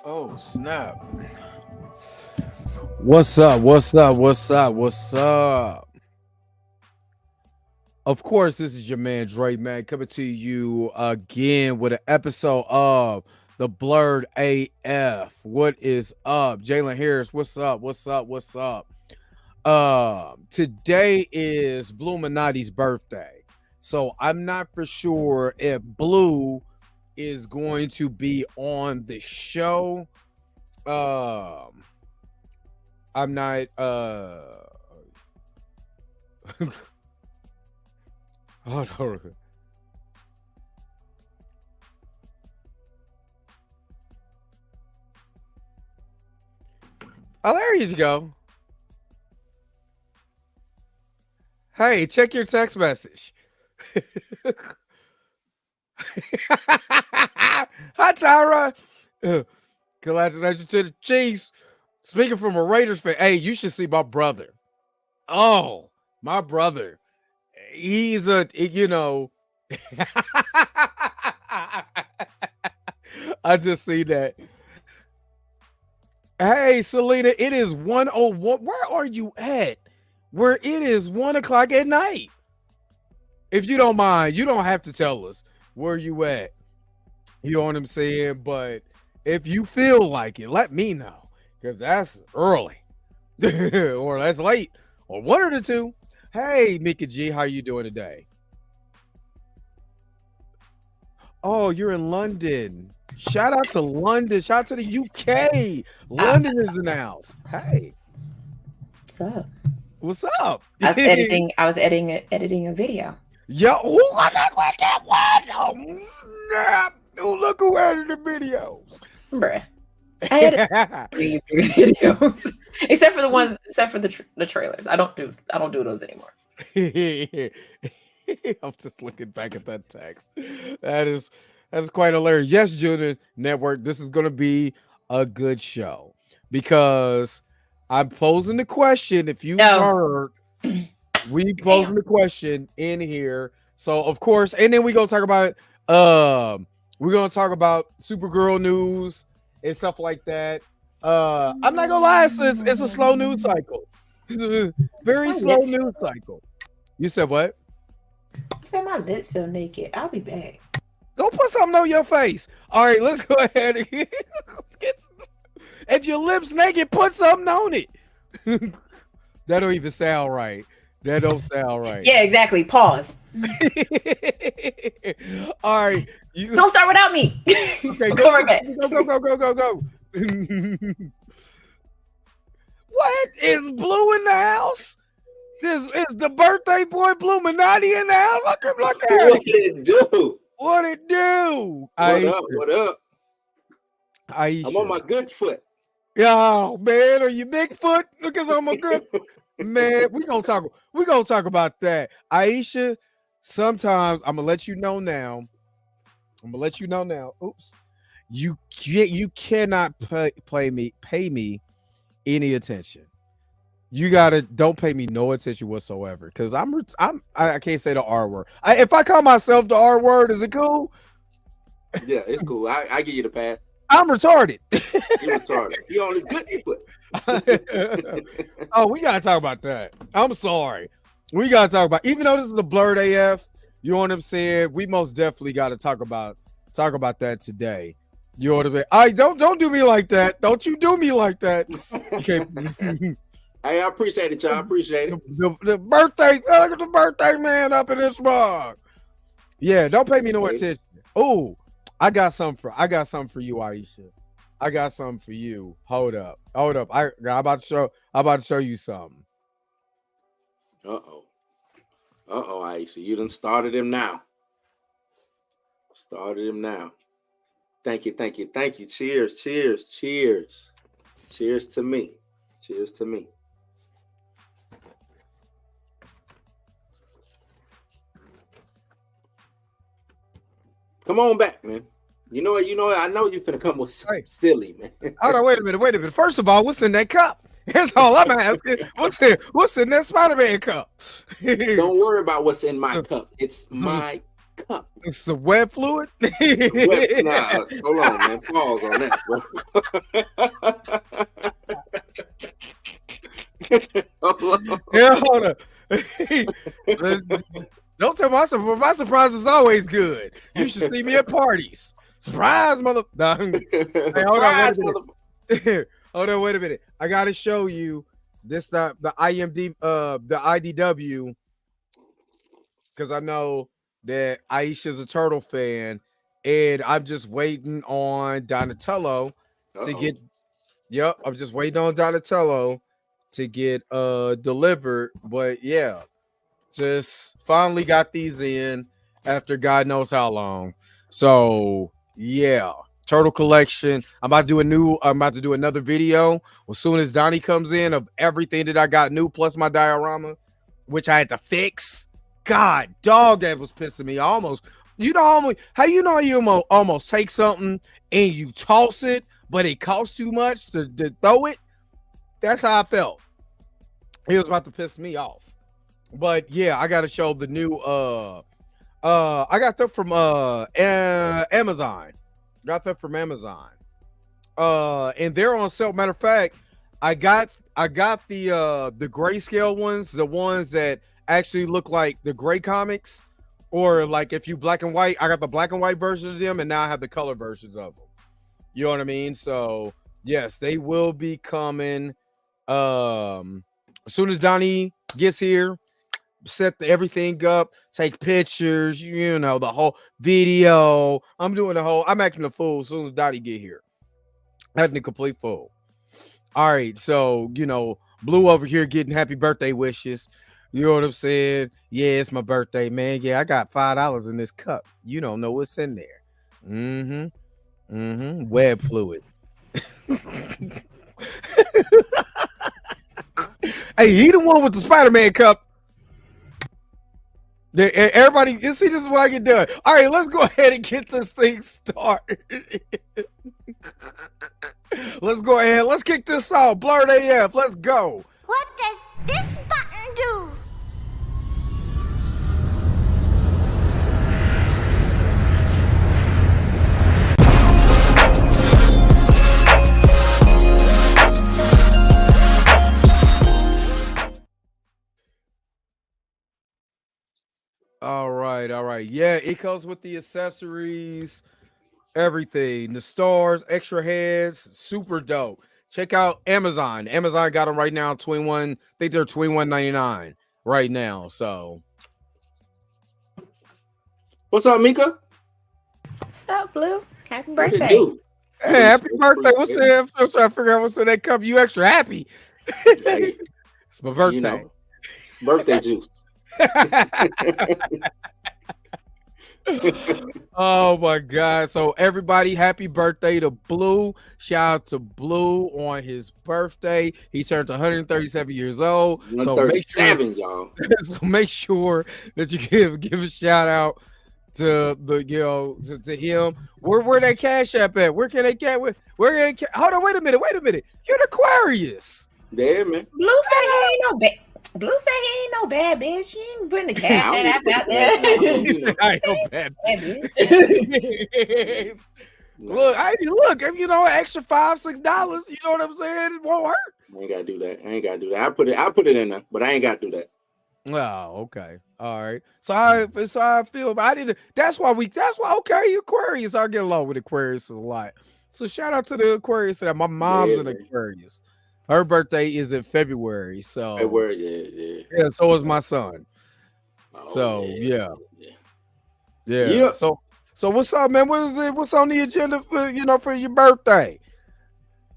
Oh, snap. What's up? What's up? What's up? What's up? Of course, this is your man Dre, man, coming to you again with an episode of the Blurred AF. What is up? Jalen Harris, what's up? What's up? What's up? Today is Bluminati's birthday. So I'm not for sure if Blue is going to be on the show. I'm not hold on. Oh, there you go. Hey, check your text message. Hi, Tyra. Congratulations to the Chiefs. Speaking from a Raiders fan, hey, you should see my brother. Oh, my brother. He's I just see that. Hey, Selena, it is 1:01. Where are you at? Where it is 1 o'clock at night. If you don't mind, you don't have to tell us where you at. You know what I'm saying? But if you feel like it, let me know. Because that's early. Or that's late. Or one of the two. Hey, Mika G, how you doing today? Oh, you're in London. Shout out to London. Shout out to the UK. London is in the house. Hey. What's up? What's up? I was editing a video. Yo, look at that one. Oh, snap. Oh, look who added the videos. Bruh. I edit videos. except for the trailers. I don't do those anymore. I'm just looking back at that text. That's quite hilarious. Yes, Junior Network, this is gonna be a good show because I'm posing the question. If you heard, we posing the question in here. So of course, and then we're gonna talk about Supergirl news and stuff like that. I'm not gonna lie, it's a slow news cycle. Very slow news cycle. You said what? I said my lips feel naked. I'll be back. Go put something on your face. All right, let's go ahead and if your lips naked, put something on it. That don't even sound right. That don't sound right. Yeah, exactly. Pause. All right. Don't start without me. Okay, go right back. Go. What is Blue in the house? This is the birthday boy Bluminati in the house. Look at What it do? What it do? What up? Aisha. I'm on my good foot. Yo, man, are you Bigfoot? Because I'm a good man. We gonna talk about that. Aisha, sometimes I'm gonna let you know now. Oops. You cannot pay me any attention. You don't pay me no attention whatsoever because I can't say the R word. If I call myself the R word, is it cool? Yeah, it's cool. I give you the pass. I'm retarded. You're retarded. You on his good foot. Oh, we gotta talk about that. I'm sorry. We gotta talk about, even though this is the Blurred AF, you know what I'm saying? We most definitely gotta talk about that today. You know what I mean? Don't do me like that. Don't you do me like that. Okay. Hey, I appreciate it, y'all. I appreciate it. The birthday, look at the birthday man up in this mug. Yeah, don't pay me no attention. Oh, I got something for you, Aisha. I got something for you. Hold up. I'm about to show you something. Uh-oh, Aisha. You done started him now. Thank you. Cheers to me. Come on back, man. You know what? I know you're finna come with something silly, man. Hold on, wait a minute. First of all, what's in that cup? That's all I'm asking. What's in that Spider-Man cup? Don't worry about what's in my cup. It's my cup. It's a web fluid. Nah, hold on, man. Pause on that, bro. Yeah, hold on. Don't tell my surprise. My surprise is always good. You should see me at parties. Surprise, mother. No. Hey, hold on, wait a minute. Hold on, wait a minute. I gotta show you this the IMD the IDW, because I know that Aisha's a Turtle fan, and I'm just waiting on Donatello to get. Yep, I'm just waiting on Donatello to get delivered. But yeah, just finally got these in after God knows how long. So yeah, Turtle collection. I'm about to do another video as soon as Donnie comes in of everything that I got new, plus my diorama, which I had to fix. God, dog, that was pissing me. Almost you almost take something and you toss it, but it costs too much to throw it. That's how I felt. It was about to piss me off. But yeah, I gotta show the new I got that from Amazon. Got that from Amazon. And they're on sale. Matter of fact, I got the grayscale ones, the ones that actually look like the gray comics, or like if you black and white, I got the black and white version of them, and now I have the color versions of them. You know what I mean? So yes, they will be coming as soon as Donnie gets here. Set everything up, take pictures, you know, the whole video. I'm acting a fool as soon as Donnie get here. Acting a complete fool. All right, so you know, Blue over here getting happy birthday wishes. You know what I'm saying? Yeah, it's my birthday, man. Yeah, I got $5 in this cup. You don't know what's in there. Web fluid. Hey, he the one with the Spider-Man cup. Everybody, you see, this is what I get done. All right, let's go ahead and get this thing started. Let's go ahead. Let's kick this off. Blurred AF. Let's go. What does this button do? All right. Yeah, it comes with the accessories, everything, the stars, extra heads, super dope. Check out Amazon. Amazon got them right now, 21. I think they're $21.99 right now. So, what's up, Mika? What's up, Blue? Happy What it birthday. do? hey, happy birthday! What's that? I'm trying to figure out what's in that cup. You extra happy? Hey, It's my birthday. you know, birthday juice. Oh my God. So everybody, happy birthday to Blue. Shout out to Blue on his birthday. He turned 137 years old. So make sure, 137, y'all. so make sure that you give a shout out to the to him. Where that cash app at? Where can they get with hold on, wait a minute. You're an Aquarius. Yeah, man. Blue say he ain't no bad. Blue say he ain't no bad bitch. He ain't putting the cash app out there. I ain't no bad. Bad bitch. Look, if you know, an extra $5-6, you know what I'm saying? It won't hurt. I ain't gotta do that. I put it in there, but I ain't gotta do that. Oh, okay. All right. So I feel, but that's why okay, Aquarius. I get along with Aquarius a lot. So shout out to the Aquarius. My mom's an Aquarius. Her birthday is in February. So yeah, so is my son. Oh, So yeah. Yeah. So what's up, man? What's on the agenda for your birthday?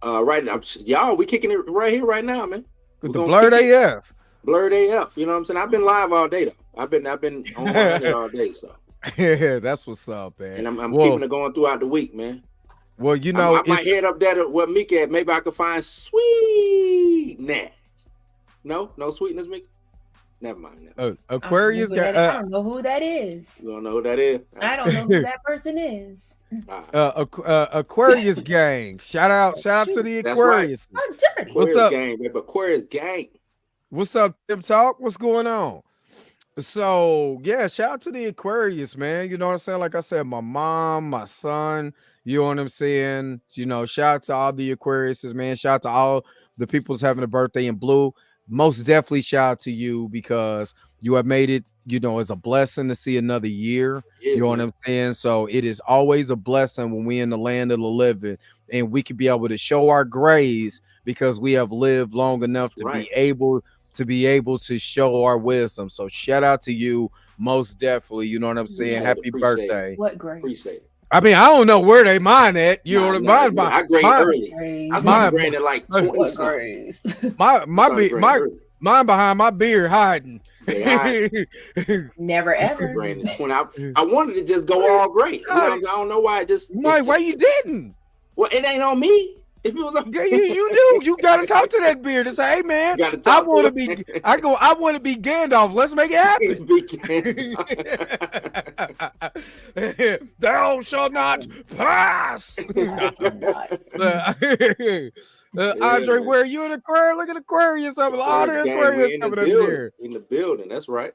Right now, y'all, we kicking it right here, right now, man. With the Blurred AF. Blurred AF. You know what I'm saying? I've been live all day though. I've been on 100 all day, so yeah, that's what's up, man. And I'm keeping it going throughout the week, man. Well, I might head up there to where Mika at. Maybe I could find sweetness. No sweetness, Mika. Never mind. Aquarius got. I don't know who that is. You don't know who that is? I don't know who that person is. Aquarius gang. Shout out to the Aquarius. Right. Oh, What's up, gang, baby? Aquarius gang. What's up, Tim Talk? What's going on? So yeah, shout out to the Aquarius, man. You know what I'm saying? Like I said, my mom, my son, you know what I'm saying? You know, shout out to all the Aquariuses, man. Shout out to all the people's having a birthday in blue. Most definitely shout out to you because you have made it, you know, it's a blessing to see another year. Yeah, You know what man. I'm saying? So it is always a blessing when we in the land of the living and we can be able to show our grace because we have lived long enough to Right. be able to show our wisdom. So shout out to you, most definitely. You know what I'm saying? Happy Appreciate it. birthday. What grade? Appreciate it. I mean, I don't know where they mine at. You know what Nah, I'm I grade early. I Grades. started grading at like 20 What something. grades? my Started grading early. mine behind my beard hiding. Yeah, Never I ever. graded 20. I wanted to just go all great. You know, I don't know why. Why you didn't? Well, it ain't on me. If it was on Yeah, you do. You gotta talk to that beard and say, hey man, You gotta I talk to want to it. be I want to be Gandalf. Let's make it happen. Thou shalt not pass. Andre, man. where you in Aquarius? Look at Aquarius up. All the Aquarius coming up here. In the building. That's right.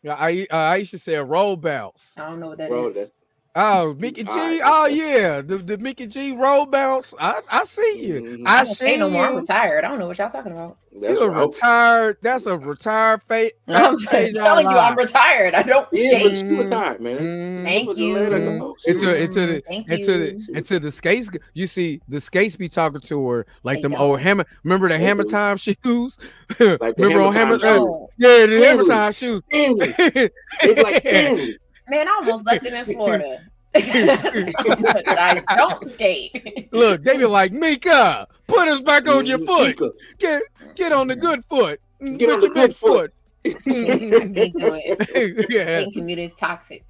Yeah, I used to say a roll bounce. I don't know what that Bro, is. that's Oh, Mickey G. All right, Oh okay. yeah, the Mickey G roll bounce. I see you. Mhm. I I don't pay see no more. I'm you. retired. I don't know what y'all talking about. That's You a right. retired. That's a retired fate. I'm telling you, I'm retired. I don't Yeah, skate. but you retired, man. Thank Was a you. let her go. She Into was- into the skates. You see, the skates be talking to her like They them don't. old hammer. Remember the They hammer do. time shoes? Like the Remember on Hammer hammer? Time shoes. Oh, Yeah, the hammer Stanley. time shoes. Stanley. They be like Stanley. man, I almost left them in Florida. But I don't skate. Look, they be like, Mika, put us back on your foot. Mika. Get on the good foot. Get on the your good big foot. Yeah. Skating community is toxic.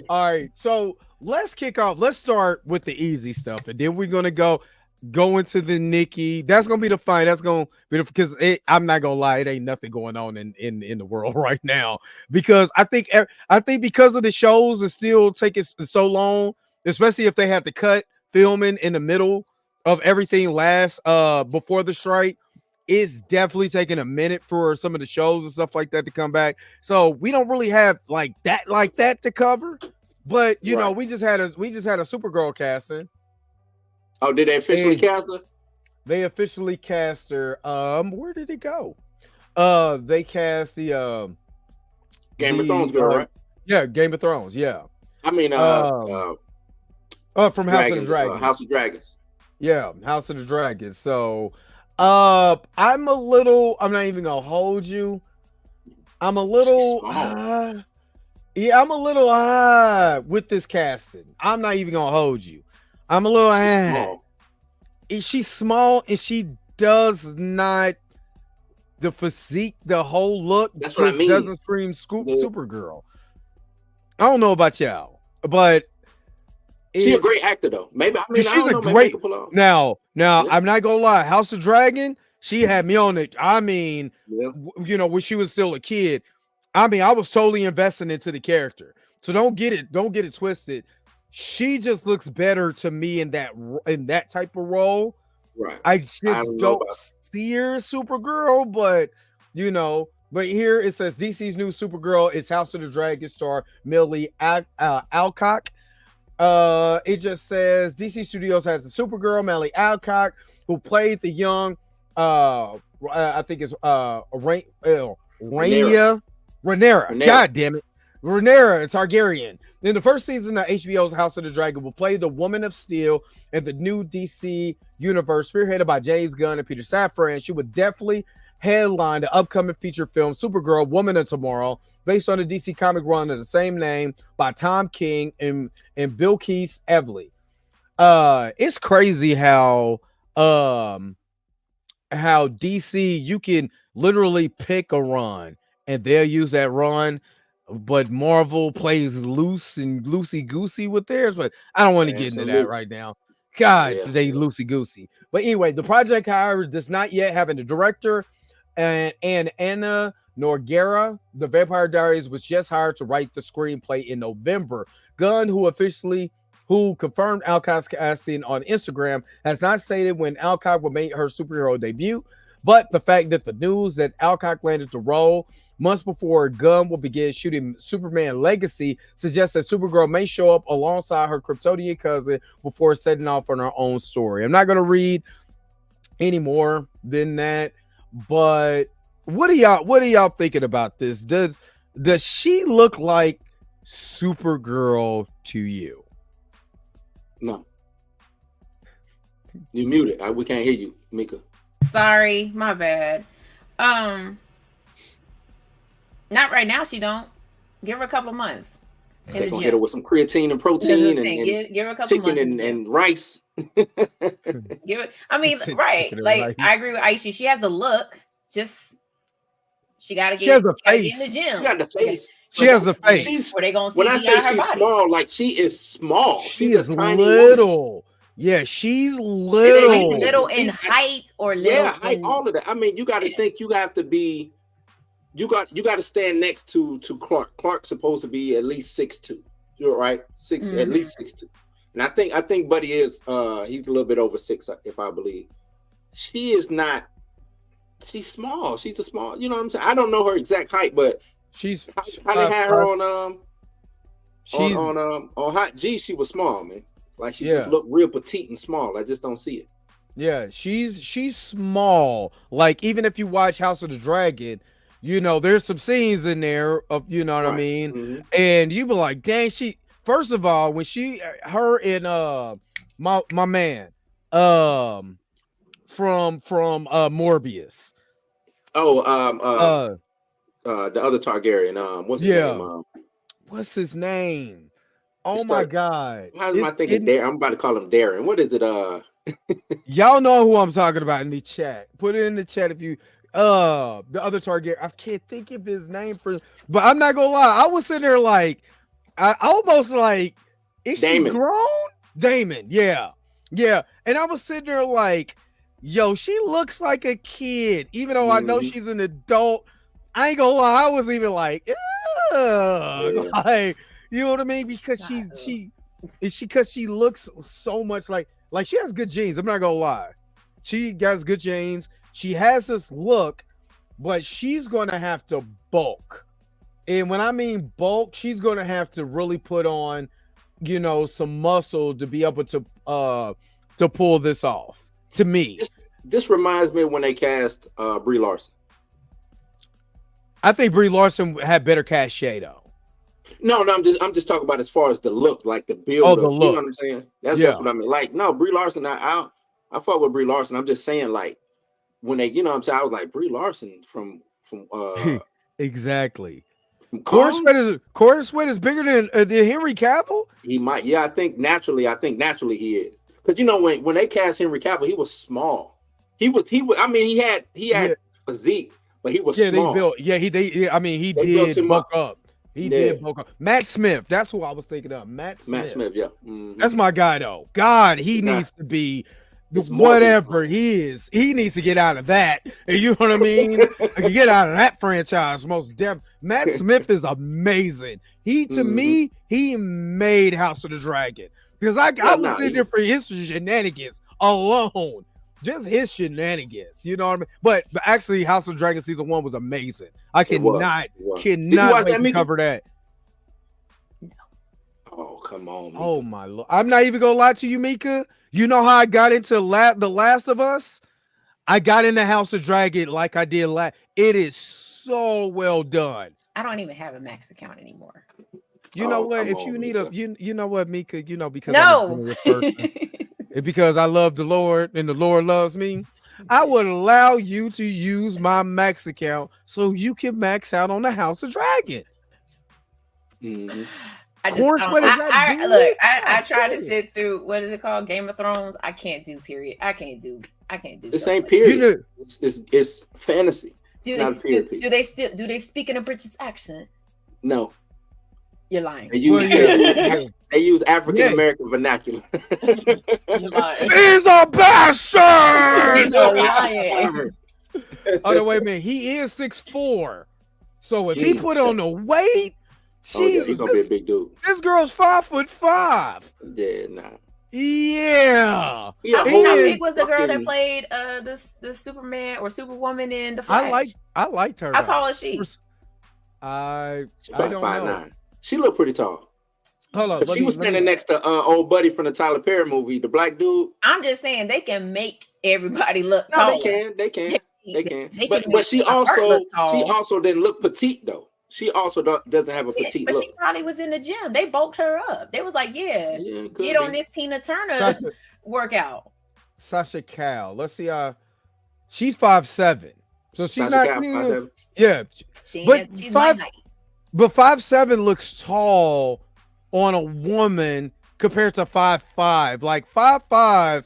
All right, so let's kick off. Let's start with the easy stuff, and then we're gonna go into the Nicki. That's gonna be the fun. That's gonna be because I'm not gonna lie, it ain't nothing going on in the world right now because I think because of the shows it's still taking so long, especially if they have to cut filming in the middle of everything before the strike. It's definitely taking a minute for some of the shows and stuff like that to come back. So we don't really have like that to cover. But you know, Right. we just had a Supergirl casting. Oh, did they officially cast her? They officially cast her. Where did it go? They cast the Game of Thrones girl, right? Yeah, Game of Thrones. Yeah. I mean, From House of the Dragons. House of Dragons. Yeah, House of the Dragons. So, I'm not even gonna hold you. I'm a little, small. yeah, I'm a little with this casting. I'm not even gonna hold you. I'm a little She's small. She's small and she does not the physique, the whole look. That's what I just mean. Doesn't scream Yeah. Supergirl. I don't know about y'all, but She's a it's- great actor, though. Maybe I mean, She's I don't a know, maybe great- they could pull off. Now, Yeah. I'm not gonna lie. House of Dragon, she had me on it. I mean, Yeah. you know, when she was still a kid, I mean, I was totally investing into the character. So don't get it twisted. She just looks better to me in that type of role. Right. I just don't know don't about- see her as Supergirl, but you know, but here it says DC's new Supergirl is House of the Dragon star Millie Alcock. It just says DC Studios has the Supergirl, Millie Alcock, who played the young I think it's Rhaenyra. God damn it. Rhaenyra, it's Targaryen. In the first season of HBO's House of the Dragon will play the Woman of Steel in the new DC universe, spearheaded by James Gunn and Peter Safran. She would definitely headline the upcoming feature film Supergirl, Woman of Tomorrow, based on the DC comic run of the same name by Tom King and Bilquis Evely. It's crazy how DC, you can literally pick a run and they'll use that run, but Marvel plays loose and loosey goosey with theirs. But I don't want to get into that right now. God, they loosey goosey. But anyway, the project, however, does not yet have a director, and Anna Nogueira, the Vampire Diaries, was just hired to write the screenplay in November. Gunn, who confirmed Alcock's casting on Instagram, has not stated when Alcock will make her superhero debut. But the fact that the news that Alcock landed the role months before Gunn will begin shooting Superman Legacy suggests that Supergirl may show up alongside her Kryptonian cousin before setting off on her own story. I'm not going to read any more than that, but what are y'all thinking about this? Does she look like Supergirl to you? No. You muted. We can't hear you, Mika. Sorry, my bad. Not right now. She don't. Give her a couple of months. They're gonna hit her with some creatine and protein and give her a couple chicken months and rice. give it. I mean, right? Like I agree with Aisha. She has the look. Just she got to get. She has the face. She In the gym. got the face. She has the face. Where they gonna see when I say her she's body. small, like she is small. She She's is a tiny little. woman. Yeah, she's little. Like little in height or little. Yeah, height, all of that. I mean, you got to think. You have to be. You got to stand next to Clark. Clark's supposed to be at least 6'2". You're right, at least 6'2". And I think Buddy is he's a little bit over 6, if I believe. She is not. She's small. She's a small. You know what I'm saying? I don't know her exact height, but She's how they had her on Hot G. She was small, man. Like she just looked real petite and small. I just don't see it. Yeah, she's small. Like even if you watch House of the Dragon, you know there's some scenes in there of what I mean, and you be like, dang, she. First of all, when her and my man from Morbius. Oh, the other Targaryen. What's his name? What's his name? Oh my God! How am I thinking? Darren. I'm about to call him Darren. What is it? Y'all know who I'm talking about in the chat. Put it in the chat if you. The other Targaryen. I can't think of his name but I'm not gonna lie. I was sitting there like, I almost like, is Damon. she grown? Damon, yeah. And I was sitting there like, yo, she looks like a kid, even though I know she's an adult. I ain't gonna lie, I was even like, like, you know what I mean? Because she looks so much like she has good genes. I'm not gonna lie, she has good genes. She has this look, but she's gonna have to bulk. And when I mean bulk, she's gonna have to really put on, some muscle to be able to pull this off. To me, this reminds me of when they cast Brie Larson. I think Brie Larson had better cachet though. No, I'm just talking about as far as the look, like the build. Oh, the look. You know what I'm saying? That's what I mean. Like, no, Brie Larson. I fought with Brie Larson. I'm just saying, like, when they, what I'm saying, I was like, Brie Larson from exactly. Corey Sweat is bigger than Henry Cavill. He might, I think naturally he is, because when they cast Henry Cavill, he was small. He was. I mean, he had physique, but he was small. He did bulk up. He did bulk up. Matt Smith, that's who I was thinking of. Matt Smith, yeah. Mm-hmm. That's my guy though. God, he needs to be. Whatever he is, he needs to get out of that. You know what I mean? Get out of that franchise. Most definitely. Matt Smith is amazing. To me, he made House of the Dragon because I was in there for his shenanigans alone, just his shenanigans. You know what I mean? But actually, House of the Dragon season 1 was amazing. I cannot wait to cover that. Oh, come on, Mika. Oh my Lord! I'm not even gonna lie to you, Mika. You know how I got into The Last of Us? I got into House of Dragon like I did last. It is so well done. I don't even have a Max account anymore. You know what? If you need you know what, Mika? Because no, I'm a person, it's because I love the Lord and the Lord loves me. I would allow you to use my Max account so you can max out on the House of Dragon. Mm-hmm. I tried to sit through, what is it called, Game of Thrones. I can't do. Period. I can't do. This ain't period. It's fantasy. Do they speak in a British accent? No. You're lying. They use African American vernacular. You're lying. He's a bastard. You're lying. Oh no, wait a minute. He is 6'4". So if he put on the weight. He's gonna be a big dude. This girl's 5'5". Yeah, nah. Yeah. Yeah, How And- big was the girl that fucking- played this Superman or Superwoman in the Flash? I liked her. How though. tall is she? I She I about don't 5'9". She looked pretty tall. Hold on. But she was standing next to old buddy from the Tyler Perry movie, the black dude. I'm just saying they can make everybody look No, taller. they can. They can. But make she a heart look tall. also didn't look petite though. She also doesn't have a petite But look. she probably was in the gym. They bulked her up. They was like, yeah, Could get on be. this Tina Turner workout. Sasha Cal. Let's see. She's 5'7", so she's Sasha not. Cal, 5'7". Yeah, She But ain't she's five- my height. but 5'7" looks tall on a woman compared to 5'5". Like 5'5"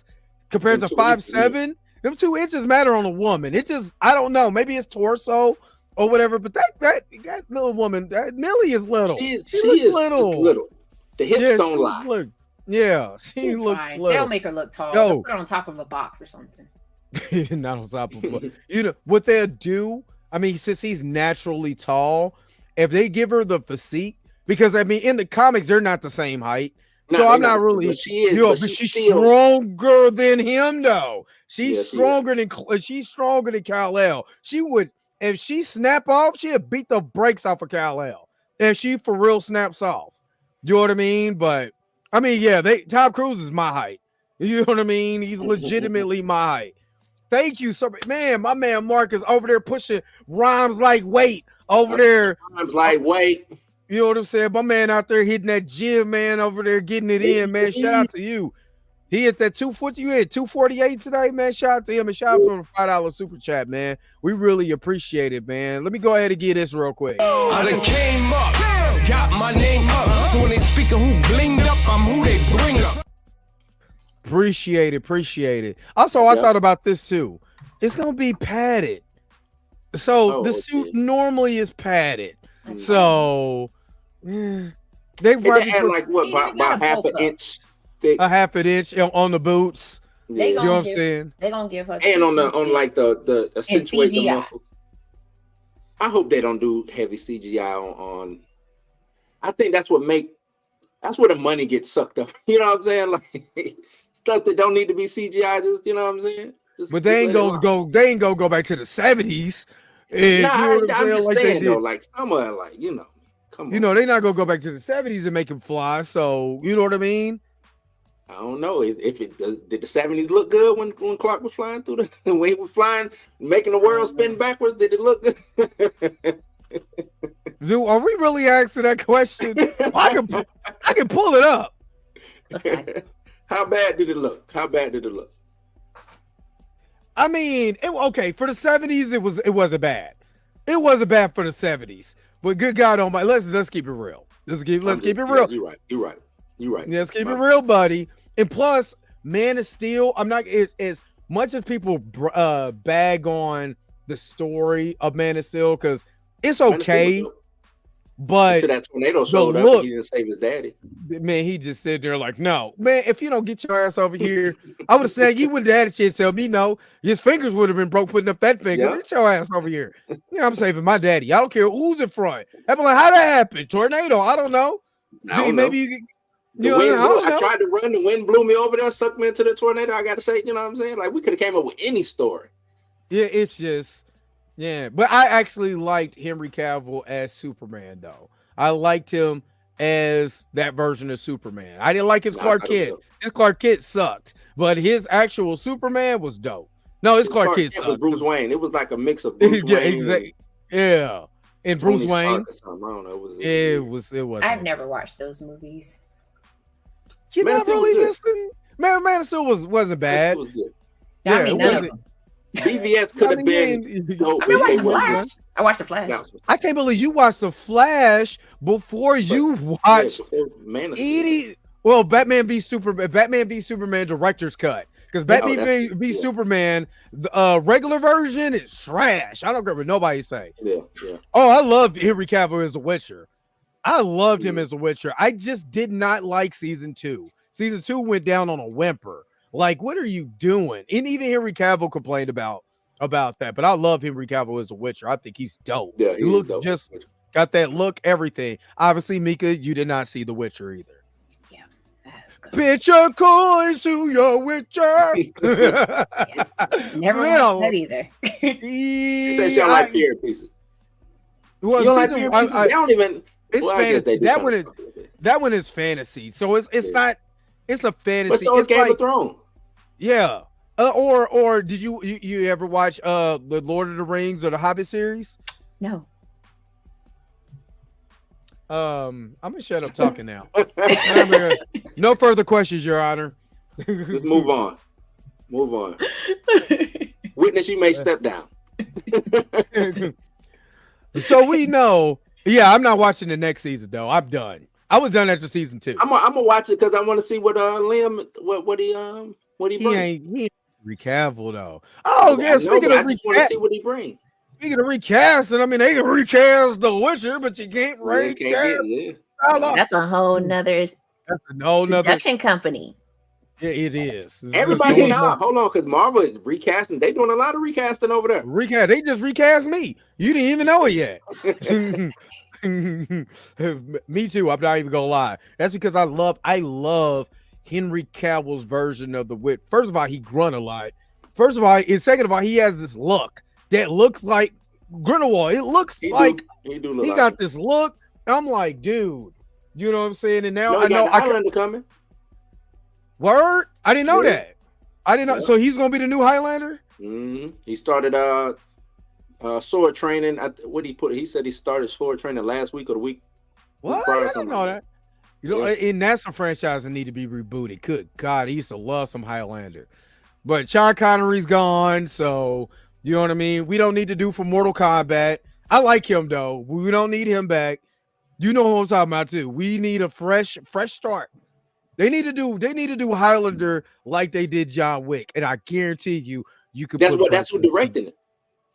compared to Them 2 inches, 5'7", them 2 inches matter on a woman. It just, I don't know. Maybe it's torso or whatever. But that little woman, that Millie is little. She looks is little. little. The hips Yeah, don't she lie. look- yeah, she She's looks fine. little. They'll make her look tall. Yo. They'll put her on top of a box or something. Not on top of what they'll do. I mean, since he's naturally tall, if they give her the physique, because I mean, in the comics they're not the same height, No, so they I'm not not. really. But she is. But but she's still, stronger than him, though. She's Yeah, she stronger than she's stronger than Kal-El. She would, if she snap off, she'd beat the brakes off of Kal-El. If she for real snaps off, you know what I mean? But I mean, yeah, Tom Cruise is my height. You know what I mean? He's legitimately my height. Thank you, so man. My man Mark is over there pushing rhymes like weight over there. I'm like, wait. You know what I'm saying? My man out there hitting that gym, man, over there getting it in, man. Shout out to you. He hit that 240. You hit 248 today, man. Shout out to him and shout out for the $5 super chat, man. We really appreciate it, man. Let me go ahead and get this real quick. I done came up, got my name up. So when they speak of who blinged up, I'm who they bring up. Appreciate it. Also, I Yeah. thought about this too. It's gonna be padded. So Oh, the okay. suit normally is padded. Mm. So they They probably had put like what Yeah, about, they gotta about half bulk an up. inch thick. a half an inch on the boots. They You gonna know what I'm give- saying? They're gonna give her And on two like the accentuate the CGI. muscles. I hope they don't do heavy CGI on. I think that's where the money gets sucked up. You know what I'm saying? Like stuff that don't need to be CGI. Just you know what I'm saying? But they ain't gonna go. They ain't gonna go back to the 70s. And Nah, you know what I'm I'm saying? just Like they saying did. though, like somewhere, like come on. You know, they're not gonna go back to the 70s and make him fly. So you know what I mean? I don't know if it did the 70s look good when Clark was flying through the when he was flying, making the world spin backwards. Did it look good? Zoo, are we really asking that question? I can pull it up. How bad did it look? How bad did it look? I mean, okay, for the 70s, it wasn't bad. It wasn't bad for the 70s. But good God Almighty, let's keep it real. Let's keep it real. You're right. Let's keep it real, buddy. And plus, Man of Steel, I'm not as much as people bag on the story of Man of Steel because it's okay, but Until that tornado showed up, look- and he didn't save his daddy. man, he just said there like, no, man, if you don't get your ass over here, I would have said you wouldn't have had a chance to tell me no. His fingers would have been broke putting up that finger. Yeah. Get your ass over here. Yeah, I'm saving my daddy. I don't care who's in front. I'd be like, how that happened? Tornado? I don't know. I don't know. Maybe you could. The You wind know, I blew, don't I know. tried to run. The wind blew me over there, sucked me into the tornado. I got to say, you know what I'm saying? Like we could have came up with any story. Yeah, it's just, yeah. But I actually liked Henry Cavill as Superman, though. I liked him as that version of Superman. I didn't like his Nah, Clark I don't Kent. know. His Clark Kent sucked, but his actual Superman was dope. No, his Clark Kent Kent was sucked. Bruce Wayne. It was like a mix of Bruce Yeah, Wayne. exactly. Yeah, and Bruce Tony Stark Wayne. or something. I don't know. It was. I've never watched those movies. You Man of not Steel was really good. listening. Man of Steel wasn't bad. It was good. I Yeah, mean, it none of wasn't. them. BVS could have been. dope I mean, if watch they the would've Flash. just I watched the Flash. announced it. I can't believe you watched the Flash before you Yeah, watched before Man of Steel. 80. Well, Batman v Superman director's cut. Because Batman that's- v yeah. Superman, the regular version is trash. I don't care what nobody say. Yeah. Oh, I love Henry Cavill as The Witcher. I loved him Mhm. as The Witcher. I just did not like season 2. Season 2 went down on a whimper. Like, what are you doing? And even Henry Cavill complained about that. But I love Henry Cavill as The Witcher. I think he's dope. Yeah, he is looks dope. just got that look, everything. Obviously, Mika, you did not see The Witcher either. That's go. Picture coins to your witcher. Never Man, watched that either. It says y'all like period pieces. Well, You don't like season- period pieces? They don't even. it's Well, I guess they fantasy. do That kinda one is fuck a little bit. that one is fantasy. So it's Yeah. not. It's a fantasy. But so is it's Game like, of Thrones. yeah. Or did you ever watch the Lord of the Rings or the Hobbit series? No. I'm gonna shut up talking now. No further questions, Your Honor. Let's move on. Move on. Witness, you may step down. So we know. Yeah, I'm not watching the next season though. I'm done. I was done after season 2. I'm gonna watch it because I want to see what Liam what he He brings. ain't Cavill though. Oh yeah, I know, speaking but of I just want to see what he brings. recasting, I mean they can recast The Witcher, but you can't Yeah, recast. yeah. That's a whole nother That's a whole nother. production company. Yeah, it is. It's Everybody just now, hold on, because Marvel is recasting. They doing a lot of recasting over there. recast. They just recast me. You didn't even know it yet. Me too. I'm not even gonna lie. That's because I love Henry Cavill's version of the Witch. First of all, he grunt a lot. First of all, and second of all, he has this look that looks like Grindelwald. It looks He got this look. I'm like, dude, you know what I'm saying? And now No, I know I can Highlander coming. word. I didn't know Yeah. that. I didn't know. Yeah. So he's gonna be the new Highlander. He started sword training. What he put? He said he started sword training last week or the week. What? prior, I didn't something know like that. You know, Yeah. and that's a franchise that need to be rebooted. Good God, he used to love some Highlander. But Sean Connery's gone, so you know what I mean? We don't need to do for Mortal Kombat. I like him though. We don't need him back. You know what I'm talking about too. We need a fresh start. They need to do Highlander like they did John Wick, and I guarantee you could. That's who directed it.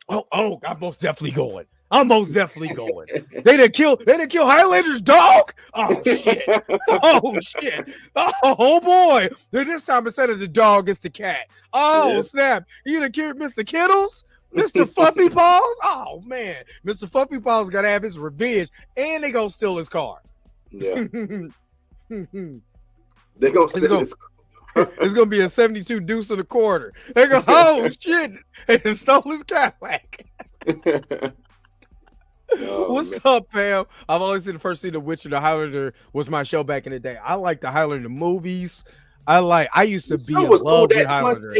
Oh, I'm most definitely going. I'm most definitely going. They didn't kill Highlander's dog. Oh shit. Oh shit. Oh boy. This time instead of the dog, it's the cat. Oh Yeah. snap. You done killed Mr. Kittles? Mr. Fluffy Paws? Oh man. Mr. Fluffy Paws gotta have his revenge, and they gonna steal his car. Yeah, It's they gonna steal this. gonna be a 72 deuce and a quarter. They go, oh shit. They stole his Cadillac. Oh, What's man. up, Pam? I've always seen the first scene of Witcher. The Highlander was my show back in the day. I like the Highlander movies. I used to be in It was cool love with that Highlander.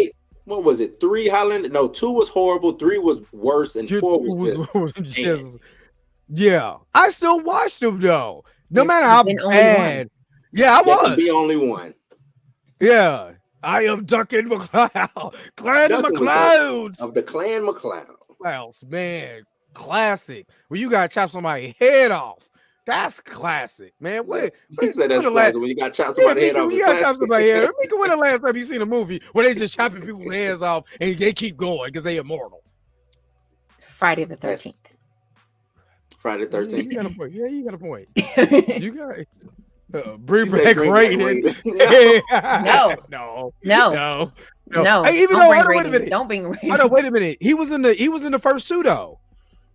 what was it? 3 Highlander? No, 2 was horrible. 3 was worse, and 4 was just. Yeah. I still watched them though. No You've matter how been only bad. Yeah, I There can was. be only one. Yeah. I am Duncan McLeod. Clan of Duncan McLeods. Of the Clan McLeod. Klaus, man. Classic. When you gotta chop somebody's head off. That's classic, man. What? He said that's when the classic when you got chopped somebody's head off. You gotta chop somebody's head off. When the last time you seen a movie where they just chopping people's heads off and they keep going because they immortal? Friday the 13th. Friday the 13th. You got a point. Yeah, you got a point. You got bring She said back bring back rated. Raiden. No. no, no, no. no. Hey, even Don't though, bring wait a ratings. minute. Don't bring ratings. I know. Wait a minute. He was in the first two though.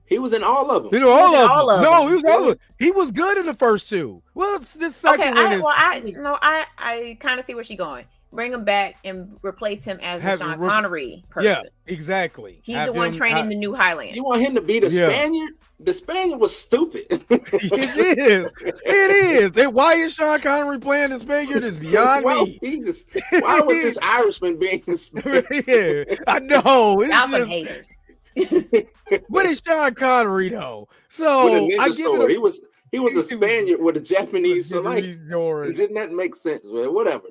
He was in all of them. You know all of all them. of No, them. he was all of them. He was good in the first two. Well, it's this second Okay, one is I kind of see where she's going. Bring him back and replace him as the Have Sean him re- Connery person. yeah, exactly. He's Have the one him- training the new Highlander. You want him to be the Yeah. Spaniard? The Spaniard was stupid. It is. It is. And why is Sean Connery playing the Spaniard is beyond me. Why was this Irishman being the Spaniard? Yeah, I know. It's Y'all some just, haters. but it's Sean Connery though. With a So ninja I give sword. it He was a Spaniard with a Japanese a like. George. Didn't that make sense? Well, whatever.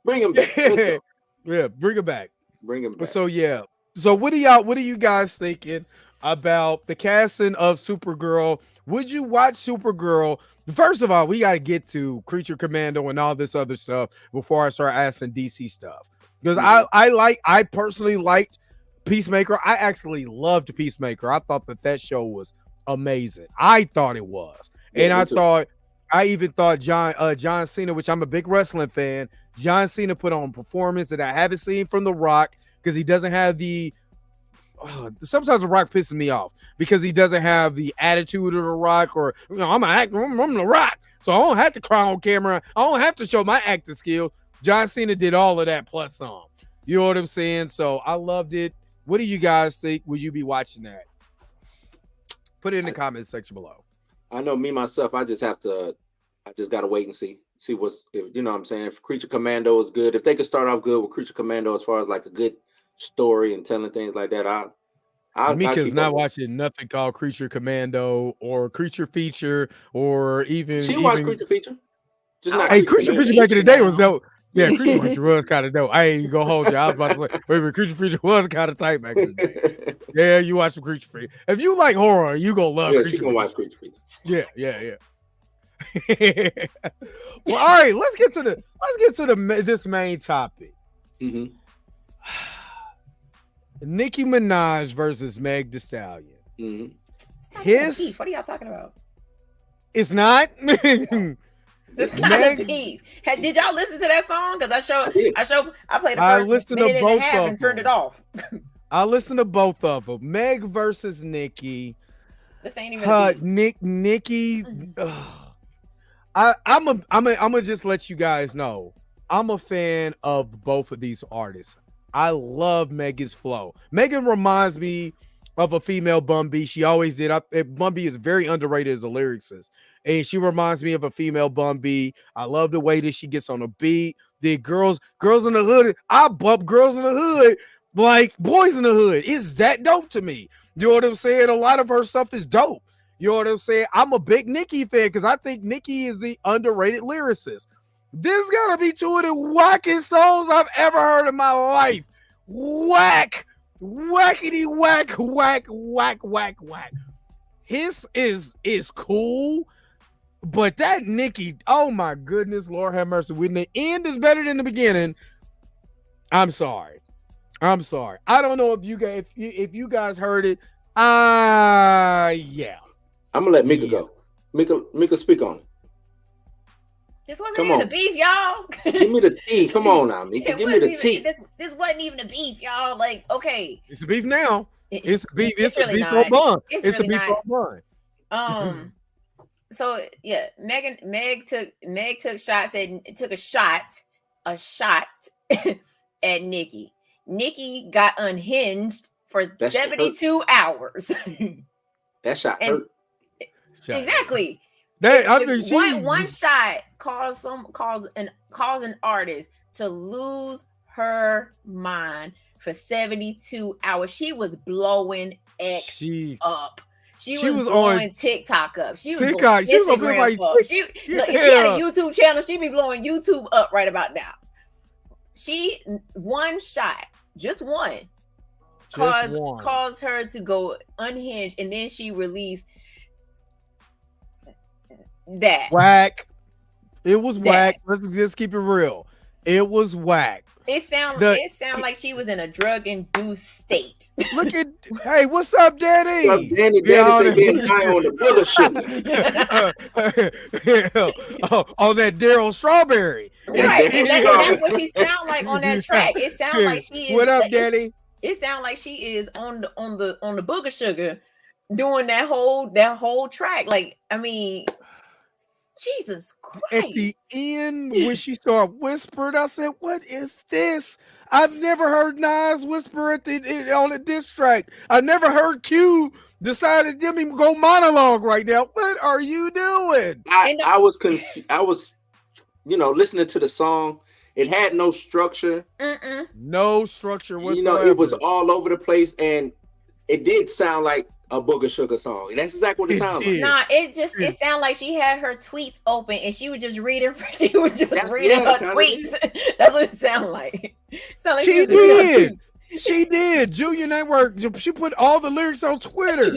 Bring him back. Let's go. Yeah, bring it back. Bring him back. So yeah. So what are you guys thinking about the casting of Supergirl? Would you watch Supergirl? First of all, we got to get to Creature Commando and all this other stuff before I start asking DC stuff. Because I personally liked Peacemaker. I actually loved Peacemaker. I thought that show was amazing. I thought it was. Yeah, And me I even thought John Cena, which I'm a big wrestling fan, John Cena put on a performance that I haven't seen from The Rock because he doesn't have the sometimes The Rock pisses me off because he doesn't have the attitude of The Rock, or I'm an actor, I'm The Rock, so I don't have to cry on camera. I don't have to show my acting skill. John Cena did all of that plus some. You know what I'm saying? So I loved it. What do you guys think? Will you be watching that? Put it in the comments section below. I know me myself. I just gotta wait and see what's, if, you know what I'm saying. If Creature Commando is good, if they could start off good with Creature Commando as far as like a good story and telling things like that, I'll Mika's not watching nothing called Creature Commando or Creature Feature or even. She watched Creature Feature. Just not Hey, Creature Feature back in the day was dope. Yeah, Yeah. Creature Feature was kind of dope. I ain't gonna hold you. I was about to say, wait a minute, Creature Feature was kind of tight back in the day. Yeah, you watch some Creature Feature. If you like horror, you gonna love. Yeah, Creature she gonna watch Creature Feature. Yeah. Well, all right, let's get to this main topic. Mm-hmm. Nicki Minaj versus Meg Thee Stallion. Mm-hmm. What are y'all talking about? It's not. This is not a beef. Did y'all listen to that song? Because I played the first listened to minute and both a half of and turned them. it off. I listened to both of them. Meg versus Nicki. This ain't even a beef. Nicki. I'm gonna just let you guys know. I'm a fan of both of these artists. I love Megan's flow. Megan reminds me of a female Bun B. She always did. Bun B is very underrated as a lyricist. And she reminds me of a female Bun B. I love the way that she gets on a beat. The girls in the hood. I bump girls in the hood like boys in the hood. It's that dope to me. You know what I'm saying? A lot of her stuff is dope. You know what I'm saying? I'm a big Nicki fan because I think Nicki is the underrated lyricist. This gotta be two of the wackest songs I've ever heard in my life. Whack, whackity whack, whack, whack, whack, whack. His is cool. But that Nicki, oh my goodness, Lord have mercy. When the end is better than the beginning, I'm sorry. I don't know if you guys heard it. Yeah. I'm gonna let Mika go. Mika speak on it. This wasn't Come even on. a beef, y'all. Give me the tea. Come on now, Mika. Give me the tea. This wasn't even a beef, y'all. Like, okay. It's a beef now. It's a beef. It's really a beef not. on bun. It's It's a really beef not. on bun. So yeah, Meg took a shot at Nicki. Nicki got unhinged for That shit 72 hours. That shot And- hurt. Exactly. One shot caused an artist to lose her mind for 72 hours. She was blowing X up. She was blowing on TikTok up. She was TikTok. blowing She was on Instagram like up. Look, if she had a YouTube channel, she'd be blowing YouTube up right about now. One shot, just one, caused her to go unhinged, and then she released that. Whack. It was whack. Let's just keep it real. It was whack. It sound like she was in a drug-induced state. Look at, hey, what's up, Daddy? Well, Danny said being high on the booger sugar. On that Daryl Strawberry. Right. That's what she sound like on that track. It sounds like she is. What up, Daddy? It sounds like she is on the booger sugar doing that whole track. Like, I mean, Jesus Christ. At the end, when she started whispering, I said, "What is this? I've never heard Nas whisper on a diss track. I never heard Q decided to go monologue right now. What are you doing?" I was confused. I was, listening to the song. It had no structure. No structure whatsoever. It was all over the place, and it did sound like a Booger Sugar song. That's exactly what it sounds like. Nah, it sounded like she had her tweets open and she was just reading. She was just reading her tweets. That's what it sounded like. She did. She did. Junior Network. She put all the lyrics on Twitter.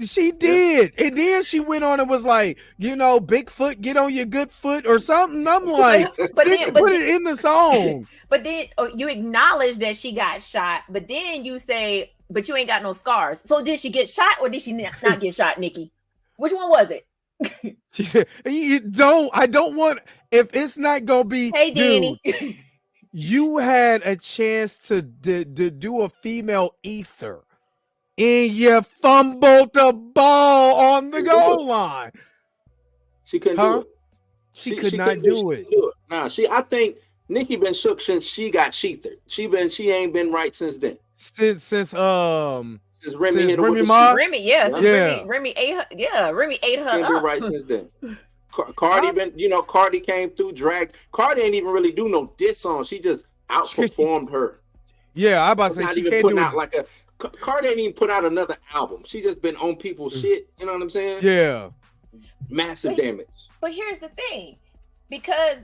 She did. And then she went on and was like, Bigfoot, get on your good foot or something. I'm like, put it in the song. But then you acknowledge that she got shot, but then you say, but you ain't got no scars. So did she get shot or did she not get shot, Nicki? Which one was it? She said, I don't want, if it's not going to be, hey, Danny. Dude, you had a chance to do a female ether. And you fumbled the ball on the goal line. She couldn't do it. She could not do it. Nah, I think Nicki been shook since she got sheathered. She ain't been right since then. Since Remy since hit her Remy with the Ma? sheet. Remy, yeah, since Yeah. Remy ate her. Yeah, Remy ate her She ain't been up. right since then. Cardi been, Cardi came through, dragged. Cardi ain't even really do no diss song. She just outperformed her. Yeah, I about to say Not she even can't putting do out like a. Cardi ain't even put out another album. She just been on people's shit. You know what I'm saying? Yeah. Massive damage. But here's the thing, because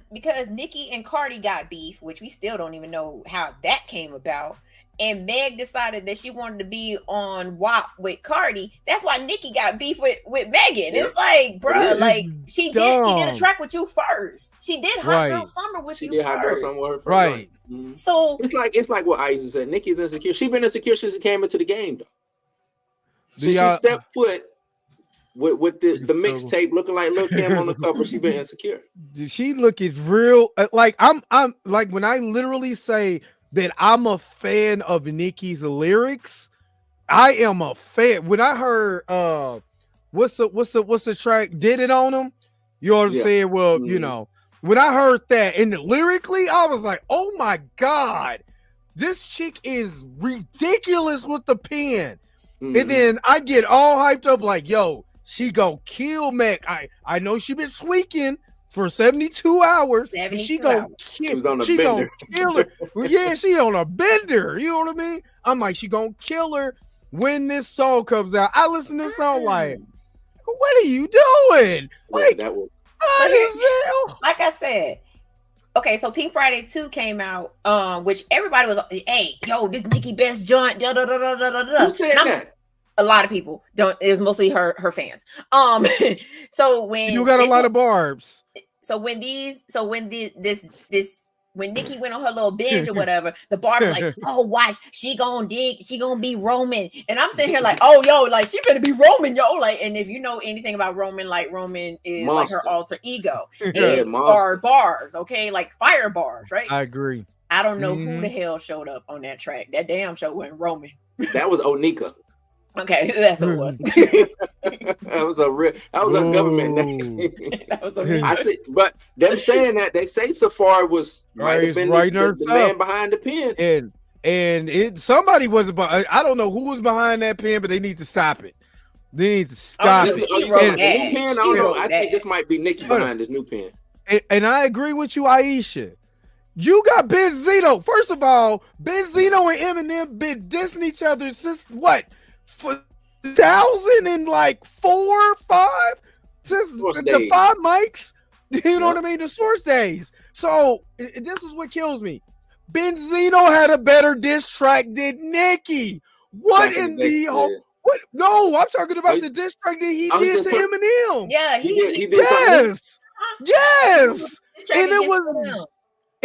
Nicki and Cardi got beef, which we still don't even know how that came about, and Meg decided that she wanted to be on WAP with Cardi. That's why Nicki got beef with Megan. Yeah. It's like, bruh, It's like she did a dumb. track with you first. She did Hot Girl Right. Summer with She you did Hot Girl first. Summer with her first. Right. Mhm. So It's like what I used to say. Nicki's insecure. She been insecure since she came into the game, though. Do Since she y'all- stepped foot with the It's mixtape looking like Lil Kim on the cover, she been insecure. She looking real like I'm like when I literally say that I'm a fan of Nicki's lyrics, I am a fan. When I heard what's the track Did It on them, you know what I'm Yeah. saying? Well, Mhm. when I heard that and lyrically, I was like, oh my god, this chick is ridiculous with the pen. Mhm. And then I get all hyped up like, yo, she gonna kill Mac. I know she been tweaking for 72 hours. But 72 she gonna hours. She was on kill. a She gonna bender. kill her. Well, yeah, she on a bender. You know what I mean? I'm like, she gonna kill her when this song comes out. I listen to this song like, what are you doing? Yeah, Like, that was how does it- like I said, okay, so Pink Friday 2 came out, which everybody was, hey, yo, this Nicki best joint, da da da da da da da. who said And I'm- that? A lot of people don't. It was mostly her fans. So when You got a lot of barbs. so when when Nicki went on her little binge or whatever, the bar was like, oh, watch, she gonna be Roman. And I'm sitting here like, oh, yo, like she better be Roman, yo. Like, and if you know anything about Roman, like Roman is like Monster. her alter ego. Yeah, And monster. bars, okay, like fire bars, right? I agree. I don't know who Mhm. the hell showed up on that track. That damn show wasn't Roman. That was Onika. Okay, that's what it was. That was a government name. That was a I see, but them saying that they say Safari was might have been Right the man behind the pen. And it somebody wasn't. I don't know who was behind that pen, but they need to stop it. They need to stop yeah, it. she You wrote talking about the that. new pen? I She don't know. wrote I that. think this might be Nicki behind this new pen. And I agree with you, Aisha. You got Benzino. First of all, Benzino and Eminem been dissing each other since what? For 2004, 5? Since Source the days. 5 mics? You know Yep. what I mean? The source days. So this is what kills me. Benzino had a better diss track than Nicki. What Back in the day, the whole? yeah. What? No, I'm talking about Oh, the diss track that he I was did just to put- Eminem. Yeah, He he did something. Yes. this track And it against was- him.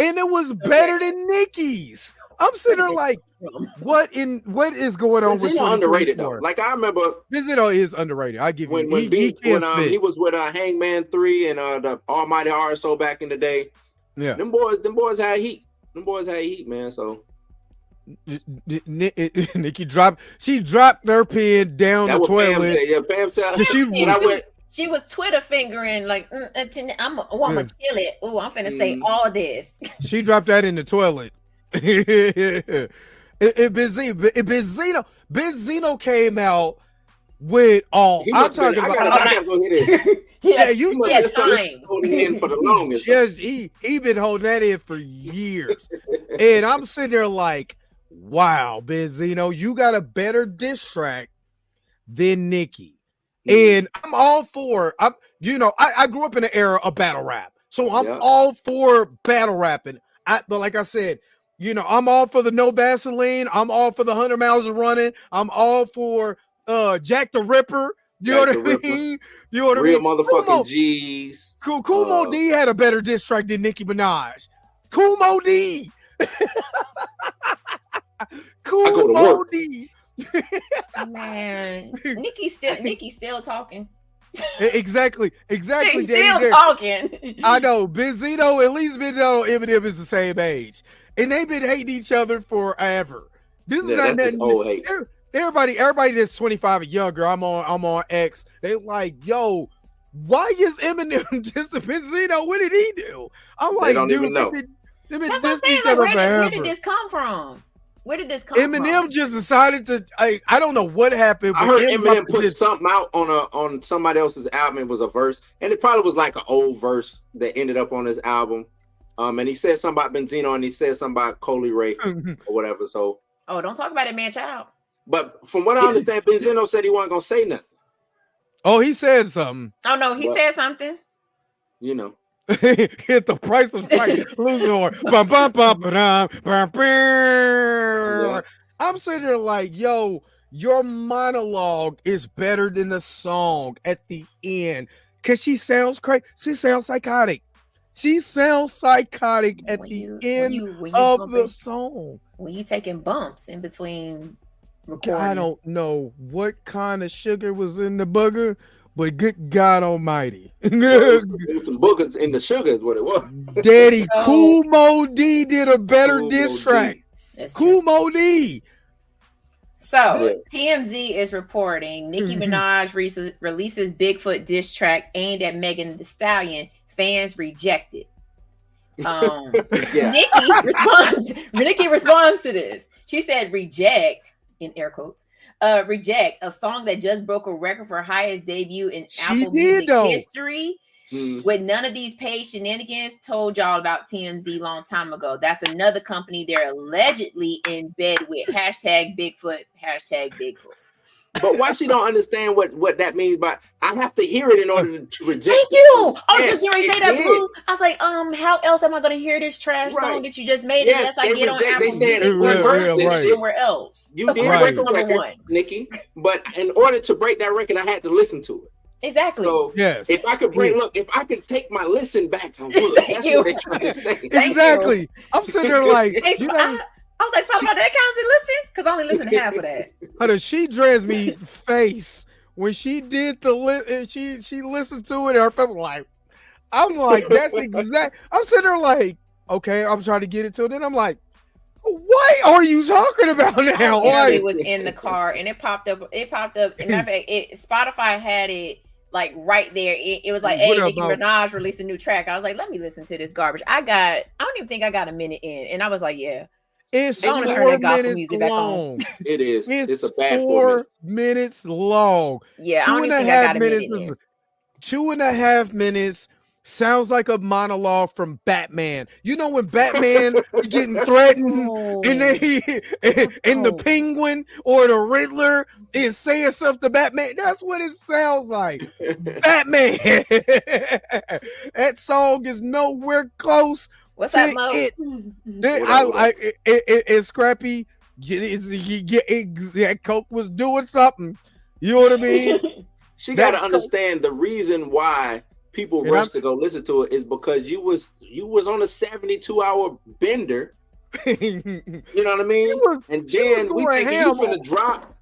And it was better than Nicki's. I'm sitting there like, what is going on with Benzino underrated though. 2024? Like I remember Benzino is underrated. I give when you. He can't spit. he was with Hangman 3 and the Almighty RSO back in the day. Yeah. Them boys had heat. Them boys had heat, man. So Nicki dropped. She dropped her pen down that the was Pam toilet. said. Yeah, Pam said. She- when I went, She was Twitter fingering like, I'm gonna kill it. Oh, I'm finna say all this. She dropped that in the toilet. Benzino came out with all. he I'm must have talking been- about. I gotta go hit it. Yeah, you He must had have been time. holding in for the longest. Yes, he been holding that in for years. And I'm sitting there like, wow, Benzino, you got a better diss track than Nicki. And I'm all for I grew up in an era of battle rap. So I'm Yeah. all for battle rapping. But like I said, I'm all for the No Vaseline. I'm all for the 100 miles of running. I'm all for Jack the Ripper. You know Jack what the I Ripper. mean? You know what I Real mean? motherfucking G's. Kumo D had a better diss track than Nicki Minaj. Kumo D. Kumo work. D. Man, Nicki's still talking. Exactly. She's Danny still J. talking. I know. Benzino, at least Benzino and Eminem is the same age. And they've been hating each other forever. This is Yeah, not that's nothing. just old hate. Everybody that's 25 and younger, I'm on X. They like, yo, why is Eminem just a Benzino? What did he do? I'm They like, don't dude, even know. They've been That's what I'm dissing saying. each Like, other where did forever. this come from? Where did this come Eminem from? just decided to. I don't know what happened. I but heard Eminem put just- something out on somebody else's album. It was a verse, and it probably was like an old verse that ended up on his album. And he said something about Benzino, and he said something about Coley Ray or whatever. So, Oh, don't talk about it, man, child. but from what I understand, Benzino said he wasn't gonna say nothing. Oh, he said something. Oh no, he What? said something. You know, Hit the price of right. Losing or bum, bum, bum, ba-dum, bum, bum. Yeah. I'm sitting there like, yo, your monologue is better than the song at the end because she sounds crazy. She sounds psychotic. She sounds psychotic at When the you- end when you of bumping- the song. when you taking bumps in between recordings. I don't know what kind of sugar was in the booger, but good God Almighty, there was some boogers in the sugar is what it was. Daddy So- Cool Mo D did a better Cool diss Mo D. track. That's true. Cool Mo D. So TMZ is reporting Nicki Minaj releases Bigfoot diss track aimed at Megan Thee Stallion. Fans reject it. Yeah. Nicki responds to this. She said, "Reject," in air quotes. Reject, a song that just broke a record for highest debut in She Apple did, Music though. history. Mm. With none of these paid shenanigans, told y'all about TMZ long time ago. That's another company they're allegedly in bed with. Hashtag Bigfoot, hashtag Bigfoot. But why she don't understand what that means? But I have to hear it in order to reject. Thank it. you. I was Yes, just going to it say that, did. Blue. I was like, how else am I going to hear this trash Right. song that you just made? Yes, Unless I they get on reject- Apple they said Music or reverse this right. shit. somewhere else. You did Right. break a Number record, one. Nikki, but in order to break that record, I had to listen to it. Exactly. So Yes. if I could break, look, if I could take my listen back, I would. That's you. what they're trying to say. Thank Exactly. I'm sitting there like, Hey, you I know, was like, Spot, that counts as listen? Because I only listened to half of that. how she dressed me face when she did she listened to it and her face was like, I'm like, that's exact. I'm sitting there like, okay, I'm trying to get it to it. Then I'm like, what are you talking about now? It Like, was in the car and it popped up. As a matter of fact, Spotify had it like right there. It was like, hey, What Nicki about- Minaj released a new track. I was like, let me listen to this garbage. I don't even think I got a minute in. And I was like, yeah. it's I wanna turn 4 that gospel minutes music back on. long. It is. It's a bad 4 format. minutes long. Yeah, I Two don't and even a think I got half a minutes. minute in. 2.5 minutes sounds like a monologue from Batman. You know when Batman is getting threatened and and the cold. Penguin or the Riddler is saying stuff to Batman. That's what it sounds like. Batman. That song is nowhere close. What's to that, Mo? it. What It's Scrappy. That Coke was doing something. You know what I mean? She got to That's- understand the reason why people And rush I'm- to go listen to it is because you was on a 72-hour bender. You know what I mean? And she then was we going thinking you ham finna drop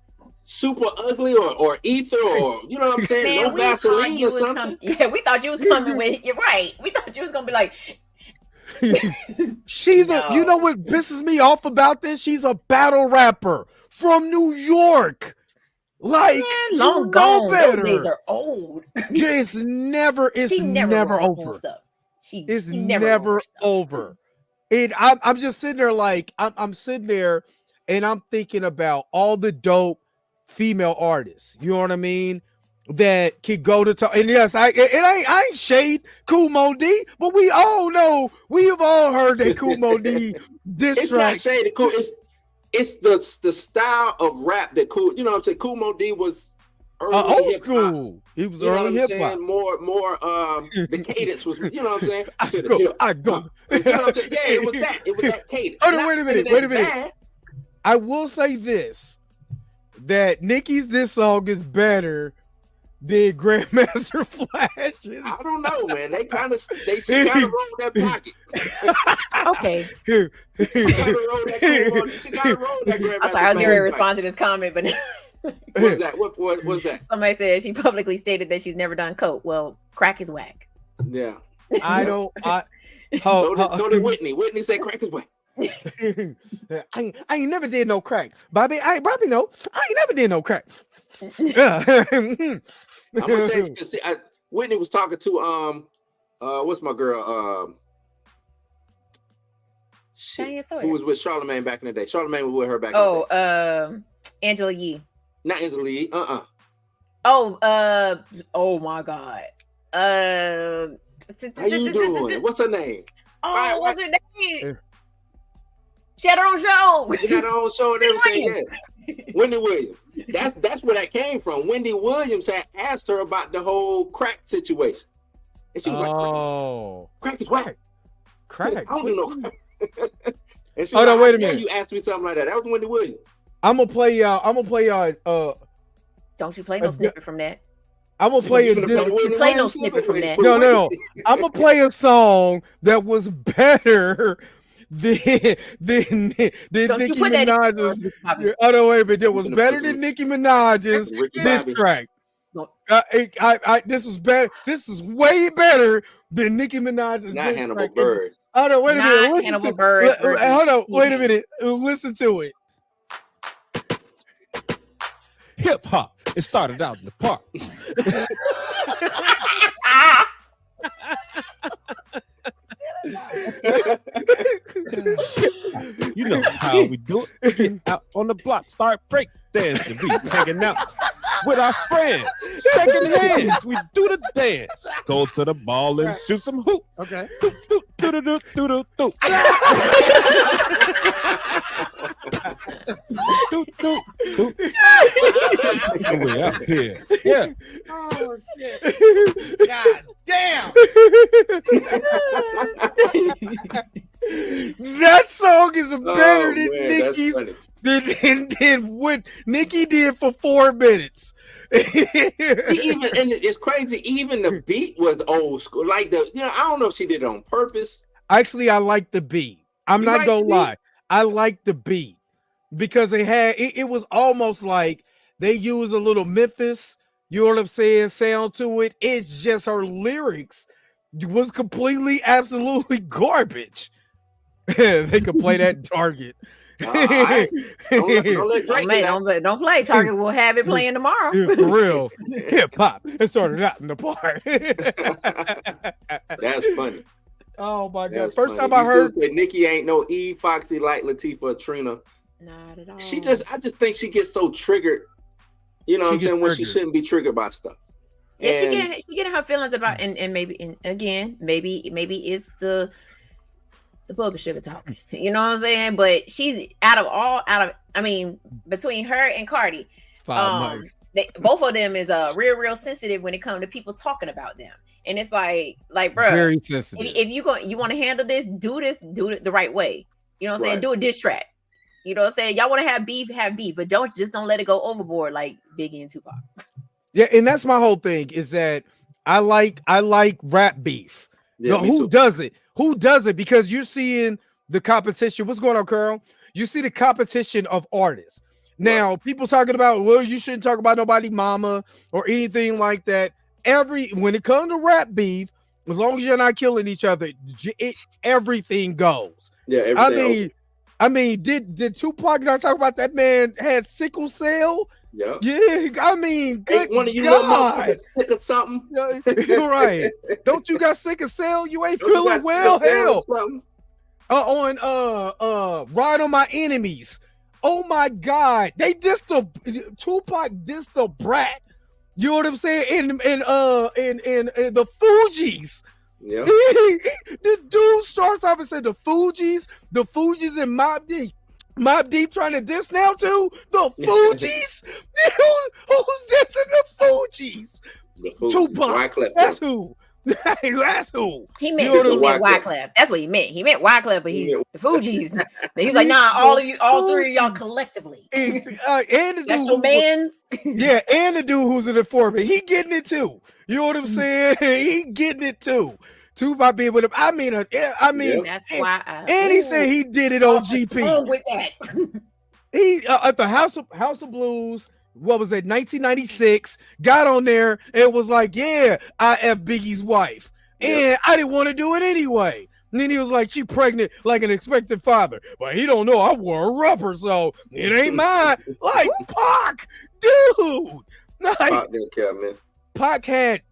super ugly or ether or you know what I'm saying? Man, No we thought Vaseline you or was something. yeah, we thought you was coming with. You're right. We thought you was gonna be like, She's No. you know what pisses me off about this? She's a battle rapper from New York. Like, man, long you gone. know better. Those days are old. It's never She never wrote over. old stuff. It's she never wrote old stuff. over. I'm just sitting there like I'm sitting there and I'm thinking about all the dope female artists. You know what I mean? That could go to talk. And yes, I ain't shade Cool Mo D, but we all know we have all heard that Cool Mo D diss It's not track. shady. Cool. It's the style of rap that Cool. You know what I'm saying? Cool Mo D was early Old hip-hop. school. He was You know what early I'm hip saying? hop. More the cadence was, you know what I'm saying? I To the go. hip I go. hop. You know what I'm saying? Yeah, it was that. It was that cadence. Oh, no, Not wait a minute, saying wait a that's minute. bad. I will say this: that Nicki's diss song is better than Grandmaster Flash's. I don't know, man. She kind of rolled that pocket. Okay. She kind of rolled that Grandmaster I'm sorry, I was going to Flash respond to this comment, but pocket. What's that? What was that? somebody said she publicly stated that she's never done coke. Well, crack is whack. Yeah. I don't. Go to Whitney. Whitney said crack is whack. I ain't never did no crack, Bobby. I ain't never did no crack. I'm gonna tell you, 'cause Whitney was talking to what's my girl? Diane Sawyer. Who was with Charlamagne back in the day? Charlamagne was with her back in the day. Angela Yee. Not Angela Yee. Oh my God. How you doing? What's her name? Oh, what's her name? She had her own show. She had her own show and everything. Yeah. Wendy Williams. That's where that came from. Wendy Williams had asked her about the whole crack situation. And she was like, crack is whack. Crack. I don't do no crack. And she Oh, was no, like, wait a minute. You asked me something like that. That was Wendy Williams. I'm gonna play y'all. Don't you play no snippet from that? I'm gonna play Don't you play no snippet from that? No. I'm gonna play a song that was better than Nicki Minaj's. Oh no, wait a minute. It was better than Nicki Minaj's diss track. This is better. This is way better than Nicki Minaj's. Not Hannibal Buress. Oh no, wait a minute. Listen Hannibal to Buress. hold on, wait a minute. Listen to it. Hip hop. It started out in the park. You know how we do it. We get out on the block, start break dancing. We hanging out with our friends, shaking hands. We do the dance. Go to the ball and shoot some hoop. Okay. Do. Way up here. Yeah. Oh shit. God damn. That song is better than Nicki's than what Nicki did for 4 minutes. And it's crazy. Even the beat was old school. Like I don't know if she did it on purpose. Actually, I like the beat. I'm not gonna lie. I like the beat because it was almost like they used a little Memphis, you know what I'm saying, sound to it. It's just her lyrics was completely, absolutely garbage. They could play that in Target. Right. Don't play. Target will have it playing tomorrow. Yeah, for real. Hip hop. It started out in the park. That's funny. Oh my God. That's First funny. time I heard Nicki ain't no Eve, Foxy, like Latifah, or Trina. Not at all. I just think she gets so triggered. You know what I'm saying? When she shouldn't be triggered by stuff. Yeah, she getting her feelings about and maybe it's the booger sugar talk. You know what I'm saying? But she's between her and Cardi, both of them is real sensitive when it comes to people talking about them. And it's like, bro, very sensitive. If you want to handle this, do it the right way. You know what I'm saying? Do a diss track. You know what I'm saying? Y'all want to have beef, but don't let it go overboard like Biggie and Tupac. Yeah, and that's my whole thing is that I like rap beef. Yeah, who does it? Who does it? Because you're seeing the competition. What's going on, Carl? You see the competition of artists. Now, people talking about, well, you shouldn't talk about nobody mama or anything like that. When it comes to rap beef, as long as you're not killing each other, everything goes. Yeah, everything. I mean, did Tupac not talk about that man had sickle cell? Yeah. Yeah, I mean, good one of you God. Sick of something? You're right. Don't you got sick of cell? You ain't feeling well, hell. On Ride on My Enemies. Oh my God. Tupac dissed the Brat. You know what I'm saying? In the Fugees. Yeah. The dude starts off and said the Fugees and Mobb Deep. Mobb Deep trying to diss now too? The Fugees? Who's dissing the Fugees? Tupac. That's who. That's who. He meant Wyclef. That's what he meant. He meant Wyclef, but he's the Fugees. He's like, nah, all three of y'all collectively. And the that's dude your man's. Yeah, and the dude who's an informant, he getting it too. You know what I'm saying? He getting it too. Tupac being with him. I mean, that's why. And he said he did it on GP. With that, he at the House of Blues. What was it? 1996. Got on there and was like, "Yeah, I F Biggie's wife," and I didn't want to do it anyway. And then he was like, "She pregnant like an expected father," but he don't know I wore a rubber, so it ain't mine. Like Pac, dude. Like, Pac didn't care, man. Pac had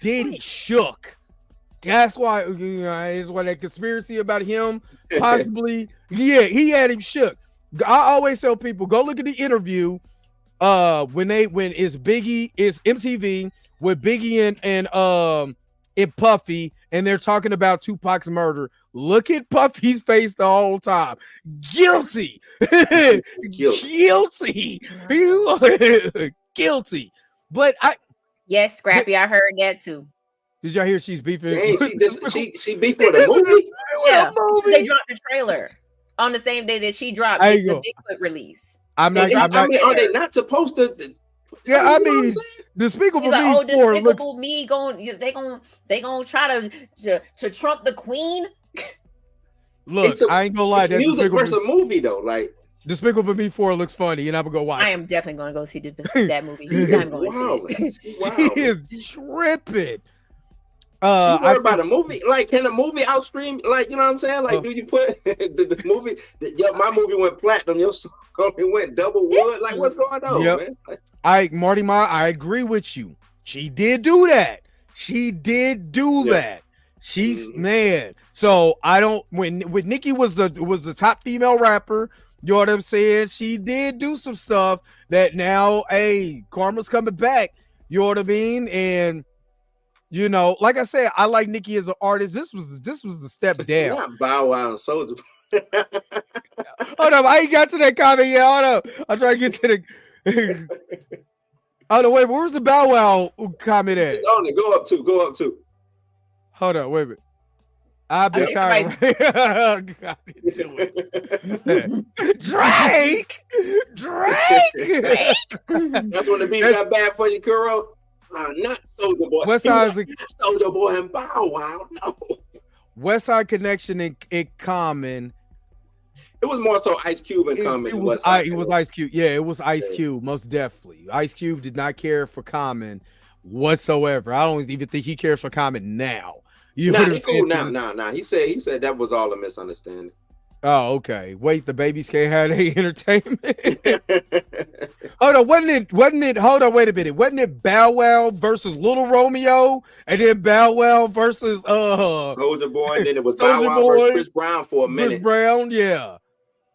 Diddy shook. That's why, it's why that conspiracy about him possibly. Yeah, he had him shook. I always tell people, go look at the interview. When it's Biggie, it's MTV with Biggie and Puffy, and they're talking about Tupac's murder. Look at Puffy's face the whole time. Guilty. Guilty. Guilty. But Yes, Scrappy, I heard that too. did y'all hear she's beefing? Dang, she beefed with a movie. Yeah, they dropped the trailer on the same day that she dropped There you the go. Bigfoot release. I mean, are they not supposed to? Yeah, I You know what I'm mean, saying? Despicable He's like, Me oh, 4 Despicable looks. Me they gonna try to trump the queen. Look, I ain't gonna lie. It's That music versus a movie, though. Like, Despicable Me 4 looks funny, and I'm gonna go watch. I am definitely gonna go see that movie. I'm going wow, to see it. wow. He is tripping. She worried about a movie. Like, can a movie outstream? Like, you know what I'm saying? Like, do you put the movie? My movie went platinum. Your song went double wood. Like, what's going on, man? Like, Marty Ma, I agree with you. She did do that. She did do that. She's man. So I don't. When Nicki was the top female rapper, you know what I'm saying? She did do some stuff that now, hey, karma's coming back. You know what I mean? And you know, like I said, I like Nicki as an artist. This was a step down. not Bow Wow and Soulja. Hold up, I ain't got to that comment yet. Hold up, I'm trying to get to the. Oh no, wait, where's the Bow Wow comment at? It's on it. Go up two. Hold up, wait a minute. I've been trying. Got into it. Drake. That's when the beat got bad for you, Kuro. Not Soulja Boy. West Side's Soulja Boy and Bow Wow. No. West Side Connection in Common. It was more so Ice Cube and Common. It was Ice Cube. Yeah, it was Ice Cube, most definitely. Ice Cube did not care for Common whatsoever. I don't even think he cares for Common now. You Nah, he cool now. Nah. He said that was all a misunderstanding. Oh, okay. Wait, the babies can't have any entertainment. Hold on, wasn't it? Hold on, wait a minute. Wasn't it Bow Wow versus Little Romeo, and then Bow Wow versus Soulja Boy, and then it was Soulja Bow Wow Boy versus Chris Brown for a minute. Chris Brown, yeah.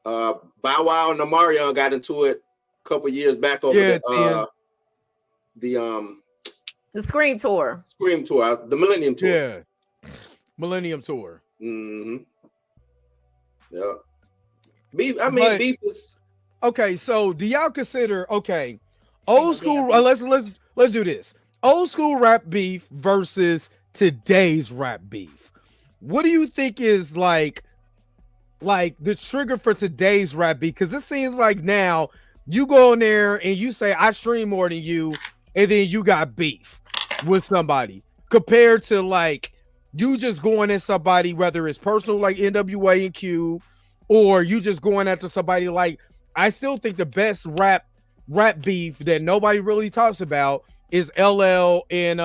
Bow Wow and Omarion got into it a couple years back over the Scream Tour. The Millennium Tour. Yeah. Millennium Tour. Mm-hmm. Yeah. Beef is okay. So, do y'all consider old school? Let's do this. Old school rap beef versus today's rap beef. What do you think is like the trigger for today's rap beef? Because it seems like now you go in there and you say I stream more than you, and then you got beef with somebody compared to like you just going at somebody, whether it's personal like NWA and Q, or you just going after somebody like, I still think the best rap beef that nobody really talks about is LL and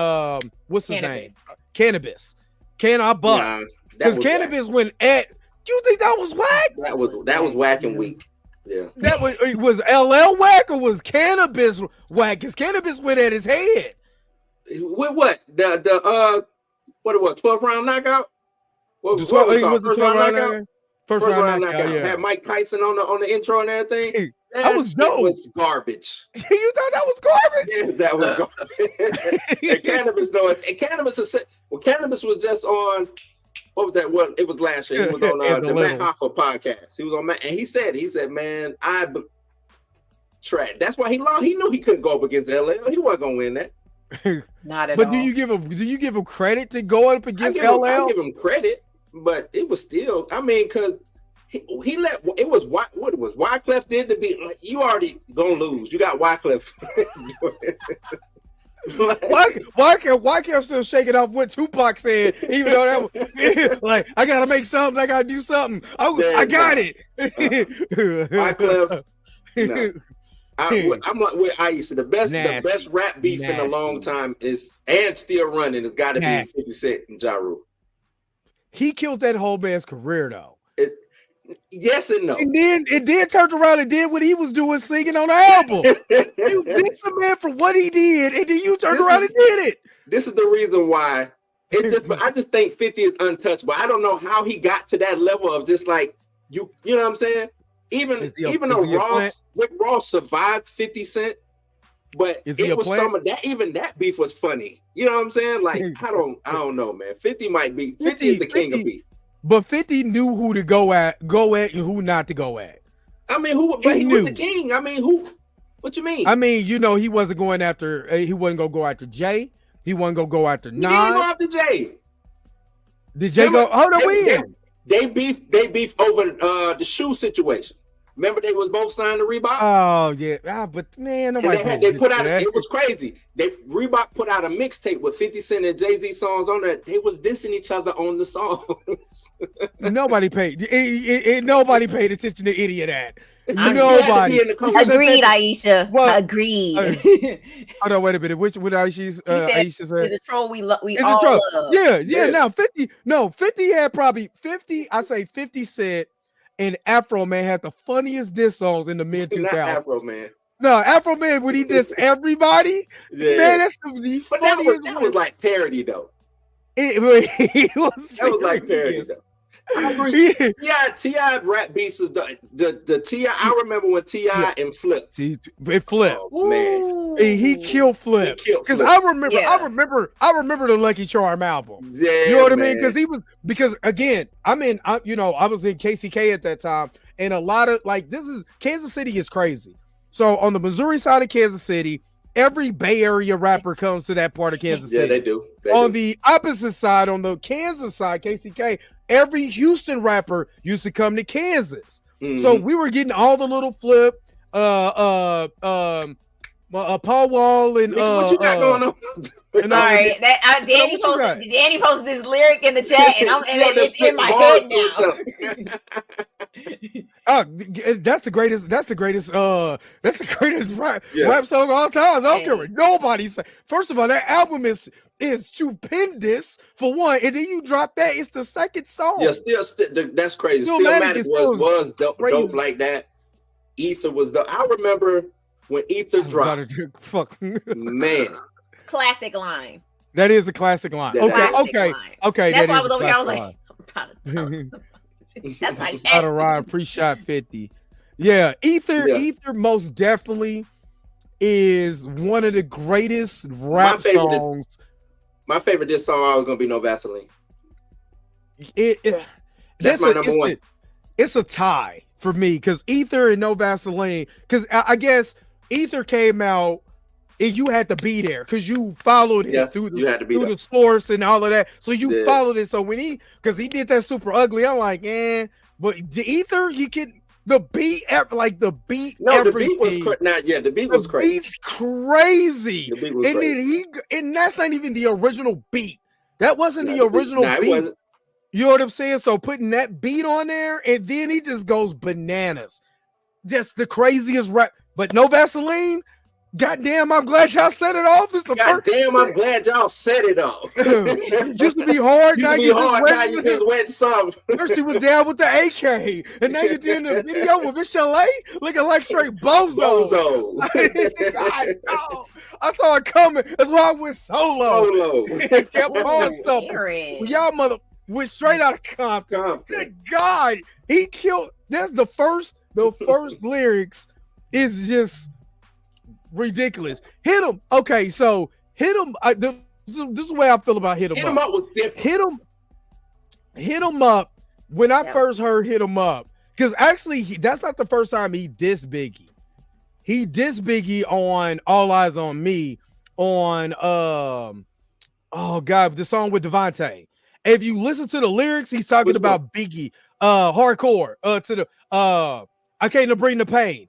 what's his name? Cannabis. Can I bust? Because Cannabis went at. You think that was whack? That was whack and weak. Yeah. That was LL whack or was Cannabis whack? Because Cannabis went at his head. With what? What it was, 12th round knockout? What was First round knockout? First round knockout. Yeah. Had Mike Tyson on the intro and everything. That was dope. It was garbage. You thought that was garbage? Yeah, that was garbage. And Cannabis, though, Cannabis was just on. What was that? Well, it was last year. He was on the Matt Hoffa podcast. He was on Matt, and he said, man, trash. That's why he lost. He knew he couldn't go up against LL. He wasn't gonna win that. Not at all. But do you give him credit to go up against LL? I give him credit, but it was still. I mean, because he let it was what it was. Wyclef did the beat. Like, you already gonna lose. You got Wyclef. Wyclef still shaking off what Tupac said, even though that was like, I gotta make something. I gotta do something. I got it. Wyclef. No. I'm like with Aisha. The best rap beef in a long time is and still running. It's got to be 50 Cent and Ja Rule. He killed that whole man's career though. Yes and no. And then it did turn around and did what he was doing singing on the album. You did the man for what he did, and then you turned around and did it. This is the reason why It's just, I just think 50 is untouchable. I don't know how he got to that level of just like you know what I'm saying? Even though Rick Ross survived 50 Cent, but it was some of that. Even that beef was funny. You know what I'm saying? Like I don't know, man. 50 might be 50 is the king of beef. But 50 knew who to go at, and who not to go at. I mean, he was the king. I mean, who? What you mean? I mean, you know, he wasn't going after. He wasn't gonna go after Jay. He wasn't gonna go after Nas. He didn't go after Jay. Did Jay go? Hold on, when? They beefed over the shoe situation. Remember, they was both signed to Reebok. Oh yeah, but man, they put out. It was crazy. Reebok put out a mixtape with 50 Cent and Jay-Z songs on it. They was dissing each other on the songs. Nobody paid. Nobody paid attention to any of that. Nobody. Agreed, Aisha. Well, agreed. Hold on, wait a minute. Which Aisha's? Aisha said it's a troll we all troll. love. Yeah. Now 50. No, 50 had probably 50. I say 50 Cent and Afro Man had the funniest diss songs in the mid 2000s. Afro Man. No, Afro Man when he dissed everybody. Yeah. Man, that's the funniest. That was like parody though. It was like parody though. I agree. T.I. rap beats is the T.I. I remember when T.I. and Flip. It Flip. Oh, man. He killed Flip. Because I remember the Lucky Charm album. Yeah, you know what I mean? Because again, I was in KCK at that time, and a lot of Kansas City is crazy. So on the Missouri side of Kansas City, every Bay Area rapper comes to that part of Kansas City. Yeah, they do. The opposite side, on the Kansas side, KCK, every Houston rapper used to come to Kansas. Mm-hmm. So we were getting all the little Flip, Paul Wall, and what you got going on? Sorry, Danny posted this lyric in the chat, and it's in my head now. That's the greatest. That's the greatest rap song of all time. I don't care what nobody say. First of all, that album is stupendous for one, and then you drop that. It's the second song. Yeah, still that's crazy. Stillmatic was dope like that. Ether was the. I remember when Ether dropped. Man. Classic line. That is a classic line. Okay. That's why I was over here. I was like, I'm proud of Tom. That's my shit. Out of Ryan, pre-shot 50. Yeah, Ether most definitely is one of the greatest rap songs. My favorite diss song always gonna be No Vaseline. That's my number one. It's a tie for me because Ether and No Vaseline. Because I guess Ether came out. And you had to be there because you followed it through the source and all of that. So you followed it. So when because he did that Super Ugly, I'm like, but the Ether, the beat, the beat. No, the beat was the beat was crazy. The beat's crazy. The beat was crazy. And that's not even the original beat. That wasn't the original beat. You know what I'm saying? So putting that beat on there, and then he just goes bananas. Just the craziest rap. But No Vaseline. Goddamn, I'm glad y'all set it off. I'm glad y'all set it off. Used to be hard. Now you just went soft. First she was down with the AK, and now you're doing the video with Miss LA looking like straight bozo. I saw it coming. That's why I went solo. Kept on stuff. Y'all mother went straight out of Compton. Good God, he killed. That's the first lyrics is just ridiculous. Hit him. Okay, so hit him. This is the way I feel about hit him. Hit him up was different. Hit him up. When I first heard hit him up, because actually that's not the first time he dissed Biggie. He dissed Biggie on All Eyes on Me on the song with Devontae. If you listen to the lyrics, he's talking about Biggie, hardcore. To the I can't bring the pain.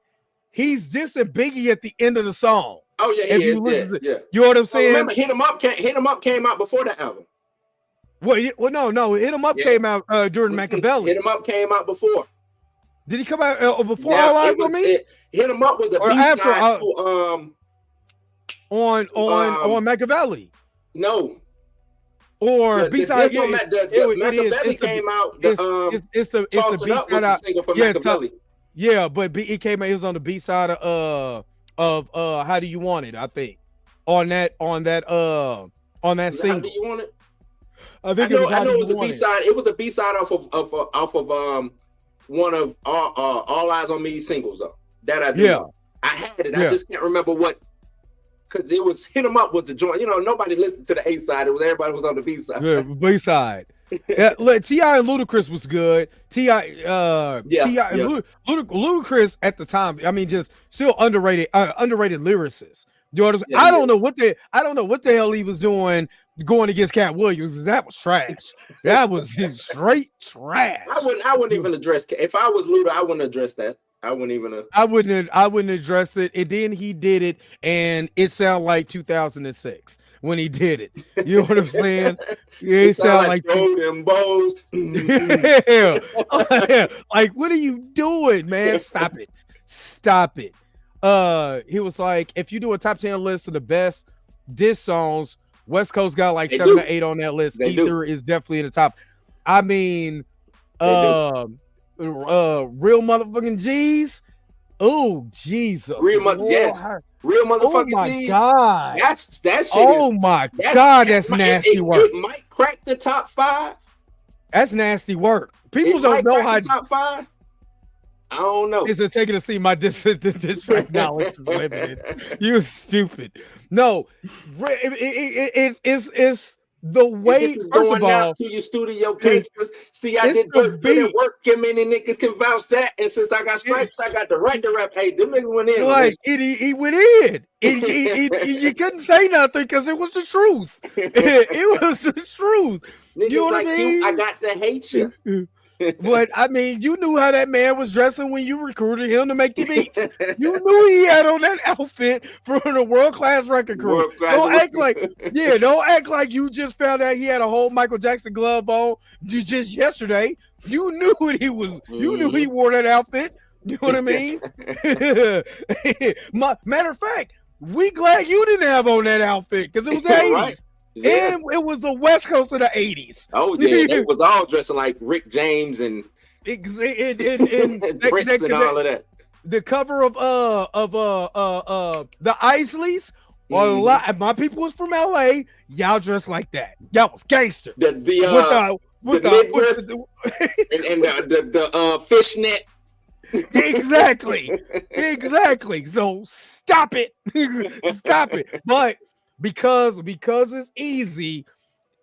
He's dissing Biggie at the end of the song. Oh yeah, you know what I'm saying? Remember, Hit 'Em Up came out before the album. No. Hit 'Em Up came out during Machiavelli. Hit 'Em Up came out before. Did he come out before All Eyes on Me? Hit 'Em Up was the B-side on Machiavelli. No. Or B-side. Machiavelli came out. It's the B-side out. Single for Machiavelli. Yeah, but it came out. It was on the B side of How Do You Want It? I think on that single. How Do You Want It? I think it was I know How it Do was You a Want B It? side. It was a B side off of one of All Eyes on Me singles though. That I do. Yeah. Know. I had it. I Yeah. just can't remember what. Because it was Hit 'Em Up was the joint. You know, nobody listened to the A side. It was everybody was on the B side. Yeah, B side. Yeah, T.I. and Ludacris was good. T.I. and Ludacris at the time. I mean, just still underrated lyricist. You know what I'm saying? I don't know what the hell he was doing going against Cat Williams. That was trash. That was his straight trash. I wouldn't even address. If I was Luda, I wouldn't address that. I wouldn't even. I wouldn't address it. And then he did it, and it sounded like 2006 when he did it. You know what I'm saying? It sounded like them bows. yeah. Like, what are you doing, man? Stop it. He was like, if you do a top 10 list of the best diss songs, West Coast got like 7 or 8 on that list. Ether is definitely in the top. I mean, real motherfucking G's. Oh Jesus! Real motherfucking oh my G's. God! That shit. Oh my God! That's nasty work. It might crack the top 5. That's nasty work. People don't know how. Top 5. I don't know. Is it taking to see my district knowledge limited? You stupid. No, it's the way. First of all, to your studio gangsters. See, I did work. Many niggas can vouch that. And since I got stripes, I got the right to rap. Hey, them niggas went in. Like he went in. You couldn't say nothing because it was the truth. It was the truth. Niggas you know what like I mean? I got to hate you. But I mean, you knew how that man was dressing when you recruited him to make the beats. You knew he had on that outfit from the World Class Record Crew. Don't act like you just found out he had a whole Michael Jackson glove on just yesterday. You knew what he was. You knew he wore that outfit. You know what I mean? Matter of fact, we glad you didn't have on that outfit because it was the 80s. Right. Yeah. And it was the West Coast of the 80s. Oh yeah, they was all dressing like Rick James and Prince and all of that. The cover of the Isleys. A lot. My people was from LA. Y'all dressed like that. Y'all was gangster. The fishnet. Exactly. So stop it. But because it's easy,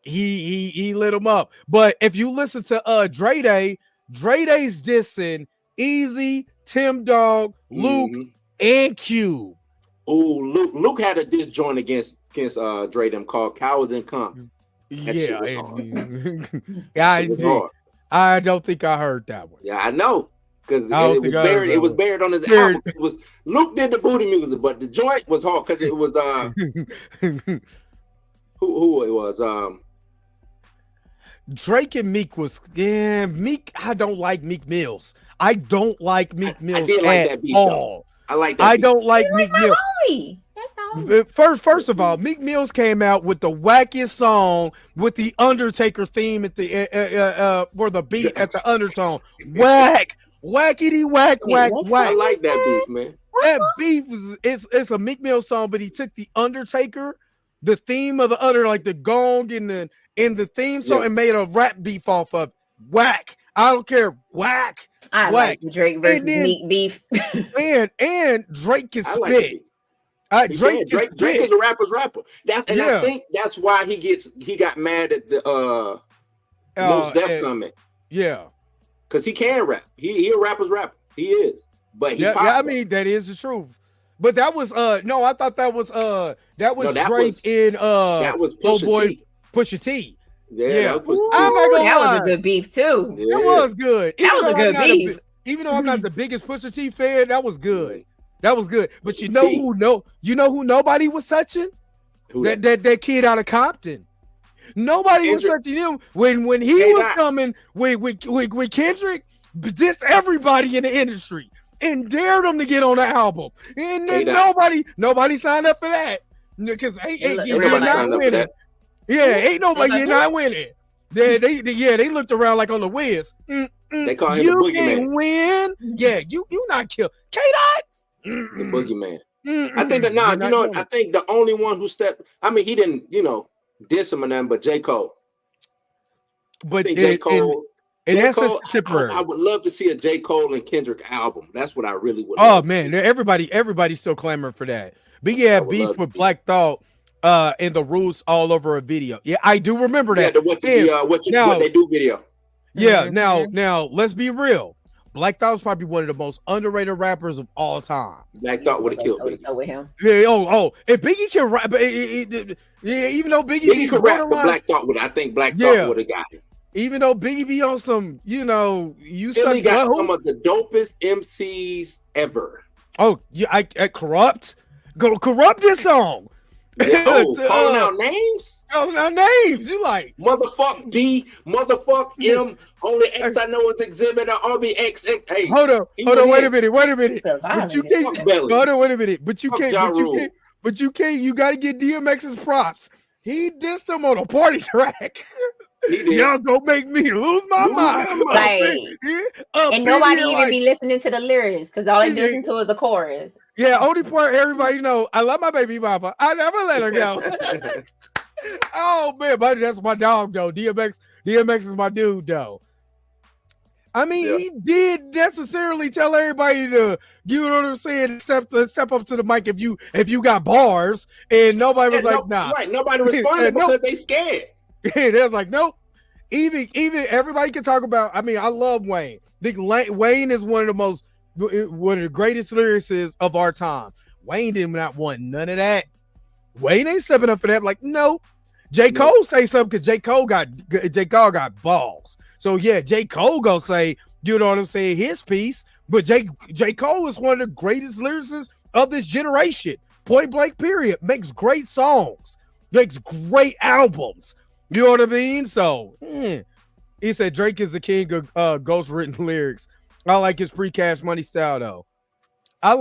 he lit him up. But if you listen to Dre Day's dissing Easy, Tim Dog, Luke, and Cube. Oh, Luke had a diss joint against Dre them called Cowards and Come. I don't think I heard that one. Yeah, I know. Because it was buried on his album. It was Luke did the booty music, but the joint was hard because it was who it was Drake and Meek was Meek. I don't like Meek Mills. I don't like Meek Mills at all. I like that. I don't like Meek Mills. First of all, Meek Mills came out with the wackiest song with the Undertaker theme at the for the beat at the undertone. Whack. Wackity whack. I like that beef, man. That beef it's a Meek Mill song, but he took the Undertaker, the theme of the like the gong in the theme song, and made a rap beef off of whack. I don't care. Whack. I whack. like Drake versus Meek beef. and Drake can spit. Drake is a rapper's rapper. I think that's why he got mad at the Most Def comment. Yeah. Because he can rap. He a rapper's rapper. He is. But I mean, that is the truth. But that was no, I thought that was Drake in that was Pusha T. Yeah. That was a good beef too. Yeah. That was good. That was a good beef. Even though I'm not the biggest Pusha T fan, that was good. That was good. But you know who nobody was touching? That kid out of Compton. Nobody was touching him when he was coming with Kendrick. Just everybody in the industry and dared them to get on the album, and then nobody signed up for that because you're not winning. Ain't nobody you're not winning. They looked around like on the Wiz. They call him the boogeyman. You can win. Yeah, you not kill K-Dot. The boogeyman. I think that I think the only one who stepped. I mean, he didn't diss him or nothing, but J. Cole. but think J. Cole. that's Cole, just temporary. I would love to see a J. Cole and Kendrick album. That's what I really would. Oh man, everybody's still clamoring for that. But yeah, beef with Black Thought, and the rules all over a video. Yeah, I do remember that. Yeah, what they do video. Yeah, now let's be real. Black Thought is probably one of the most underrated rappers of all time. Black Thought would have killed Biggie. With him. Yeah, if Biggie can rap, even though Biggie could rap, but Black Thought would. I think Black Thought would have got it. Even though Biggie be on some, you Philly got some of the dopest MCs ever. Oh, yeah, I Corrupt. Go Corrupt this song. Calling out names? Calling out names. You like motherfuck D, motherfuck M. Only X I know is Exhibit or RBXX. Hey, hold on, wait a minute. But you can't. Hold on, wait a minute. But you can't. But you can't. You got to get DMX's props. He dissed him on a party track. Y'all gonna make me lose my mind. Right. And nobody even be listening to the lyrics because all they listen to is the chorus. Yeah, only part everybody know. I love my baby mama. I never let her go. Oh man, buddy, that's my dog though. DMX is my dude though. I mean, he did necessarily tell everybody to, you know what I'm saying, step up to the mic if you got bars, and nobody was like, nah. Right, nobody responded because they scared. Yeah, they was like, nope. Even everybody can talk about. I mean, I love Wayne. I think Wayne is one of the greatest lyricists of our time. Wayne did not want none of that. Wayne ain't stepping up for that. Like, no. J. Cole say something because J. Cole got balls. So yeah, J. Cole gonna say, you know what I'm saying, his piece. But J. Cole is one of the greatest lyricists of this generation. Point blank. Period. Makes great songs. Makes great albums. You know what I mean? So he said Drake is the king of ghost written lyrics. I like his pre-Cash Money style though. I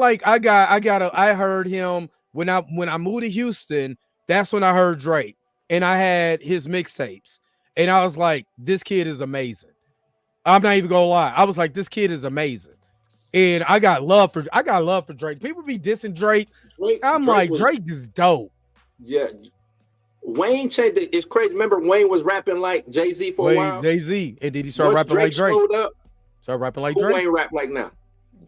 heard him when I moved to Houston. That's when I heard Drake, and I had his mixtapes, and I was like, this kid is amazing. I'm not even gonna lie. I was like, this kid is amazing, and I got love for Drake. People be dissing Drake. Drake is dope. Yeah. Wayne said that it's crazy. Remember, Wayne was rapping like Jay-Z for a while. Jay-Z, and then he started rapping like Drake. Started rapping like Drake. Wayne rap like now?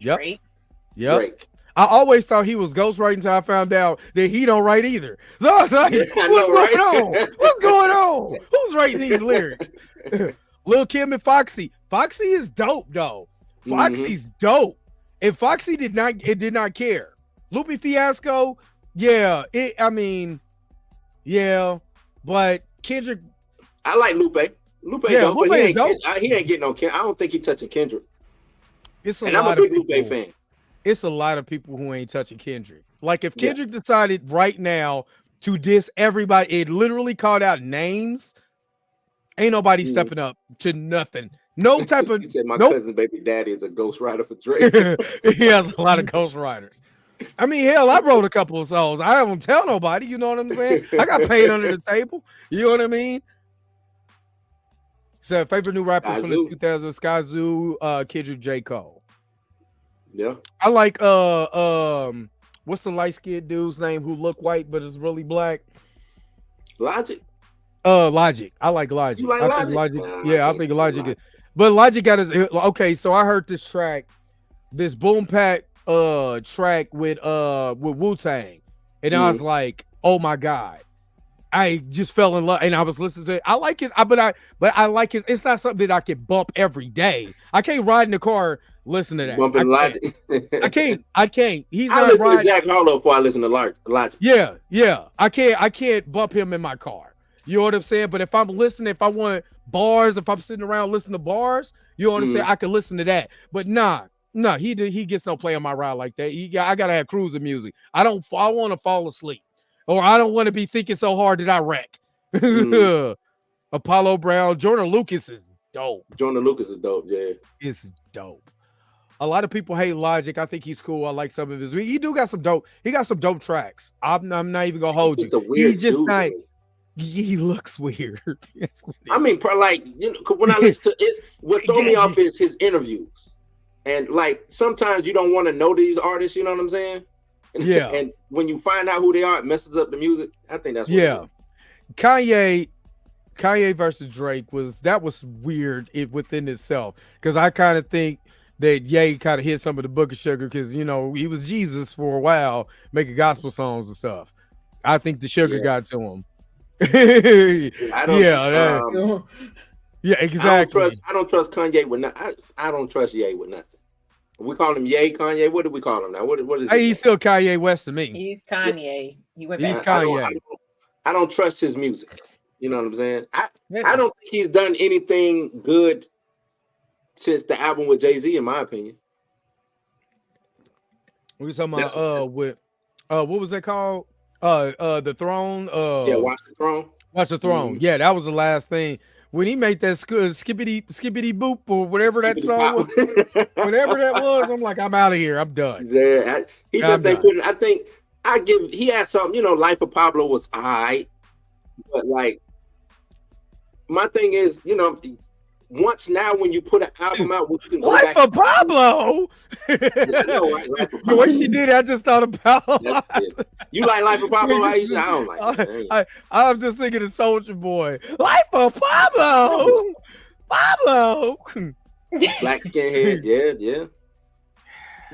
Yep. Drake. I always thought he was ghostwriting until I found out that he don't write either. So I was like, what's going on? What's going on? Who's writing these lyrics? Lil Kim and Foxy. Foxy is dope though. Foxy's dope, and Foxy did not care. Lupe Fiasco, but Kendrick. I like Lupe. Lupe dope, but he ain't getting no Kendrick. I don't think he touching Kendrick. I'm a big Lupe fan. It's a lot of people who ain't touching Kendrick. Like if Kendrick decided right now to diss everybody, it literally called out names. Ain't nobody stepping up to nothing. No type of. He said my cousin baby daddy is a ghostwriter for Drake. He has a lot of ghostwriters. I mean, hell, I wrote a couple of songs. I don't tell nobody. You know what I'm saying? I got paid under the table. You know what I mean? So, favorite new rapper from the 2000s, Skyzoo, Kendrick, J. Cole. Yeah. I like what's the light-skinned dude's name who look white but is really black? Logic. Logic. I like Logic. You like Logic? I think Logic is, but Logic got his okay. So I heard this track, this Boom Pat track with Wu-Tang, and I was like, oh my god, I just fell in love, and I was listening to it. I like his, but I like his. It's not something that I can bump every day. I can't ride in the car listen to that. Bumping Logic. I can't. He's I not listen riding. to Jack Harlow before I listen to Logic. Yeah. I can't bump him in my car. You know what I'm saying? But if I'm listening, if I want bars, if I'm sitting around listening to bars, you know what I'm saying? I can listen to that. But nah, he gets no play on my ride like that. I gotta have cruising music. I want to fall asleep, or I don't want to be thinking so hard that I wreck. Apollo Brown, Jordan Lucas is dope. Jordan Lucas is dope. Yeah, it's dope. A lot of people hate Logic. I think he's cool. I like some of his. He got some dope tracks. I'm not even gonna hold you. He's just not. He looks weird. I mean, like, you know, when I listen to it, what throw me off is his interviews, and like sometimes you don't want to know these artists. You know what I'm saying? Yeah. And when you find out who they are, it messes up the music. I think that's what Kanye. Kanye versus Drake was weird within itself, because I kind of think that Ye kind of hit some of the Book of Sugar, because he was Jesus for a while making gospel songs and stuff. I think the sugar got to him. I don't. Yeah, exactly. I don't trust Kanye with nothing. I don't trust Ye with nothing. We call him Ye Kanye. What do we call him now? What is? He's still Kanye West to me. He's Kanye. He went He's back. Kanye. I don't trust his music. You know what I'm saying? I don't think he's done anything good since the album with Jay-Z, in my opinion. We talking about what was that called? The Throne. Watch the Throne. Watch the Throne. Yeah, that was the last thing. When he made that skippity boop or whatever that song was, whatever that was, I'm like, I'm out of here. I'm done. Yeah, he just ain't putting. I think he had something. Life of Pablo was alright, but like my thing is, once now when you put an album out, you can go Life of Pablo. Life of The way she did it, I just thought about. You like Life of Pablo? Aisha? I don't like it. I'm just thinking of Soldier Boy. Life of Pablo. Pablo. Black skinhead. Yeah.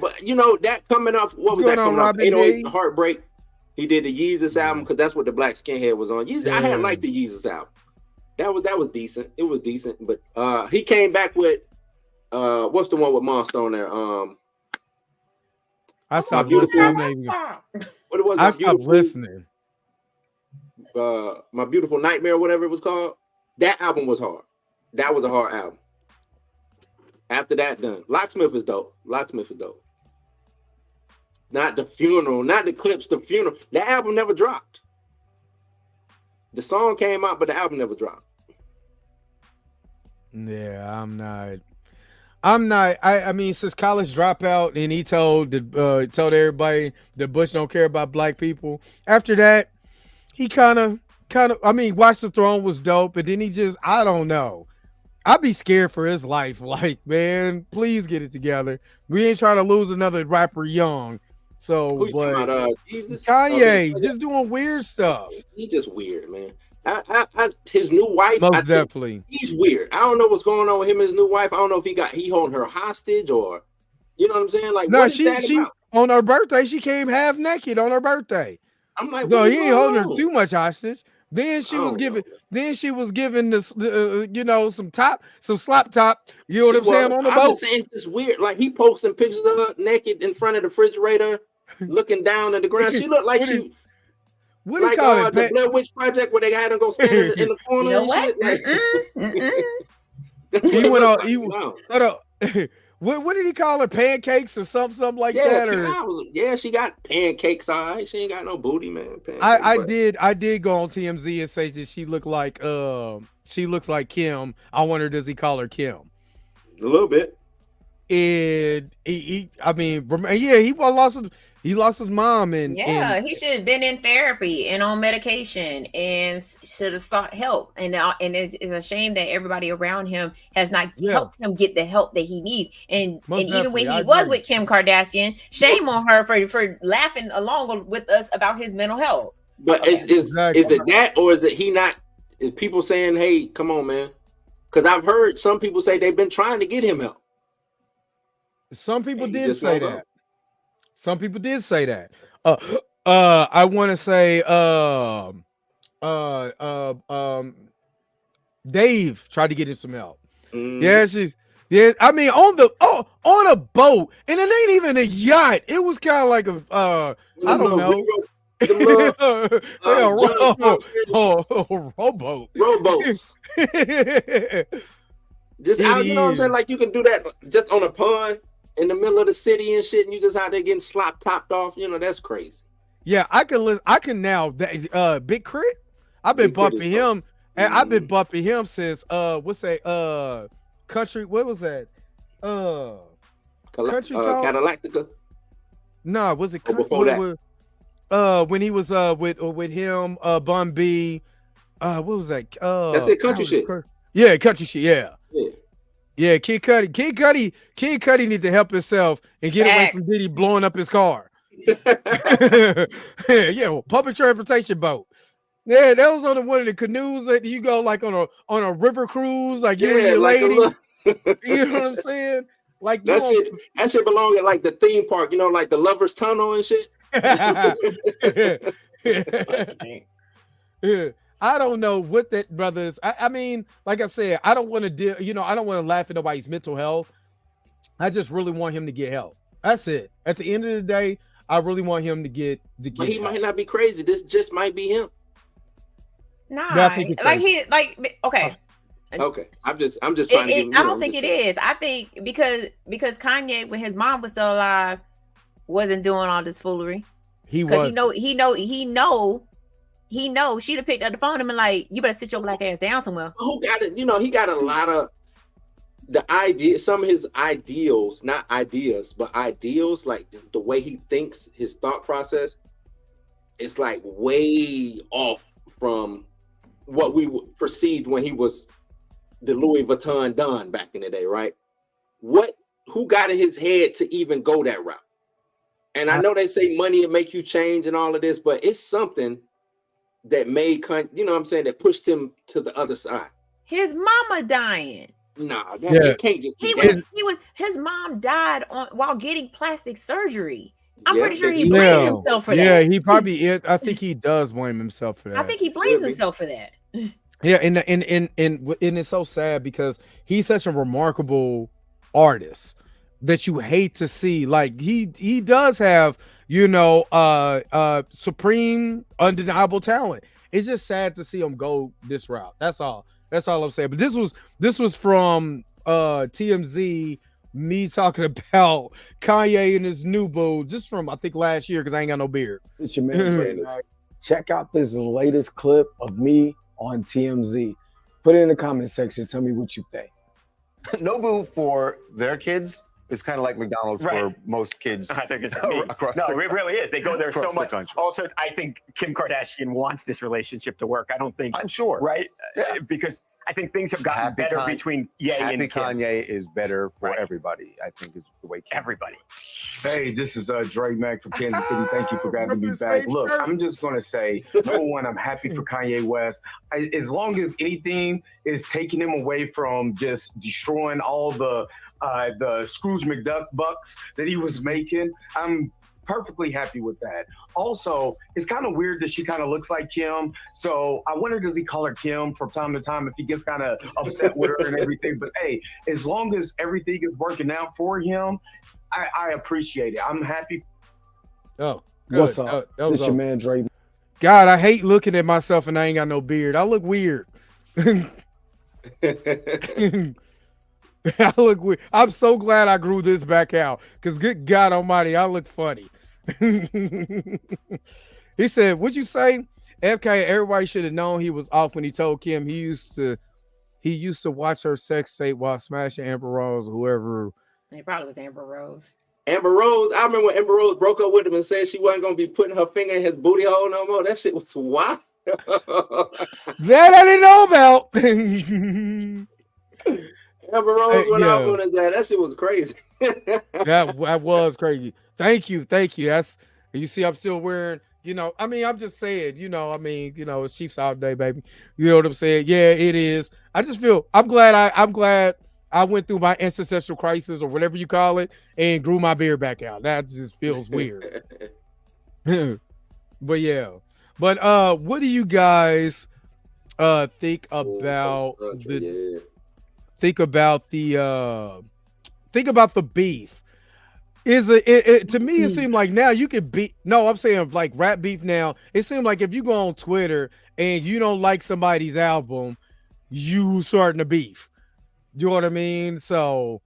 But that coming off, what was that coming off? 808 Heartbreak. He did the Yeezus album because that's what the Black Skinhead was on. Yeezus, I had liked the Yeezus album. That was decent. It was decent, but he came back with what's the one with Monster on there? I stopped listening. What it was? I stopped listening. My Beautiful Nightmare, whatever it was called. That album was hard. That was a hard album. After that, done. Locksmith is dope. Not the Funeral, not the Clips, the Funeral. That album never dropped. The song came out, but the album never dropped. Yeah, I'm not. I mean, since College Dropout, and he told everybody that Bush don't care about black people. After that, he kind of. I mean, Watch the Throne was dope, but then I don't know. I'd be scared for his life. Like, man, please get it together. We ain't trying to lose another rapper young. So, but Kanye just doing weird stuff. He's just weird, man. His new wife, most definitely, he's weird. I don't know what's going on with him and his new wife. I don't know if he holding her hostage or, you know what I'm saying? Like, no, what is that about? On her birthday, she came half naked on her birthday. I'm like, no, he ain't holding her too much hostage. Then she was giving this, some slap top. You know what I'm saying, on the boat. I'm saying it's weird. Like, he posting pictures of her naked in front of the refrigerator, looking down at the ground. She looked like she. What do you call it? The Blair Witch Project, where they had her go stand in the corner. You know what? He went on. What did he call her? Pancakes or something like that? Or she got pancakes. All right, she ain't got no booty, man. I did go on TMZ and say that she looked like she looks like Kim. I wonder, does he call her Kim? A little bit. And he lost his mom, and he should have been in therapy and on medication and should have sought help. And it's a shame that everybody around him has not helped him get the help that he needs. And even when he was with Kim Kardashian, shame on her for laughing along with us about his mental health. But is it that, or is it he not? Is people saying, "Hey, come on, man"? Because I've heard some people say they've been trying to get him help. Some people did say that. Some people did say that. I want to say Dave tried to get him some help. Yeah, I mean, on a boat, and it ain't even a yacht. It was kind of like I don't know. Rowboats. Just out, you know what I'm saying? Like, you can do that just on a pond in the middle of the city and shit, and you just out there getting topped off. That's crazy. Yeah, I can now. Big Crit. I've been bumping him, and I've been bumping him since what's that? Country. What was that? Country Talk. Catalactica. No, was it before that? When he was with him, Bun B. What was that? That's it. Country shit. Yeah, country shit. Yeah. Kid Cudi need to help himself and get away from Diddy blowing up his car. Public transportation boat. Yeah, that was on one of the canoes that you go like on a river cruise, like you and Yeah, your like a lady. little. You know what I'm saying? Like you That shit belong at like the theme park, like the Lovers Tunnel and shit. Yeah. I don't know what that brothers. I mean, like I said, I don't want to deal. I don't want to laugh at nobody's mental health. I just really want him to get help. That's it. At the end of the day, I really want him to get. But he help. might not be crazy. This just might be him. Nah, Yeah, I think it's okay. Okay, I'm just trying to. Give, I don't think it is. I think because Kanye, when his mom was still alive, wasn't doing all this foolery. He was. He know she'd have picked up the phone and been like, "You better sit your black ass down somewhere." Who got it? He got a lot of the idea. Some of his ideals, not ideas, but ideals, like the way he thinks, his thought process, is like way off from what we perceived when he was the Louis Vuitton Don back in the day, right? Who got in his head to even go that route? And I know they say money will make you change and all of this, but it's something that made, what I'm saying, that pushed him to the other side. His mama dying. Nah, it can't just be his mom died while getting plastic surgery. I'm pretty sure he blamed blamed himself for that. Yeah, he probably I think he does blame himself for that. I think he blames himself for that. Yeah, and it's so sad because he's such a remarkable artist that you hate to see. Like he does have, supreme undeniable talent. It's just sad to see him go this route. That's all I'm saying. But this was from TMZ, me talking about Kanye and his new boo, just from I think last year because I ain't got no beard. It's your man. Check out this latest clip of me on TMZ. Put it in the comment section. Tell me what you think. Nobu for their kids is kind of like McDonald's for most kids. I think it's across it really is. They go there so much. Also, I think Kim Kardashian wants this relationship to work. I'm sure. Right? Yeah. Because I think things have gotten better between Ye and Kim. Kanye is better for everybody, I think, is the way. Everybody. Hey, this is Dre Mack from Kansas City. Thank you for having me back. Look, I'm just going to say, number one, I'm happy for Kanye West. As long as anything is taking him away from just destroying all the Scrooge McDuck bucks that he was making, I'm perfectly happy with that. Also, it's kind of weird that she kind of looks like Kim. So I wonder, does he call her Kim from time to time if he gets kind of upset with her and everything? But hey, as long as everything is working out for him, I appreciate it. I'm happy. Oh, good. What's up? This your man, Dre. God, I hate looking at myself and I ain't got no beard. I look weird. I look weird. I'm so glad I grew this back out because good God Almighty, I look funny. He said, "What'd you say, FK? Everybody should have known he was off when he told Kim he used to watch her sex tape while smashing Amber Rose or whoever." It probably was Amber Rose. Amber Rose, I remember when Amber Rose broke up with him and said she wasn't gonna be putting her finger in his booty hole no more. That shit was wild. That I didn't know about. Amber Rose went out on his ass. That shit was crazy. that was crazy. Thank you. That's, you see, I'm still wearing, I'm just saying, it's Chiefs all day, baby. You know what I'm saying? Yeah, it is. I just feel I'm glad I went through my existential crisis or whatever you call it and grew my beard back out. That just feels weird. But yeah. But what do you guys think about think about the beef? Is it to me it seemed like now you could beat, no, I'm saying like rap beef now. It seemed like if you go on Twitter and you don't like somebody's album, you starting to beef. You know what I mean? So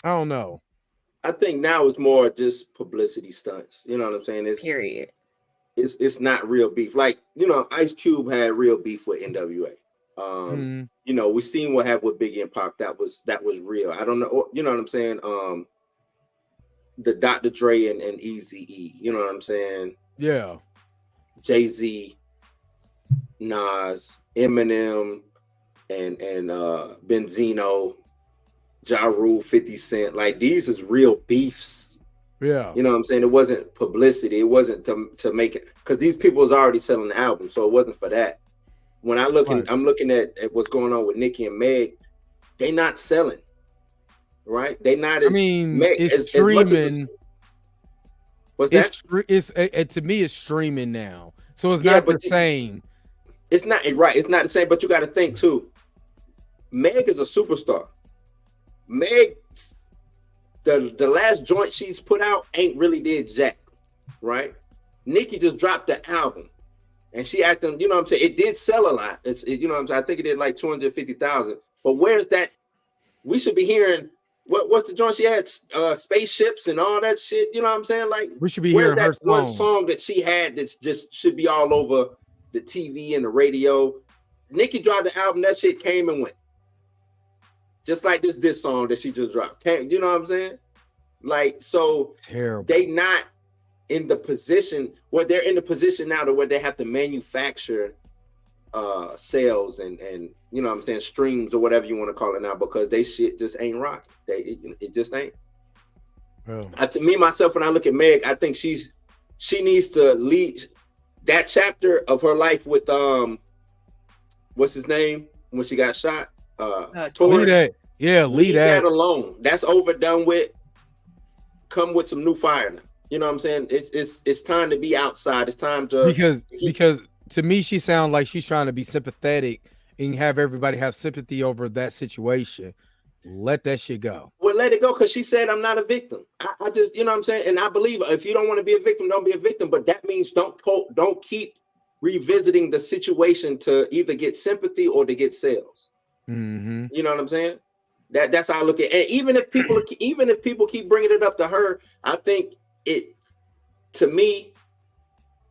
I don't know. I think now it's more just publicity stunts. You know what I'm saying? Period. It's not real beef. Like, Ice Cube had real beef with NWA. We seen what happened with Biggie and Pac. That was real. I don't know. You know what I'm saying? The Dr. Dre and Eazy-E. You know what I'm saying? Yeah. Jay-Z, Nas, Eminem, and Benzino, Ja Rule, 50 Cent. Like, these is real beefs. Yeah. You know what I'm saying? It wasn't publicity. It wasn't to make it, because these people was already selling the album, so it wasn't for that. When I'm looking at what's going on with Nicki and Meg, they not selling, right? They not as. It's streaming. What's that? To me, it's streaming now, so it's not the same. It's not right. It's not the same. But you got to think too. Meg is a superstar. Meg, the last joint she's put out ain't really did jack, right? Nicki just dropped the album, and she acting. You know what I'm saying? It did sell a lot. You know what I'm saying? I think it did like 250,000. But where's that? We should be hearing. What's the joint she had? Spaceships and all that shit. You know what I'm saying? Like, we should be hearing that her one song that she had that's just should be all over the TV and the radio. Nicki dropped the album, that shit came and went. Just like this song that she just dropped. You know what I'm saying? Like, so they not in the position where they're in the position now to where they have to manufacture sales and you know what I'm saying, streams or whatever you want to call it now, because they shit just ain't rocking. It just ain't. To me, myself, when I look at Meg, I think she needs to lead that chapter of her life with what's his name when she got shot? Leave that alone. That's overdone with. Come with some new fire now. You know what I'm saying? It's time to be outside. It's time to because to me she sounds like she's trying to be sympathetic and have everybody have sympathy over that situation. Let that shit go. Well, let it go, because she said I'm not a victim. I just, you know what I'm saying? And I believe if you don't want to be a victim, don't be a victim. But that means don't keep revisiting the situation to either get sympathy or to get sales. Mm-hmm. You know what I'm saying? That's how I look at it. And even if people keep bringing it up to her, I think to me,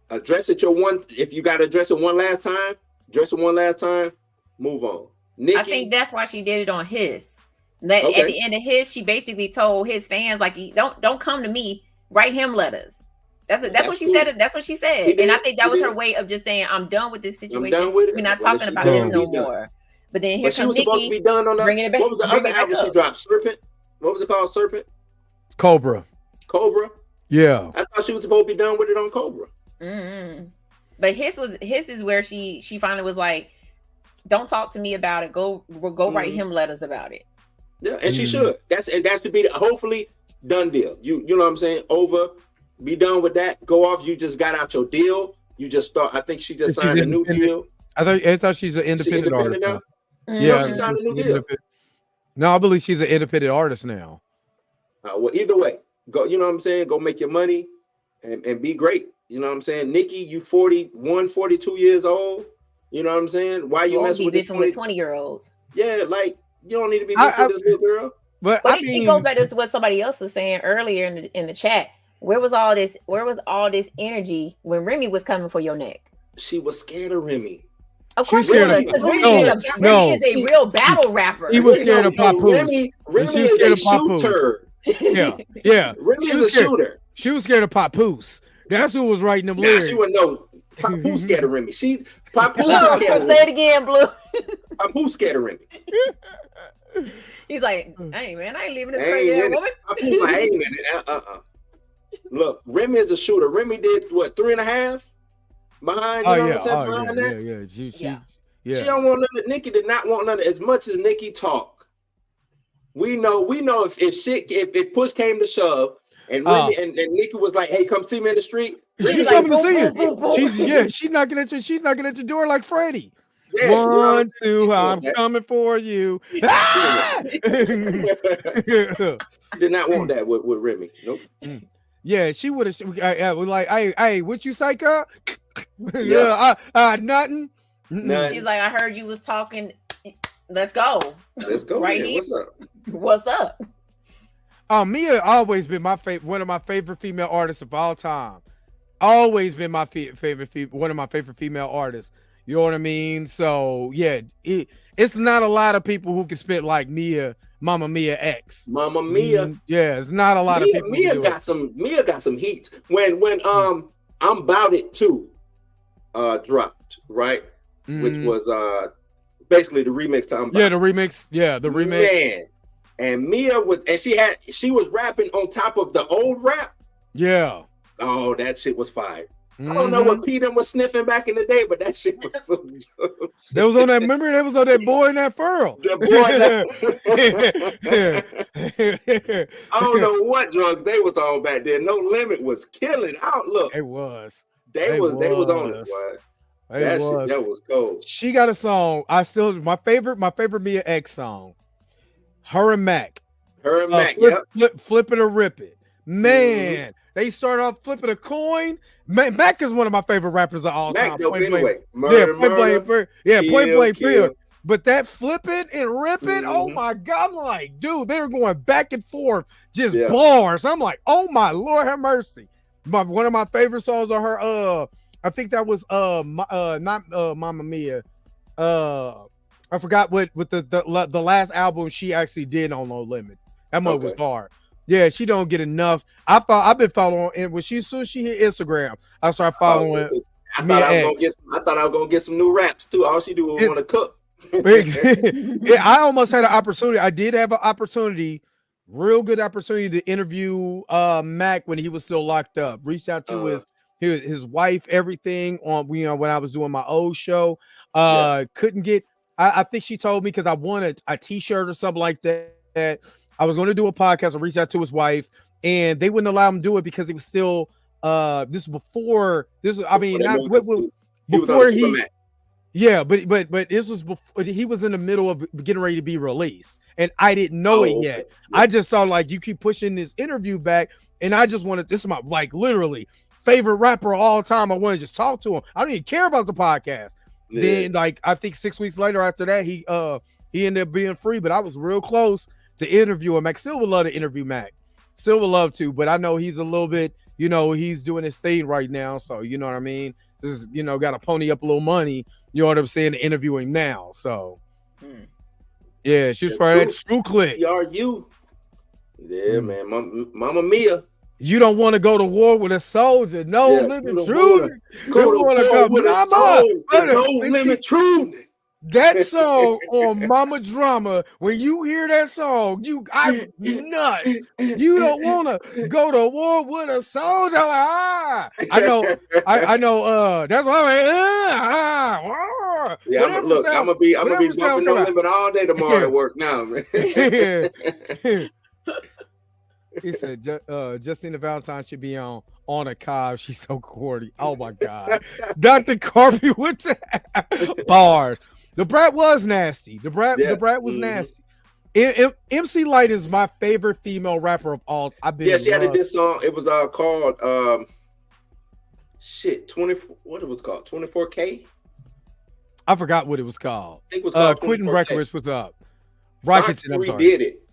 address it if you got to address it one last time, move on. Nicki, I think that's why she did it on his. At the end of his, she basically told his fans, like, don't come to me, write him letters. That's what she said. That's what she said. And I think that was her way of just saying, I'm done with this situation. We're not talking about this no more. But then here comes Nicki, bringing it back. What was the other album she dropped? Serpent? What was it called? Serpent? Cobra. Yeah. I thought she was supposed to be done with it on Cobra. Mm-hmm. But his is where she finally was like, don't talk to me about it. Go write him letters about it. Yeah, and she should. That should be hopefully done deal. You know what I'm saying? Over. Be done with that. Go off. You just got out your deal. You just start. I think she just signed a new deal. I thought she's an independent artist now. Yeah, she signed a new deal. No, I believe she's an independent artist now. Well, either way, go. You know what I'm saying? Go make your money and be great. You know what I'm saying? Nicki, you 41, 42 years old. You know what I'm saying? Why you messing with 20-year-olds? Yeah, like you don't need to be messing with this little girl. But it goes back to what somebody else was saying earlier in the chat. Where was all this energy when Remy was coming for your neck? She was scared of Remy. Of course, Remy is a real battle rapper. He was scared of Papoose. Remy is a shooter. Yeah. Remy is a shooter. She was scared of Papoose. That's who was writing them lyrics. She wouldn't know. Papoose scared of Remy. Papoose scared of Remy. Say it again, Blue. Papoose scared of Remy. He's like, hey man, I ain't leaving this crazy ass woman. Papoose like, hey man, Look, Remy is a shooter. Remy did what, 3.5 behind? You know what I'm saying? Behind that? She don't want none of Nicki. Did not want none of, as much as Nicki talk. We know if push came to shove, and Remy and Nicki was like, "Hey, come see me in the street." She's coming to see you. She's knocking at your door like Freddie. Yeah, 1, 2, I'm coming for you. Did not want that with Remy. Nope. Yeah, she would have. Like, hey, what you say, girl? Nothing. She's like, I heard you was talking. Let's go. Right here. What's up? Mia always been one of my favorite female artists of all time. Always been my one of my favorite female artists. You know what I mean? So yeah, it's not a lot of people who can spit like Mia. Mama Mia X. Mama Mia. Yeah, it's not a lot of people. Mia got some heat. When I'm About It Too dropped, right? Which was basically the remix to I'm About It. The remix. Man. And Mia she was rapping on top of the old rap. Yeah. Oh, that shit was fire. I don't know what Peter was sniffing back in the day, but that shit was so dope. That was on that. Remember, that was on that boy in that furl. The boy. I don't know what drugs they was on back then. No Limit was killing out. Look, it was. They was on it. Boy. That was cold. She got a song. My favorite Mia X song. Her and Mac. Flip it or rip it. Man, they start off flipping a coin. Mac is one of my favorite rappers of all time. Point blank. But that flip it and rip it, oh my God, I'm like, dude, they were going back and forth, just bars. I'm like, oh my Lord, have mercy. One of my favorite songs are her. I think that was not Mamma Mia. I forgot what the last album she actually did on No Limit. That one was hard. Yeah, she don't get enough. I've been following, and when soon as she hit Instagram, I started following. I thought I was gonna get some new raps too. All she do was want to cook. Yeah, I almost had an opportunity. I did have an opportunity, real good opportunity to interview Mac when he was still locked up. Reached out to his wife, everything on when I was doing my old show. Couldn't get. I think she told me because I wanted a T-shirt or something like that. I was going to do a podcast. I reached out to his wife, and they wouldn't allow him to do it because it was still this was before this. I mean, not before he. Yeah, but this was before he was in the middle of getting ready to be released, and I didn't know it yet. I just thought like you keep pushing this interview back, and I just wanted this is my literally favorite rapper of all time. I want to just talk to him. I don't even care about the podcast. Yeah. Then I think 6 weeks later after that he ended up being free, but I was real close to interview him. Mac still would love to interview Mac. Still would love to, but I know he's a little bit, he's doing his thing right now. So you know what I mean? This is, got to pony up a little money, you know what I'm saying, to interview him now. So yeah, she's probably that true click. PRU. Yeah, man. Mamma Mia. You don't want to go to war with a soldier. No limit true. Go to war with a soldier. No limit true. That song on Mama Drama, when you hear that song, I'm nuts. You don't want to go to war with a soldier. I know. That's why I'm like, yeah, look, I'm gonna be bumping No Limit all day tomorrow at work now, man. He said, Justina Valentine should be on a Cobb. She's so corny. Oh my God. Dr. Carby with the bars. The brat was nasty. The brat was nasty. MC Lyte is my favorite female rapper of all. She had this song. It was called 24. What it was called? 24K. I forgot what it was called. I think it was called Quentin Records was up. Foxy redid it.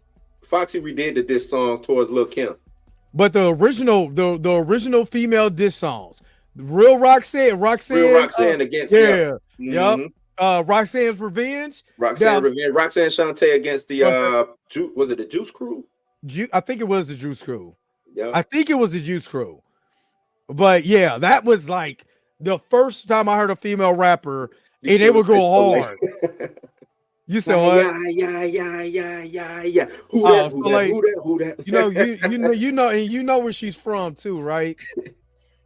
Foxy redid this song towards Lil' Kim. But the original female diss songs, Real Roxanne against Yep. Roxanne's Revenge. Roxanne Shante against the was it the Juice Crew? I think it was the Juice Crew. Yeah. I think it was the Juice Crew. But yeah, that was like the first time I heard a female rapper and they would go hard. You said what? Yeah. Who that? You know where she's from too, right?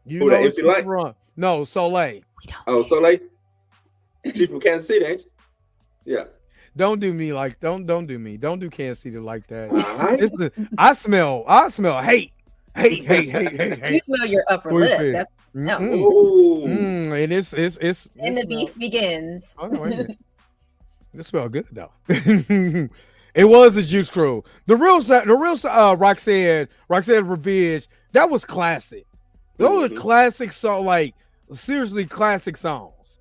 You know where she's from. No, Soleil. Oh, Soleil. She's from Kansas City, ain't she? Yeah. Don't do me like don't do me. Don't do Kansas City like that. Right. I smell hate. You smell your upper lip. That's no. And it's and the beef begins. Oh, wait a minute. It smelled good though. It was the Juice Crew. The real Roxanne Revenge. That was classic. Those are classic songs, like seriously classic songs.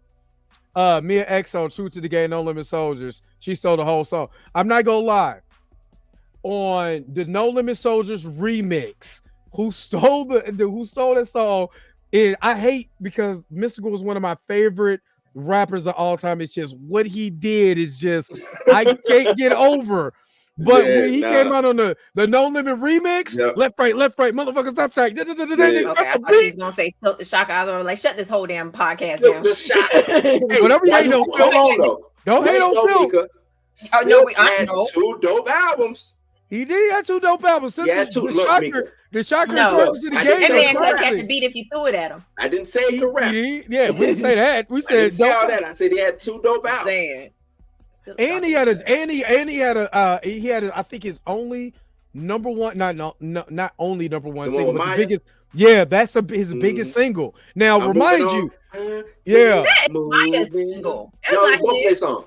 Mia X on True to the Game, No Limit Soldiers. She stole the whole song. I'm not gonna lie. On the No Limit Soldiers remix, who stole that song? And I hate because Mystical is one of my favorite rappers of all time. It's just what he did is just I can't get over. But when he came out on the No Limit remix, left, right, motherfucker, stop track. Okay, I thought he was gonna say tilt the shock. I was like, shut this whole damn podcast down. Whatever you hate on Silk. Don't hate on Silk. Oh no, I know 2 dope albums. He did. He had 2 dope albums. Since Yeah, the, look, shocker, Mika. the shocker No. charges to the I game. didn't That say man could correct. catch a beat if you threw it at him. I didn't say he could rap. Yeah, we didn't say that. We I said didn't say all dope. that. I said he had 2 dope albums. Saying. And he had a I think his only number one, not only number one The one single, with but the Maya? biggest. Yeah, that's his biggest single. Now I'm remind moving you, on. yeah, That's Maya's Moving. single. No, That's it's both not their his. song.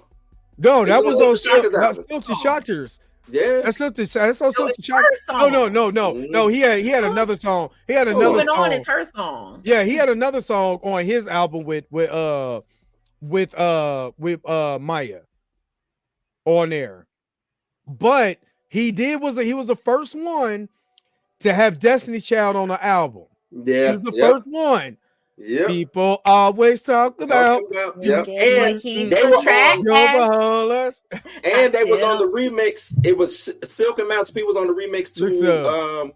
no, that It's was on on the Shotter's that's album. Silky Shotters. Yeah. That's on No, Silky it's Shotters. her song. No. He had another song. He had another Moving on song. is her song. Yeah, he had another song on his album with Maya on there. But he was the first one to have Destiny's Child on the album. Yeah. He was the first one. Yeah. People always talk about Yeah. And And he's they the were track on, Overhaulers. and they was on the remix. It was Silk and Mouse P was on the remix to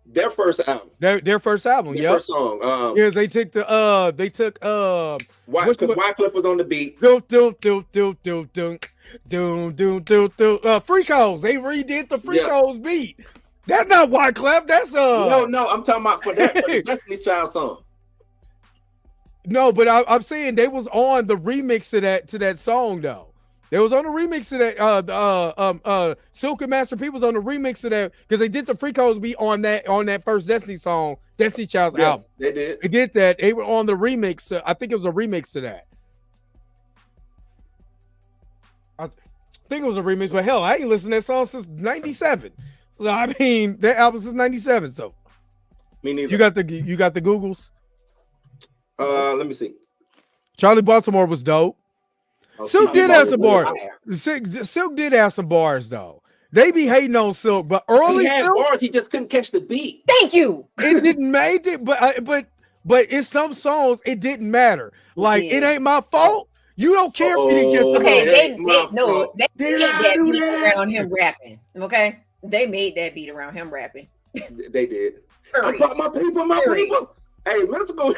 their first album. Their first album, Their yeah. first song. Yes, they took Wycliffe was on the beat. Freakos. They redid the Freakos beat. That's not Wyclef. That's No, I'm talking about for the Destiny's Child song. No, but I'm saying they was on the remix to that song though. They was on the remix to that. Silk and Master P was on the remix to that because they did the Freakos beat on that first Destiny song, Destiny Child's album. They did. They did that. They were on the remix. I think it was a remix to that. I think it was a remix, but hell, I ain't listened to that song since '97. So I mean, that album since '97. So Me neither. you got the Googles. Let me see. Charlie Baltimore was dope. Silk did have some bars. Silk did have some bars though. They be hating on Silk, but early He had Silk, bars, he just couldn't catch the beat. Thank you. it didn't make it. But in some songs, it didn't matter. Like it ain't my fault. You don't care if he didn't get the Okay, they Did made I that do beat that? around him rapping. Okay, they made that beat around him rapping. They did. I Period. brought my people. Hey, Mystical.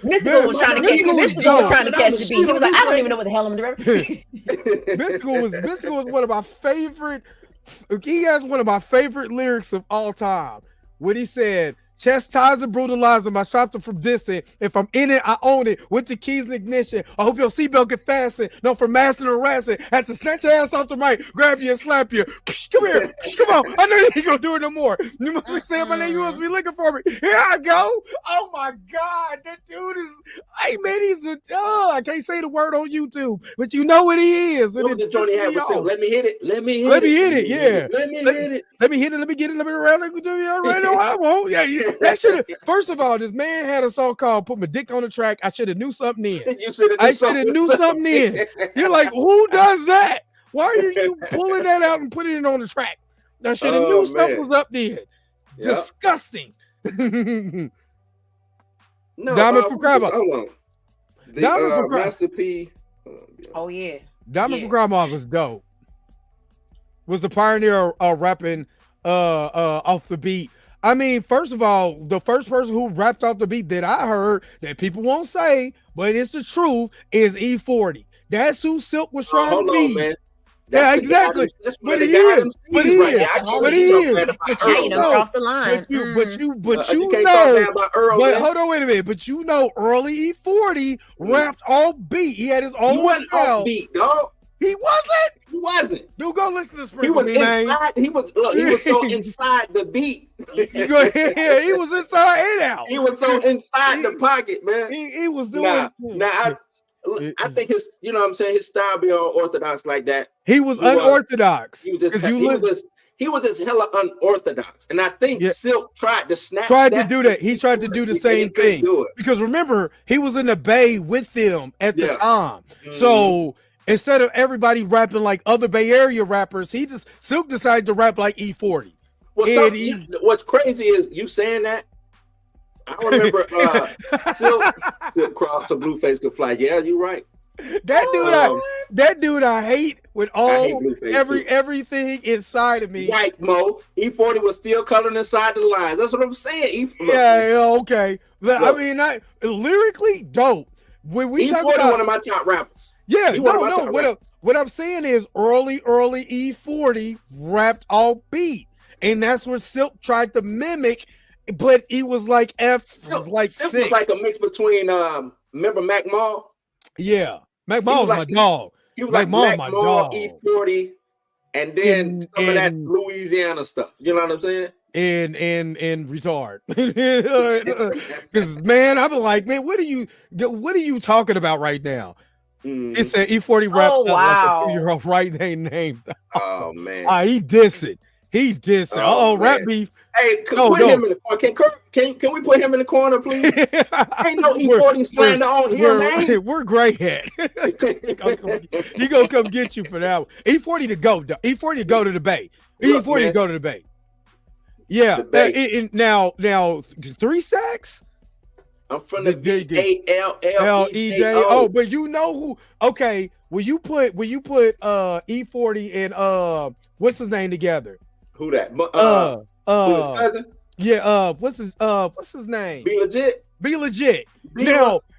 Mystical was trying to catch. Mystical was trying to catch the beat. He was like, I don't even know what the hell I'm doing. Mystical was one of my favorite. He has one of my favorite lyrics of all time. When he said, "Chastise and brutalize them. I stopped them from dissing. If I'm in it, I own it. With the keys and ignition. I hope your seatbelt get fastened. No, for massing and harassing. Had to snatch your ass off the mic, grab you and slap you. Come here. Come on. I know you ain't gonna do it no more. You must be saying my name. You must be looking for me. Here I go. Oh my God. That dude is, hey man, I can't say the word on YouTube, but you know what he is. What was the joint he had with Silk? Let me hit it. Let me hit it. Yeah. Let me hit it. Let me hit it. Let me get it. Let me around. Let me do it. Right now, I won't. Yeah. That should have. First of all, this man had a song called "Put My Dick on the Track." I should have knew something in. I should have knew something in. You're like, who does that? Why are you pulling that out and putting it on the track? I should have knew something was up there. Yep. Disgusting. No, Diamond for Grandma. Hold on. Diamond for Grandma. Master P. Oh yeah. Diamond for Grandma was dope. Was the pioneer of rapping off the beat. I mean, first of all, the first person who rapped off the beat that I heard that people won't say, but it's the truth, is E40. That's who Silk was trying to be. Man. Yeah, exactly. But he is. But he is. But he is. But you know, across the line. But you can't know. talk about Earl, But man. hold on, wait a minute. But you know, early E40 rapped all beat. He had his own He wasn't style. on beat, dog. He wasn't. He wasn't. Dude, go listen to He was Sprinkle, man. inside. He was so inside the beat. Yeah, he was inside and out. He was so inside the pocket, man. He was doing. I think his, you know what I'm saying, his style be unorthodox like that. He was unorthodox. He was just hella unorthodox. And I think Silk tried to snatch to do that. He tried to do the same thing. Because remember, he was in the Bay with them at the time. So instead of everybody rapping like other Bay Area rappers, Silk decided to rap like E40. What's crazy is you saying that. I remember Silk cross a Blueface could fly. Yeah, you're right. That dude I hate with everything inside of me. Right, Mo. E40 was still coloring inside the lines. That's what I'm saying. Okay. I mean, lyrically dope. when we E40 talk about one of my top rappers. yeah, He one of my no. top rappers. What I'm saying is early E40 rapped all beat, and that's where Silk tried to mimic, but he was like Silk like was 6. like a mix between remember Mac Mall? Yeah, Mac Mall's like- my dog. He was Mac like Mall, Mac my Mall, dog. E40, and then some of that and- Louisiana stuff. You know what I'm saying? And retard. Because man, I've been like, man, what are you talking about right now? Mm. It's an E40 rap Oh, wow. like a 2-year-old right name. Oh man. He dissed it. He dissed it. Oh, Rap man. beef. Hey, put him in the corner. Can we put him in the corner, please? Ain't no E40 slander on here, man. We're great at. He gonna come get you for that one. E40 to go. E40 to go to the Bay. Look, E40 to man. go to the Bay. Yeah. The Bay. Now 3 sacks. I'm from the L-E-J. BALLEJ. Oh, but you know who? Okay, will you put E40 and what's his name together? Who that? Who his cousin? Yeah, what's his name? Be legit. Be legit. Be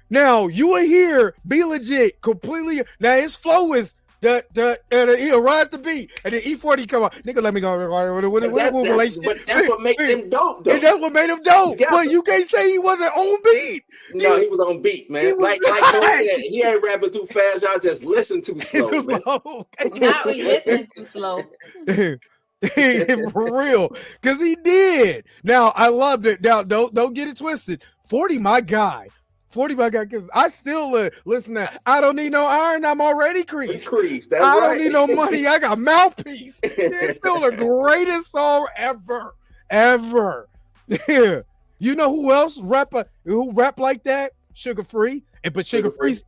Now you will hear Be Legit completely. Now his flow is he'll ride the beat, and then E40 come out. Nigga, let me go. But that's what makes him dope, though. And that's what made him dope. Yeah. But you can't say he wasn't on beat. No, he was on beat, man. Like Mo said, he ain't rapping too fast. Y'all just listen too slow. Too man. slow. Now we listen too slow. For real, because he did. Now I loved it. Now don't get it twisted. 40 my guy, because I still listen to I don't need no iron, I'm already creased. That's I right. don't need no money, I got mouthpiece. It's still the greatest song ever. You know who else rap like that? Sugar Free. But Sugar Free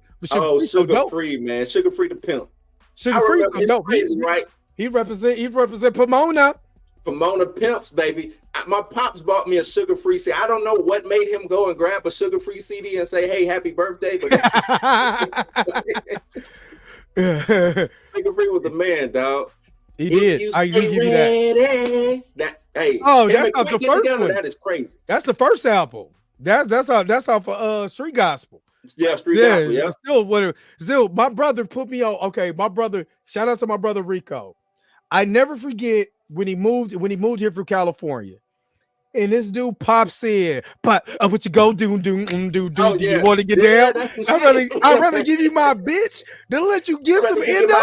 Sugar Free, man. Sugar Free the pimp. Sugar Free so dope. Crazy, right? He represent Pomona. Pomona Pimps, baby. My pops bought me a Sugar Free CD. I don't know what made him go and grab a Sugar Free CD and say, "Hey, happy birthday!" But Sugar Free was the man, dog. He did. I give you that. Hey, that's not the first one. That is crazy. That's the first album. That's off of Street Gospel. Yeah, Street Gospel. Yeah. Still, my brother put me on. Okay, my brother. Shout out to my brother Rico. I never forget when he moved here from California, and this dude pops in. But what you go do? Do you want to get down? I'd rather give you my bitch than let you get some endo.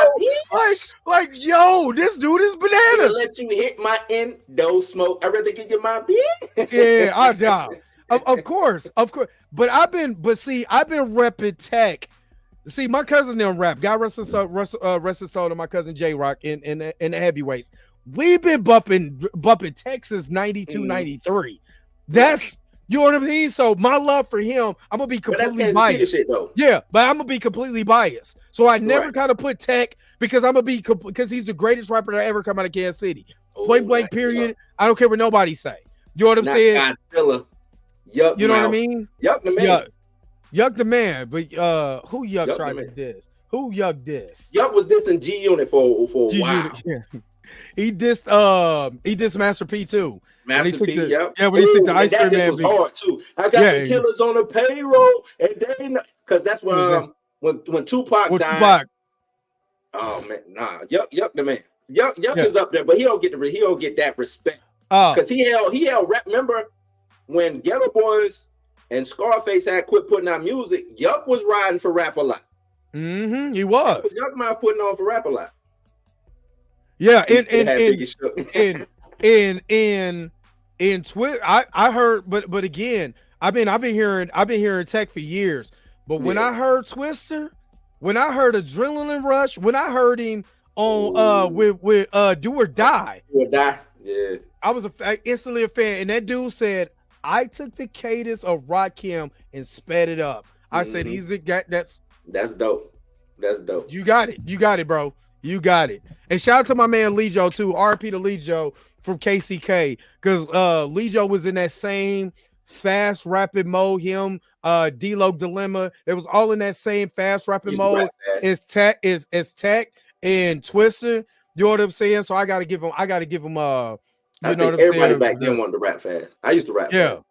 Like yo, this dude is bananas. Let you hit my endo smoke. I'd rather give you my bitch. Yeah, I doubt. Of course. But I've been repping Tech. See, my cousin them rap. God rest his soul to my cousin J Rock in the heavyweights. We've been bumping Texas 92, 93. That's you know what I mean. So my love for him, I'm gonna be completely biased. Shit, though. Yeah, but I'm gonna be completely biased. So I never kind of put Tech because because he's the greatest rapper that ever come out of Kansas City. Point blank. Period. I don't care what nobody say. You know what I'm saying? Godzilla. Yuck, you know what I mean? Yuck the man. Yuck the man. But who Yuck tried to diss? Who Yuck diss? Yuck was dissing G Unit for a while. Yeah. He dissed Master P too. Master P, yeah, when he took the ice cream man. Was hard too. I got some killers on the payroll, and they because that's when Tupac died. Oh man, nah, Yuck the man. Yuck is up there, but he don't get that respect because he held rap. Remember when Ghetto Boys and Scarface had quit putting out music? Yuck was riding for Rap a Lot. Mm-hmm, he was. Yuck man putting on for Rap a Lot. Yeah, in Twitter, I heard, but again, I've been hearing Tech for years. But when I heard Twister, when I heard Adrenaline Rush, when I heard him on with Do or Die, yeah, I was instantly a fan. And that dude said, I took the cadence of Rakim and sped it up. I said, that's dope. That's dope. You got it, bro. You got it. And shout out to my man Lejo too. RP to Lejo from KCK. Because Lejo was in that same fast rapid mode. Him, D-Lo Dilemma. It was all in that same fast rapid mode. It's Tech and Twister. You know what I'm saying? So I gotta give him I think everybody back then wanted to rap fast. I used to rap fast.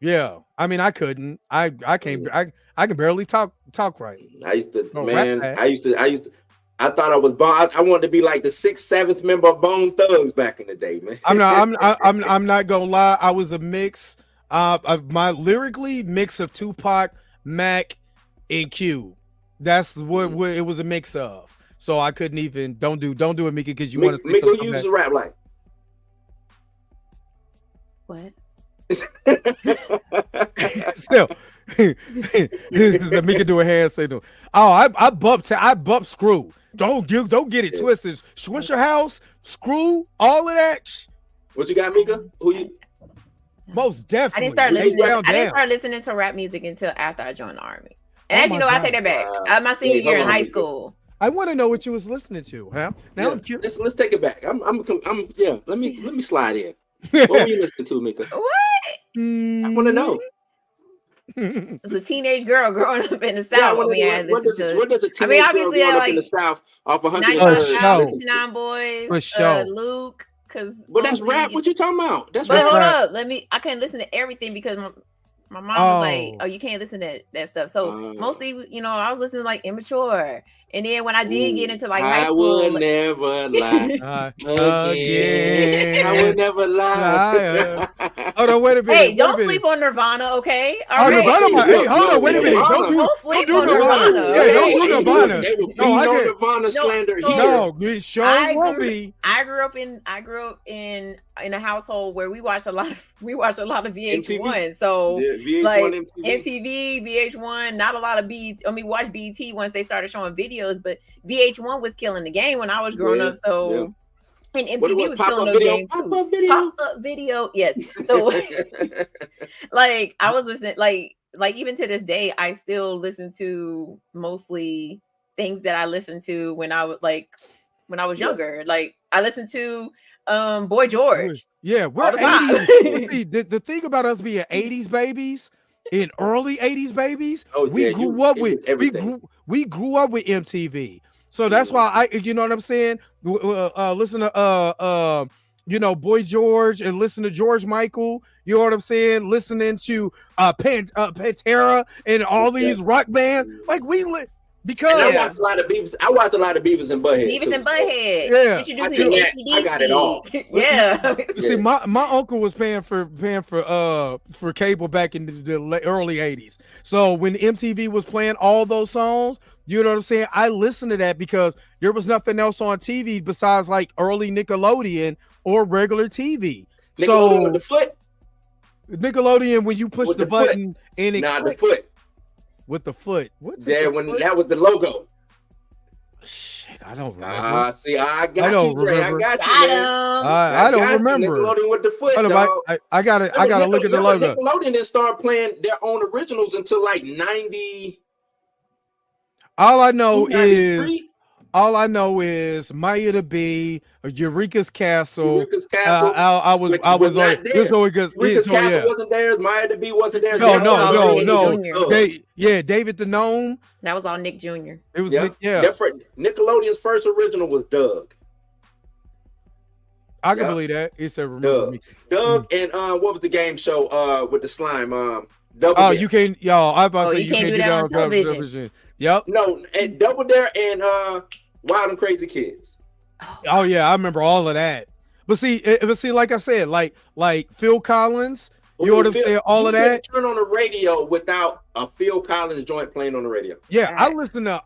Yeah, I mean, I couldn't. I can't. I can barely talk right. I used to, Oh, man. rap I used to. I thought I was Bone. I wanted to be like the 6th, 7th member of Bone Thugs back in the day, man. I'm not gonna lie. I was a mix. My lyrically mix of Tupac, Mac, and Q. That's what it was a mix of. So I couldn't even. Don't do it, Mika, because you want to. Mika used to rap like. What? Still, this is let Mika do a hand signal. Oh, I bump Screw. Don't get it twisted. Swisher House, Screw, all of that. What you got, Mika? Who you? Most definitely. I didn't start listening to rap music until after I joined the army. And as you know, I take that back. My senior year in high school. I want to know what you was listening to, huh? Now I'm curious. Let's take it back. Yeah. Let me slide in. What were you listening to, Mika? What? I want to know. As a teenage girl growing up in the South, what does a teenage girl growing up in the South off 169 Boys, for sure. Luke, because that's rap. What you talking about? That's but rap. hold up, I couldn't listen to everything because my mom was like, "Oh, you can't listen to that stuff." So mostly, I was listening to like Immature, and then when I did get into like high school, I would never lie again. I would never lie. Hold on, wait a minute. Hey, don't sleep on Nirvana, okay? All right. Nirvana. Hey, hold on, wait a minute. Don't sleep on Nirvana. Yeah, don't do Nirvana. They were beating on Nirvana slander here. No, it sure will be. I grew up in a household where we watched a lot of VH1. So VH1, like MTV. VH1, not a lot of BET. I mean, watch BET once they started showing videos, but VH1 was killing the game when I was growing up. So and MTV was killing the game too. Pop-up video, yes. So like I was listening, like even to this day, I still listen to mostly things that I listened to when I was younger. Like I listened to Boy George. Yeah, we're 80s. See, the thing about us being 80s babies and early 80s babies, we grew up with MTV. So that's why you know what I'm saying? Listen to Boy George and listen to George Michael. You know what I'm saying? Listening to Pantera and all these rock bands. Like because I watch a lot of Beavis. I watch a lot of Beavis and Butthead. Beavis and Butthead. Yeah, I got it all. Yeah. See, my uncle was paying for cable back in the early 80s. So when MTV was playing all those songs, you know what I'm saying? I listened to that because there was nothing else on TV besides like early Nickelodeon or regular TV. Nickelodeon with the foot. Nickelodeon when you push the button and it the foot. With the foot. That was the logo. Shit, I don't remember. See, I got you, Dre. I got you, man. I don't remember. Nickelodeon with the foot, dog. I gotta look at the logo. Nickelodeon didn't start playing their own originals until like 90. All I know is Maya the Bee, Eureka's Castle. Eureka's Castle. I was on this one because Eureka's Castle wasn't there. Maya the Bee wasn't there. No. David the Gnome. That was all Nick Jr. It was Nickelodeon's first original was Doug. I can believe that. He said, "Remember me." Doug and what was the game show with the slime? Double Dare. You can't, y'all. I about to say you can't do that on television. Yep. No, and Double Dare and Wild and Crazy Kids. Oh yeah, I remember all of that. But see, like I said, like Phil Collins, you ought to say all of that. Turn on the radio without a Phil Collins joint playing on the radio. Yeah, I listen to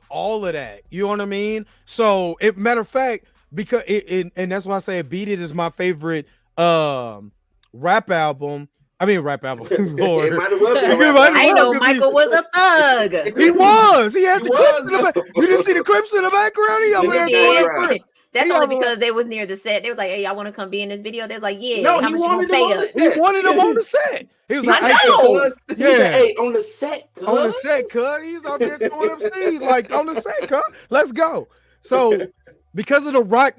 all of that. You know what I mean? So, matter of fact, because and that's why I say Beat It is my favorite rap album. I mean, rap album. Lord. I know Michael was a thug. He was. He had the Crips in the back. You didn't see the Crips in the background? That's only because they was near the set. They was like, "Hey, I want to come be in this video." They was like, "Yeah." No, how much you gonna pay us? He wanted them on the set. He was like, He said, "Hey, on the set, cuz." On the set, cuz. He's out there throwing them steeds like on the set, cuz. Let's go. So. Because of the rock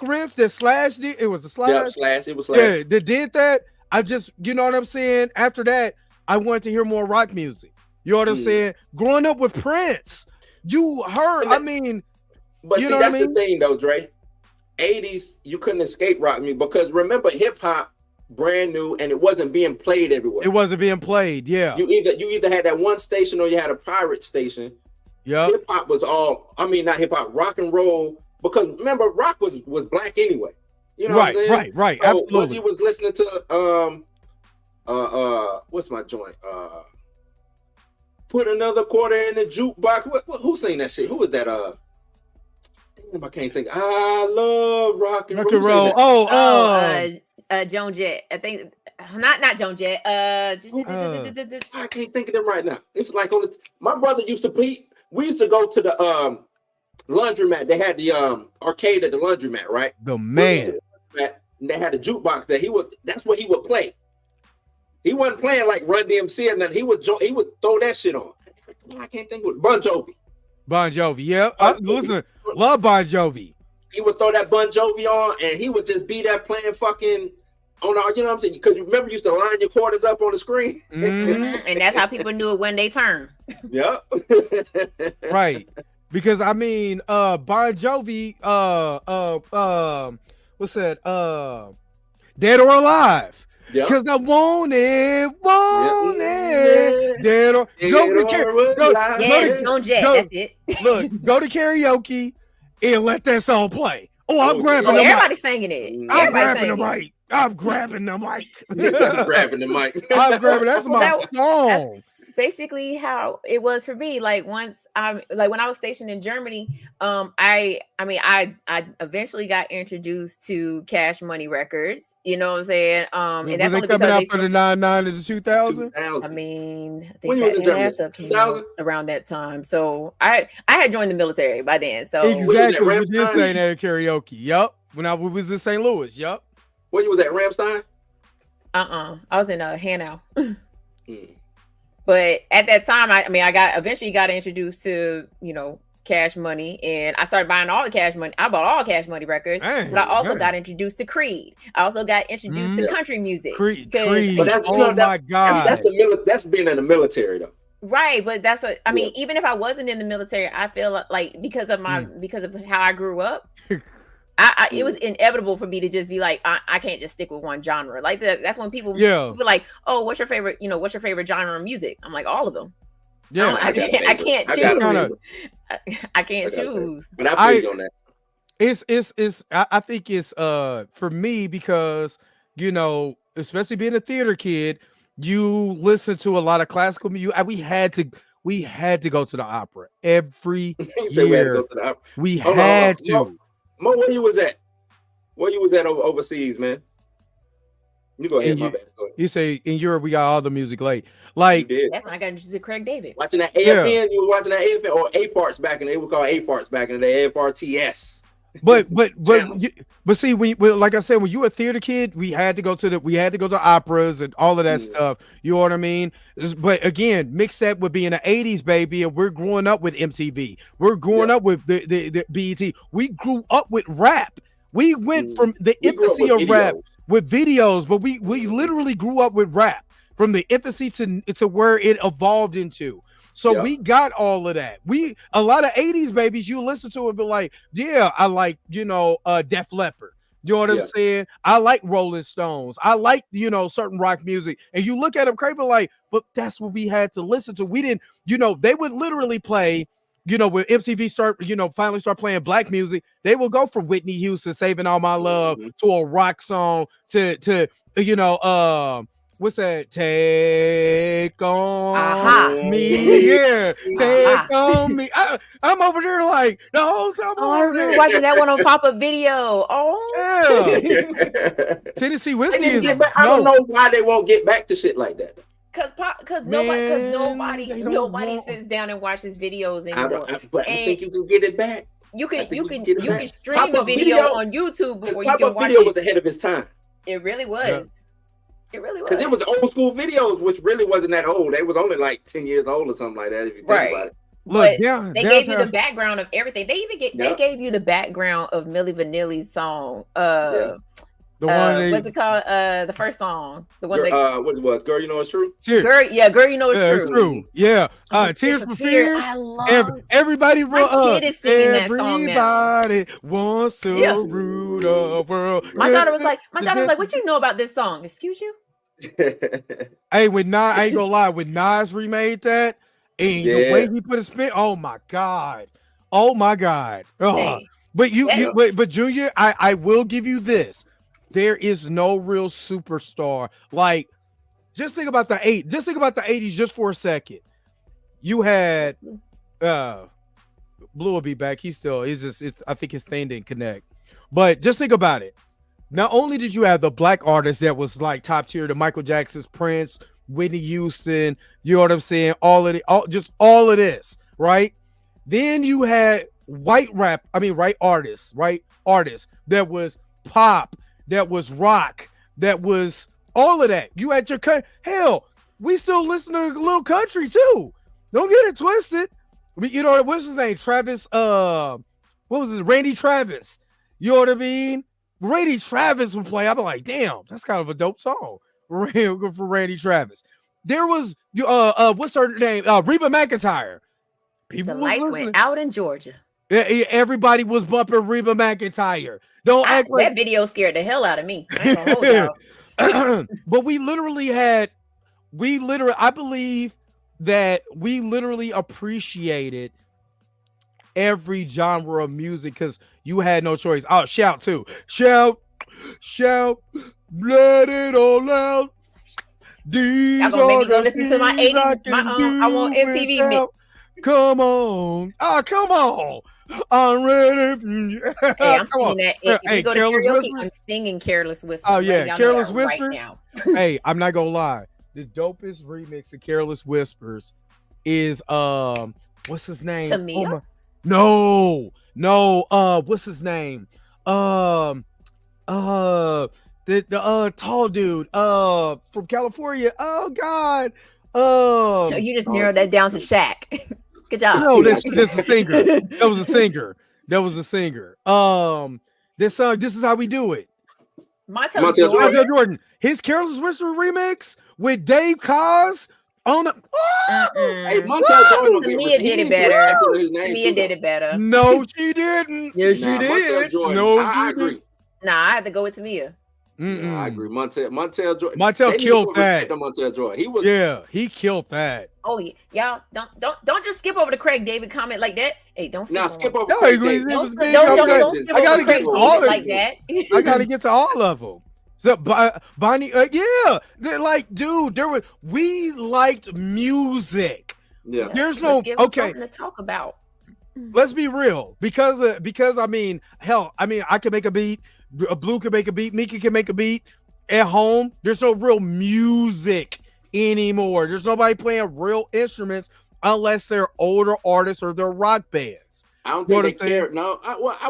riff that Slash did, it was the Slash. Yeah, Slash. It was Slash. Yeah, they did that. I just, you know what I'm saying? After that, I wanted to hear more rock music. You know what I'm saying? Growing up with Prince, you heard, but see, that's the thing though, Dre. 80s, you couldn't escape rock music because remember hip hop brand new, and it wasn't being played everywhere. It wasn't being played. Yeah. You either had that one station or you had a pirate station. Yeah. Hip hop was all. I mean, not hip hop, rock and roll. Because remember, rock was black anyway. You know what I'm saying? Right. So Absolutely. when you was listening to what's my joint? Put another quarter in the jukebox. Who sang that shit? Who was that? Damn, I can't think. I love rock and roll. Joan Jett. I think not Joan Jett. I can't think of them right now. It's like my brother used to play. We used to go to the laundromat. They had the arcade at the laundromat, right? The man. And they had a jukebox there. That's what he would play. He wasn't playing like Run DMC or nothing. He would throw that shit on. I can't think of Bon Jovi. Bon Jovi, yeah. Listen, love Bon Jovi. He would throw that Bon Jovi on, and he would just be there playing fucking on our, you know what I'm saying? Because you remember you used to line your quarters up on the screen, and that's how people knew it when they turned. Yep. Right. Because I mean, Bon Jovi, what's that? Dead or Alive. Because I want it. Dead or that's it. Look, go to karaoke and let that song play. Oh, I'm grabbing the mic. Everybody's singing it. I'm grabbing the mic. I'm grabbing the mic. I'm grabbing the mic. I'm grabbing. That's my song. That's basically how it was for me. Like when I was stationed in Germany, I eventually got introduced to Cash Money Records. You know what I'm saying? And that's only coming out for the 99 and the 2000. I mean, I when you was in Germany, up to around that time. So I had joined the military by then. So exactly, we did say that at karaoke. Yup. When I was in St. Louis. Yup. Where you was at, Ramstein? I was in Hanau. But at that time, I eventually got introduced to, Cash Money, and I started buying all the Cash Money. I bought all Cash Money records, but I also got introduced to Creed. I also got introduced to country music. Creed. Oh my God. That's being in the military though. Right, but even if I wasn't in the military, I feel like because of how I grew up, it was inevitable for me to just be like, I can't just stick with one genre. Like that's when people were like, oh, what's your favorite genre of music? I'm like, all of them. Yeah, I can't choose. I can't choose. But I feel you on that. I think it's for me because especially being a theater kid, you listen to a lot of classical music. We had to go to the opera every year. We had to. Mo, where you was at? Where you was at overseas, man? You go ahead, my bad. Go ahead. You say in Europe we got all the music late. Like that's when I got introduced to Craig David. Watching that AFN, you were watching that AFN or A parts back in the day. We call A parts back in the day, AFRTS. But see, like I said, when you were a theater kid, we had to go to operas and all of that stuff. You know what I mean? But again, mix that with being an 80s baby, and we're growing up with MTV. We're growing up with the BET. We grew up with rap. We went from the infancy of rap with videos, but we literally grew up with rap from the infancy to where it evolved into. So we got all of that. A lot of 80s babies, you listen to it and be like, yeah, I like, Def Leppard. You know what I'm saying? I like Rolling Stones. I like, certain rock music. And you look at them crazy like, but that's what we had to listen to. We didn't, they would literally play, when MTV finally start playing black music, they will go from Whitney Houston, Saving All My Love, to a rock song, to what's that? Take on me, take on me. I'm over there like the whole time. I remember watching that one on pop-up video. Oh, yeah. Tennessee Whiskey is. I don't know why they won't get back to shit like that. Because nobody sits down and watches videos anymore. But I think you can get it back. You can stream a video on YouTube before you can watch it. Video was ahead of its time. It really was. Yeah. It really was. Because it was old school videos, which really wasn't that old. They was only like 10 years old or something like that, if you think about it. Look, they gave you the background of everything. They even they gave you the background of Milli Vanilli's song. The one what's it called? The first song. The one what was Girl, You Know It's True? Tears. Girl, you know it's true. Yeah. Tears for Fear. I love everybody my kid is singing that song now. Everybody wants to rule the world. My daughter was like, what you know about this song? Excuse you? Hey, when Nas, I ain't gonna lie, when Nas remade that and the way he put a spin, oh my god. Oh. But but Junior, I will give you this. There is no real superstar. Like, just think about the 80s just for a second. You had Blue will be back. I think his thing didn't connect. But just think about it. Not only did you have the black artists that was like top tier, the Michael Jackson's, Prince, Whitney Houston, you know what I'm saying? All of this, right? Then you had white artists that was pop, that was rock, that was all of that. You had your hell, we still listen to a little country too. Don't get it twisted. You know what's his name? Travis. What was it? Randy Travis. You know what I mean? Randy Travis would play. I'm like, damn, that's kind of a dope song. Real good for Randy Travis. There was what's her name? Reba McEntire. People the lights listening. went out in Georgia. Everybody was bumping Reba McEntire. Don't act like that video scared the hell out of me. I ain't gonna hold y'all. But I believe that we literally appreciated every genre of music because you had no choice. Oh, shout, let it all out. Y'all gonna make me go listen to my 80s. I want MTV mix. Come on. Oh, come on. I'm ready. Hey, I'm singing that. If you go to karaoke, I'm singing Careless Whisper. Oh, yeah. Careless Whispers. Right hey, I'm not going to lie. The dopest remix of Careless Whispers is, what's his name? Tamia? No. What's his name? The tall dude, from California. Oh, God. You just narrowed that down to Shaq. Good job. No, this is a singer. That was a singer. This is how we do it. Montel Jordan. His Careless Whisper remix with Dave Koz on the. Hey, Montel Jordan. Tamia did it better. Tamia did it better. No, she didn't. Yes, she did. Montel Jordan. No, I agree. Nah, I had to go with Tamia. No, I agree. Montel Jordan. Montel killed that. Montel Jordan. He killed that. Oh yeah, y'all don't just skip over the Craig David comment like that. Hey, don't skip over. Don't skip over Craig David like that. I gotta get to all of them. So Bonnie, they're like, dude, we liked music. Yeah, there's no something to talk about. Let's be real, because I mean, hell, I mean, I can make a beat. Blue can make a beat. Mika can make a beat at home. There's no real music anymore. There's nobody playing real instruments unless they're older artists or they're rock bands. I don't think they care. No,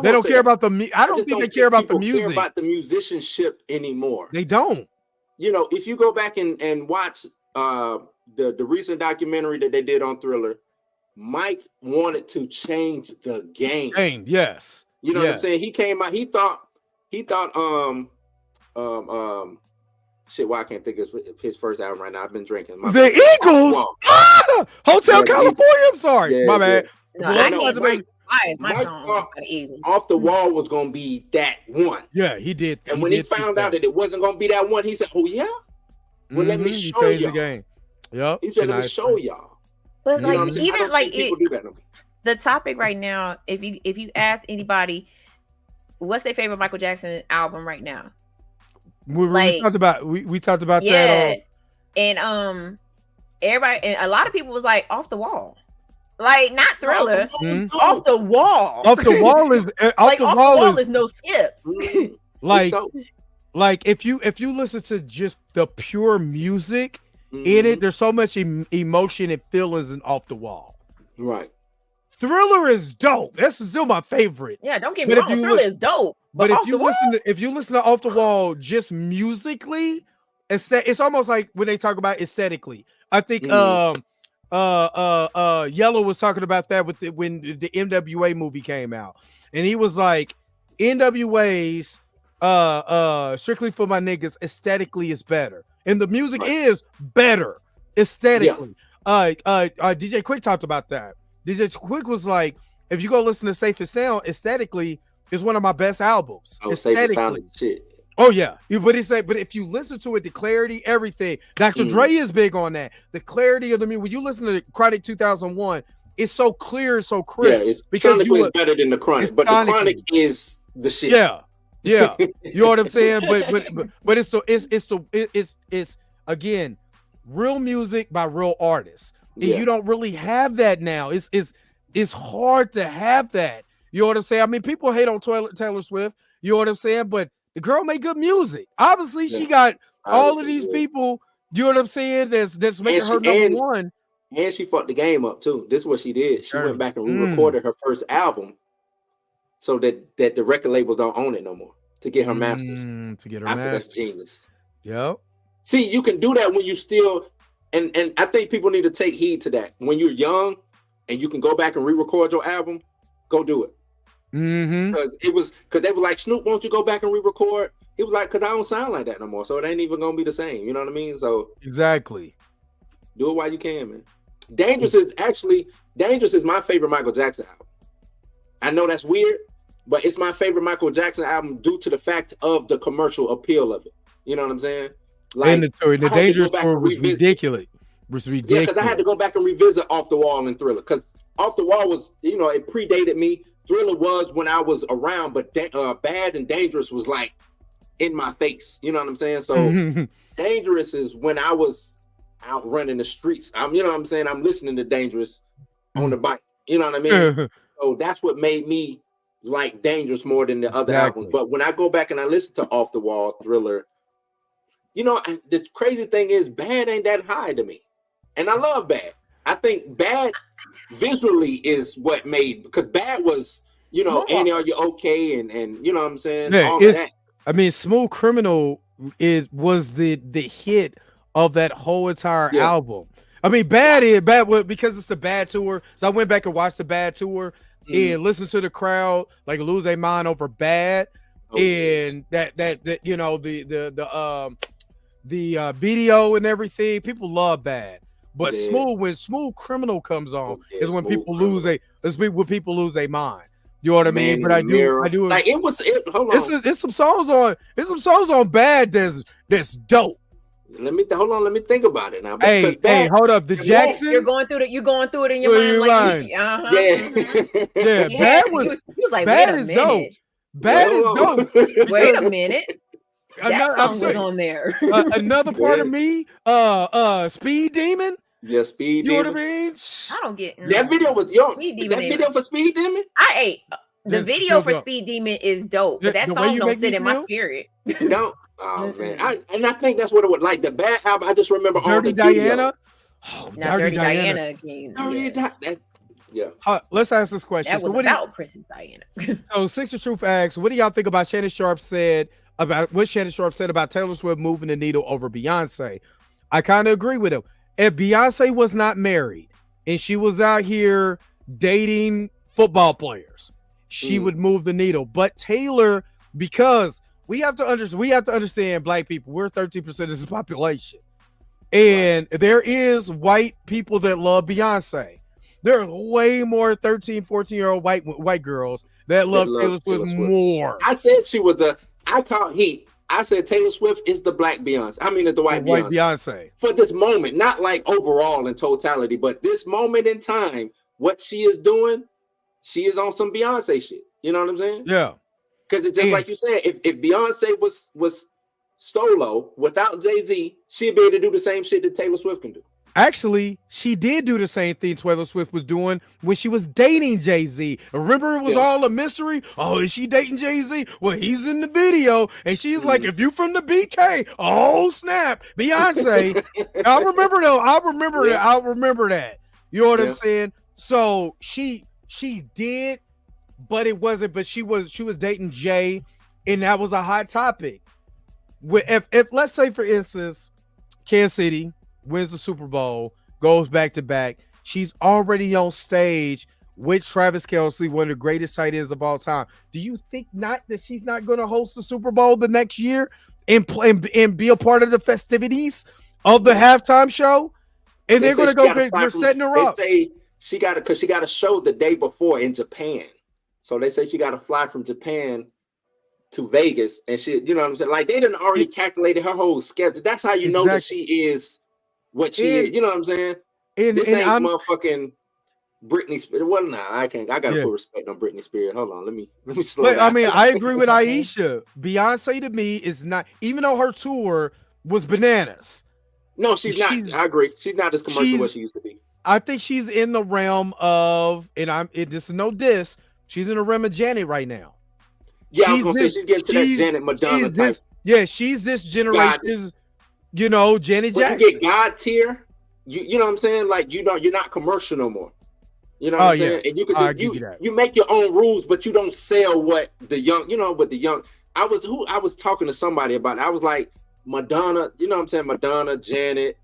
they don't care about the. I don't think they care about the music. Care about the musicianship anymore. They don't. You know, if you go back and watch the recent documentary that they did on Thriller, Mike wanted to change the game. Yes. You know what I'm saying? He came out. He thought shit. Why I can't think of his first album right now. I've been drinking. The Eagles. Hotel California. I'm sorry. My bad. No, I can't Mike thought Off the Wall was gonna be that one. Yeah, he did. And when he found out that it wasn't gonna be that one, he said, "Oh yeah, well let me show y'all." The game. Yep. He said, "Let me show y'all." But like, even like people do that no more. The topic right now, if you ask anybody, what's their favorite Michael Jackson album right now? We talked about that. And everybody and a lot of people was like Off the Wall, like not Thriller. Off the Wall. Off the Wall is off the wall is no skips. like if you listen to just the pure music in it, there's so much emotion and feelings in Off the Wall. Right. Thriller is dope. That's still my favorite. Yeah, don't get me wrong. Thriller is dope. But if you listen to Off the Wall just musically, it's almost like when they talk about aesthetically. I think Yellow was talking about that when the NWA movie came out, and he was like, NWA's Strictly for My Niggas aesthetically is better, and the music is better aesthetically. DJ Quick talked about that. DJ Quick was like, if you go listen to Safe and Sound, aesthetically is one of my best albums. Aesthetically, shit. Oh yeah, but if you listen to it, the clarity, everything. Dr. Dre is big on that. The clarity of the music. When you listen to Chronic 2001, it's so clear, so crisp. Yeah, it's because it's better than the Chronic, but the Chronic is the shit. Yeah, you know what I'm saying. But it's again real music by real artists, and you don't really have that now. It's hard to have that. You know what I'm saying? I mean, people hate on Taylor Swift. You know what I'm saying? But the girl made good music. Obviously, she got all of these people. You know what I'm saying? That's making her number one. And she fucked the game up too. This is what she did. She went back and re-recorded her first album, so that the record labels don't own it no more, to get her masters. To get her masters. That's genius. Yep. See, you can do that when you still, and I think people need to take heed to that. When you're young and you can go back and re-record your album, go do it. Because they were like, Snoop, won't you go back and re-record? He was like, because I don't sound like that no more, so it ain't even gonna be the same. You know what I mean? So exactly, do it while you can, man. Dangerous is my favorite Michael Jackson album. I know that's weird, but it's my favorite Michael Jackson album due to the fact of the commercial appeal of it. You know what I'm saying? Like, and the Dangerous tour was ridiculous. Yeah, because I had to go back and revisit Off the Wall and Thriller, because Off the Wall was, it predated me. Thriller was when I was around, but Bad and Dangerous was like in my face. You know what I'm saying? So Dangerous is when I was out running the streets. You know what I'm saying? I'm listening to Dangerous on the bike. You know what I mean? So that's what made me like Dangerous more than the other albums. But when I go back and I listen to Off the Wall, Thriller, the crazy thing is Bad ain't that high to me. And I love Bad. I think Bad visually is what made, because Bad was, Annie, are you okay? And you know what I'm saying? All of that. I mean, Smooth Criminal was the hit of that whole entire album. I mean, Bad because it's the Bad tour. So I went back and watched the Bad tour and listened to the crowd like lose their mind over Bad, and that the video and everything. People love Bad. But when Smooth Criminal comes on, is when people lose their mind. You know what I mean? But I do. Like hold on. It's some songs on Bad that's dope. Let me think about it now. Hey, hold up. The Jackson. You're going through it in your mind. Like, yeah. Bad was like, Bad is dope. Bad is dope. Wait a minute. That song was on there. Another part of me, Speed Demon. Yeah, Speed Demon. You know what I mean? I don't get that video was video for Speed Demon. The video for Speed Demon is dope, but that song don't sit in my spirit. No, oh man, I think that's what it was like. The Bad album, I just remember Dirty Diana. Dirty Diana again. Yeah. Let's ask this question. That was about Princess Diana. So, Six of Truth asks, what do y'all think about Shannon Sharp said about Taylor Swift moving the needle over Beyonce? I kind of agree with him. If Beyonce was not married and she was out here dating football players, she would move the needle. But Taylor, because we have to understand, Black people, we're 13% of this population, and there is white people that love Beyonce. There are way more 13, 14-year-old white girls that love Taylor Swift more. I said she was I call heat. I said Taylor Swift is the black Beyonce. I mean, it's the white Beyonce. For this moment, not like overall in totality, but this moment in time, what she is doing, she is on some Beyonce shit. You know what I'm saying? Yeah. Because it's just like you said, if Beyonce was solo without Jay-Z, she'd be able to do the same shit that Taylor Swift can do. Actually, she did do the same thing Taylor Swift was doing when she was dating Jay-Z. Remember, it was all a mystery. Oh, is she dating Jay-Z? Well, he's in the video, and she's like, "If you from the BK, oh snap, Beyonce." I remember though. I remember that. You know what I'm saying? So she did, but it wasn't. But she was dating Jay, and that was a hot topic. If let's say, for instance, Kansas City wins the Super Bowl, goes back to back, she's already on stage with Travis Kelce, one of the greatest tight ends of all time. Do you think not that she's not going to host the Super Bowl the next year and be a part of the festivities of the halftime show? And they're going to go. They're setting her up. They say she got a show the day before in Japan. So they say she got to fly from Japan to Vegas, and she, you know what I'm saying? Like they didn't already calculated her whole schedule. That's how you know that she is what she is. You know what I'm saying? This ain't motherfucking Britney Spears. Well, nah, I can't. I gotta put respect on Britney Spears. Hold on, let me slow down. I mean, I agree with Aisha. Beyonce to me is not, even though her tour was bananas. No, she's not. I agree. She's not as commercial as she used to be. I think she's in the realm of, and this is no diss. She's in the realm of Janet right now. Yeah, I was gonna say she's getting to that Janet Madonna type. Yeah, she's this generation's, Janet Jackson. You get God tier. You know what I'm saying? Like you're not commercial no more. You know what I'm saying? And you make your own rules, but you don't sell what the young. I was talking to somebody about it. I was like Madonna. You know what I'm saying? Madonna, Janet.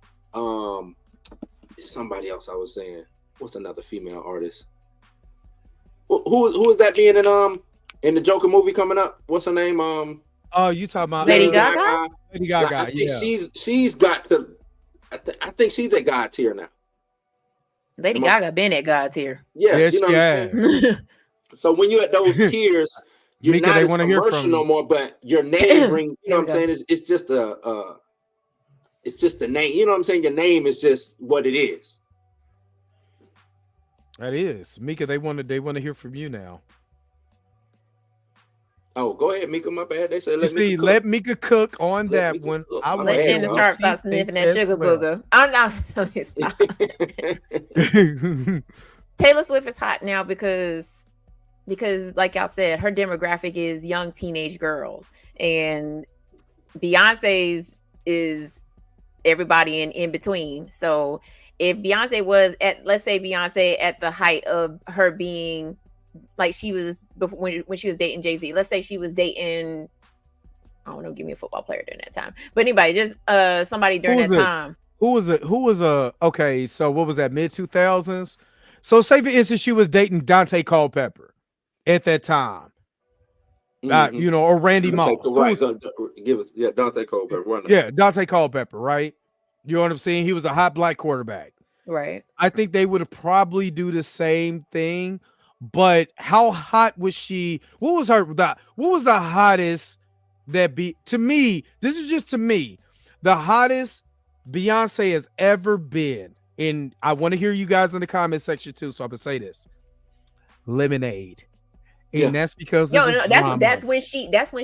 Somebody else. I was saying. What's another female artist? Who is that being in the Joker movie coming up? What's her name? You talking about Lady Gaga? Lady Gaga. I think she's got to. I think she's at God tier now. Lady Gaga been at God tier. Yeah, you know what I'm saying? So when you're at those tiers, you're not as commercial no more, but your name ring, you know what I'm saying? It's just it's just the name. You know what I'm saying? Your name is just what it is. That is. Mika, they want to hear from you now. Oh, go ahead, Mika. My bad. They said let Mika cook on that one. I will let Shannon Sharp stop sniffing that sugar booger. I'm not. Taylor Swift is hot now because, like y'all said, her demographic is young teenage girls, and Beyonce's is everybody in between. So if Beyonce was let's say Beyonce at the height of her being, like she was before when she was dating Jay-Z. Let's say she was dating, I don't know, give me a football player during that time. But anybody, just somebody during that time. Who was okay, so what was that, mid-2000s? So say for instance she was dating Dante Culpepper at that time. Or Randy Moss. Dante Culpepper. Yeah, Dante Culpepper, right? You know what I'm saying? He was a hot black quarterback. Right. I think they would probably do the same thing. But how hot was she? What was the hottest to me? This is just to me, the hottest Beyonce has ever been. And I want to hear you guys in the comment section too. So I'm gonna say this: Lemonade. And that's because that's when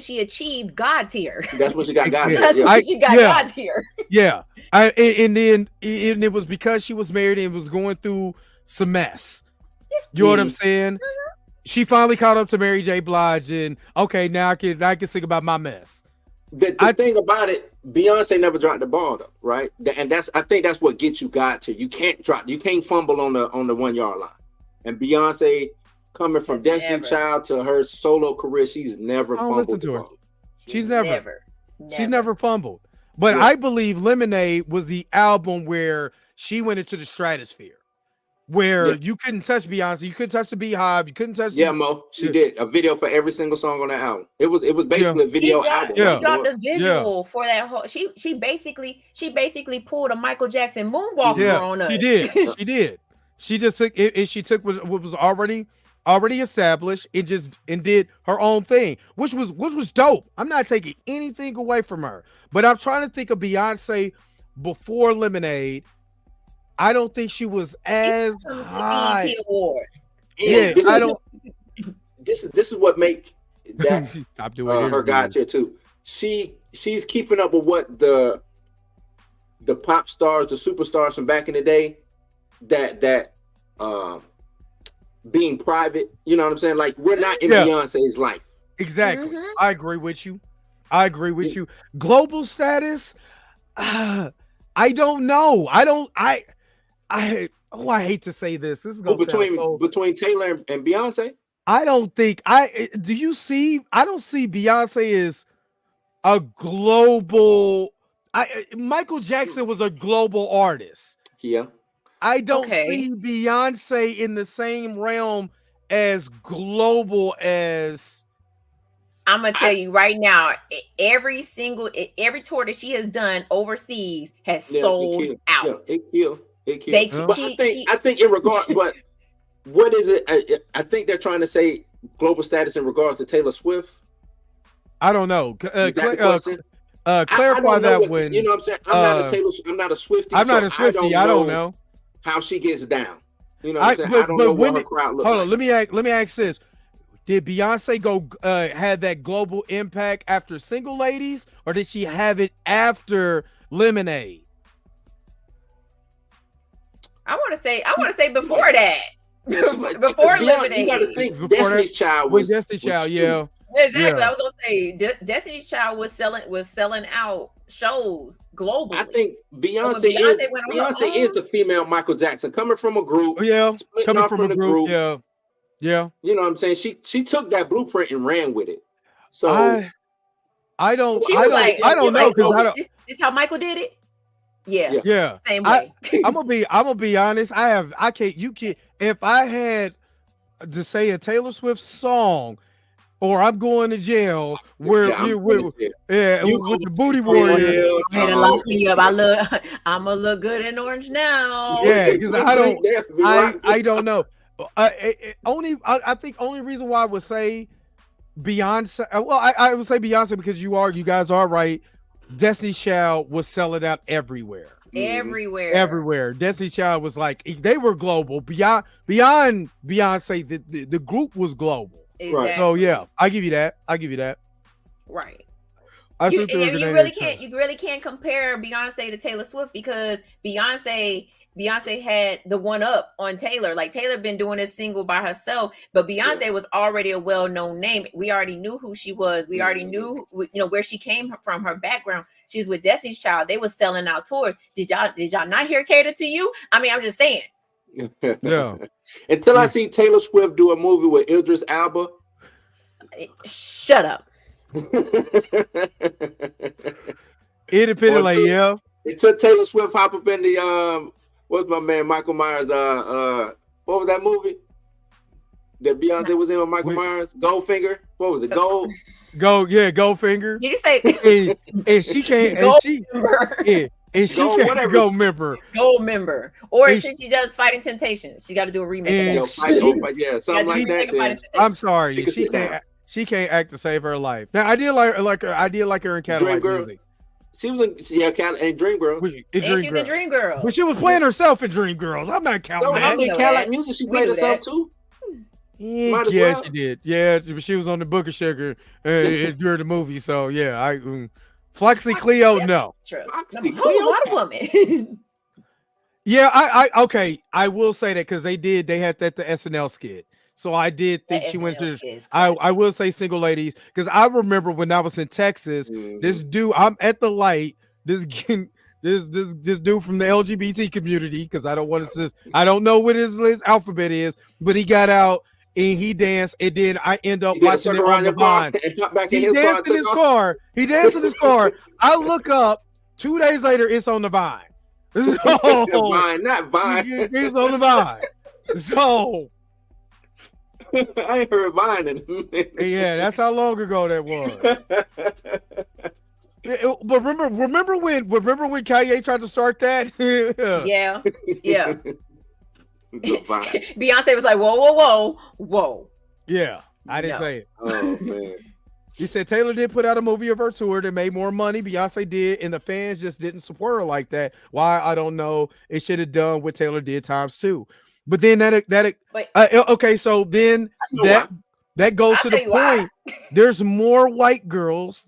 she achieved God tier. That's when she got God tier. That's when she got God tier. Yeah. And it was because she was married and was going through some mess. You know what I'm saying? Mm-hmm. She finally caught up to Mary J. Blige, and okay, now I can sing about my mess. The thing about it, Beyonce never dropped the ball though, right? And I think that's what gets you God tier. You can't fumble on the 1 yard line. And Beyonce, coming from Destiny Child to her solo career, she's never fumbled. Listen to her. She's never fumbled. But I believe Lemonade was the album where she went into the stratosphere. Where you couldn't touch Beyonce, you couldn't touch the Beehive, you couldn't touch. Yeah, Mo, she did a video for every single song on that album. It was basically a video album. She dropped a visual for that whole. She basically pulled a Michael Jackson moonwalker on us. She did. She just took it. She took what was already established and did her own thing, which was dope. I'm not taking anything away from her, but I'm trying to think of Beyonce before Lemonade. I don't think she was as high. Yeah, I don't. This is what make that her God tier too. She's keeping up with what the pop stars, the superstars from back in the day, that being private. You know what I'm saying? Like we're not in Beyonce's life. Exactly. Mm-hmm. I agree with you. Global status. I don't know. I hate to say this. This is gonna between Taylor and Beyonce. I don't see Beyonce as a global. Michael Jackson was a global artist. Yeah. I don't Okay. see Beyonce in the same realm as global as. I'm gonna tell you right now, every tour that she has done overseas has sold out. Yeah, it killed. But I think in regard, but what is it? I think they're trying to say global status in regards to Taylor Swift. I don't know. Clarify I that what, when you know what I'm saying. I'm not a Swiftie. I'm not a Swiftie. I don't know how she gets down. You know what I'm saying. I don't know what her crowd looks like. Hold on, let me ask this. Did Beyonce go had that global impact after Single Ladies, or did she have it after Lemonade? I want to say before that. Before Lemonade. You got to think Destiny's Child was Destiny's Child, yeah. Exactly. Yeah. I was gonna say Destiny's Child was selling out shows globally. I think Beyonce is the female Michael Jackson, coming from a group. Yeah, coming from a group. Yeah. Yeah. You know what I'm saying? She took that blueprint and ran with it. So I don't know because this how Michael did it. Yeah. Same way. I'm gonna be honest. If I had to say a Taylor Swift song, or I'm going to jail with the Booty Warriors. Lock me up. I'm gonna look good in orange now. Yeah, because I don't know. I think only reason why I would say Beyonce. Well, I would say Beyonce because you guys are right. Destiny's Child was selling out everywhere. Everywhere. Destiny's Child was like they were global. Beyond Beyonce, the group was global. Exactly. So yeah, I give you that. Right. You really can't compare Beyonce to Taylor Swift because Beyonce had the one up on Taylor. Like Taylor been doing this single by herself, but Beyonce was already a well-known name. We already knew who she was. We already knew where she came from, her background. She's with Destiny's Child. They was selling out tours. Did y'all not hear Cater to You? I mean, I'm just saying. Yeah. Until I see Taylor Swift do a movie with Idris Elba. Shut up. Independently, yeah. It took Taylor Swift hop up in the what's my man Michael Myers? What was that movie that Beyonce was in with Michael Myers? Goldfinger. What was it? Goldfinger. Did you say? And she can't. And she can't go member. Gold member. Or if she does Fighting Temptations, she got to do a remake of that. Something like that. I'm sorry, she can't act to save her life. Now I did like her in Cadillac Music. She was in Dreamgirl. She's in Dreamgirl. But she was playing herself in Dreamgirls. I'm not counting that. I mean, Cadillac Music, she played herself too. Yeah, she did. Yeah, she was on the Book of Sugar during the movie. So yeah, Flexi Cleo, no. What a woman. Yeah, I will say that because they had the SNL skit. So I did think she went to. I will say Single Ladies because I remember when I was in Texas, this dude. I'm at the light. This dude from the LGBT community because I don't know what his alphabet is, but he got out and he danced, and then I end up watching it on the Vine. He danced in his car. I look up 2 days later, it's on the Vine. So, Vine, not Vine. It's on the Vine. So. I ain't heard Vine in yeah, that's how long ago that was. But remember when Kanye tried to start that? Yeah. Beyonce was like, whoa. Yeah, I didn't say it. Oh man. He said Taylor did put out a movie of her tour that made more money. Beyonce did, and the fans just didn't support her like that. Why? I don't know. It should have done what Taylor did times 2. But then okay, so then that goes to the point. There's more white girls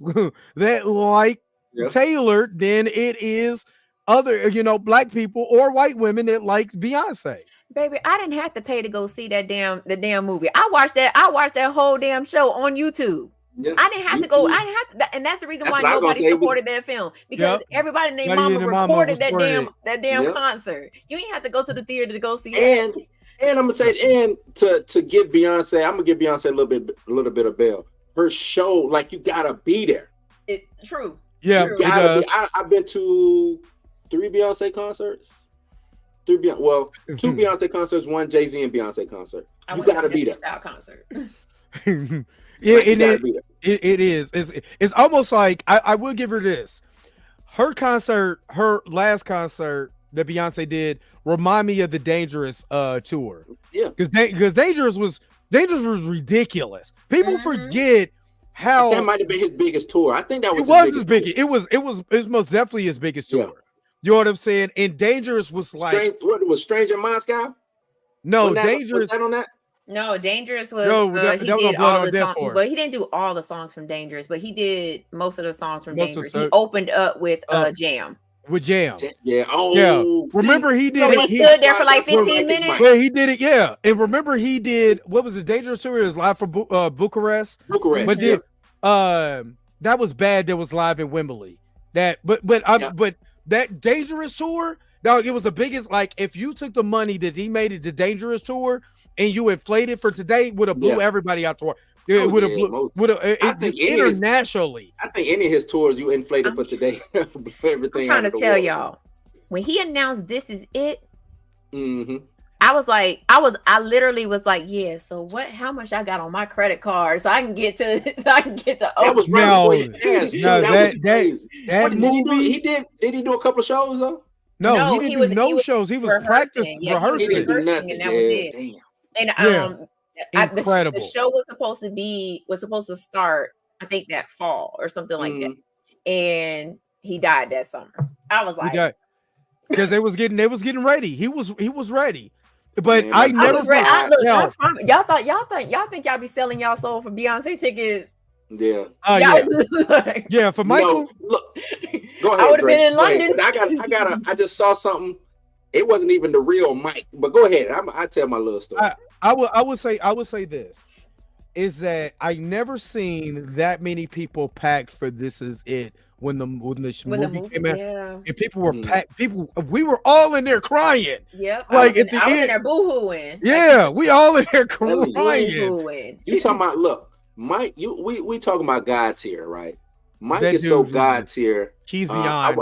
that like Taylor than it is other, black people or white women that like Beyonce. Baby, I didn't have to pay to go see the damn movie. I watched that whole damn show on YouTube. Yeah. I didn't have to go. And that's the reason why nobody supported that film because everybody named Mama recorded that damn concert. You ain't have to go to the theater to go see it. And I'm gonna say, to give Beyonce, I'm gonna give Beyonce a little bit of bail. Her show, like you gotta be there. True. Yeah, I've been to 3 Beyonce concerts. 2 Beyonce concerts, 1 Jay-Z and Beyonce concert. You gotta be there. Concert. Yeah, and it is. It's almost like I will give her this. Her last concert that Beyonce did remind me of the Dangerous tour. Yeah, because Dangerous was ridiculous. People forget how that might have been his biggest tour. I think that was his biggest. It was most definitely his biggest tour. Yeah. You know what I'm saying? And Dangerous was like what was Stranger Moscow? No, was Dangerous. Was that on that? No, Dangerous was that he was did Blood all on the Death songs, for. but he didn't do all the songs from Dangerous, but he did most of the songs from Most of Dangerous. the- He opened up with Jam. With Jam. Yeah. Oh, Yeah. Remember he did So it. he stood there for like 15 minutes. Yeah, he did it. Yeah, and remember he did what was the Dangerous tour? It was live from Bucharest. Bucharest. But that was bad. That was live in Wembley. But that Dangerous tour, dog, it was the biggest. Like if you took the money that he made it the Dangerous tour and you inflated for today, would have blew everybody out the water. It would have internationally. I think any of his tours you inflated for today. Everything. I'm trying to tell y'all, when he announced "This Is It," mm-hmm. I literally was like, yeah. So what? How much I got on my credit card so I can get to? That was right that movie. Did he do a couple of shows though? No, he didn't do no shows. He was rehearsing. And that was it. And incredible. The show was supposed to start, I think, that fall or something like that. And he died that summer. I was like, because they was getting ready. He was ready. But I never y'all think y'all be selling y'all soul for Beyonce tickets. Yeah. Yeah, for Michael. Look, go ahead. I would have been in London. I just saw something. It wasn't even the real Mike. But go ahead. I tell my little story. I would say this is that I never seen that many people packed for This Is It when the movie came out. Yeah. And people were packed. We were all in there crying. Yep. Like I was in there boohooing. Yeah, we all in there crying. Boohooing. You talking about Mike? We talking about God tier, right? Mike is so God tier. He's beyond.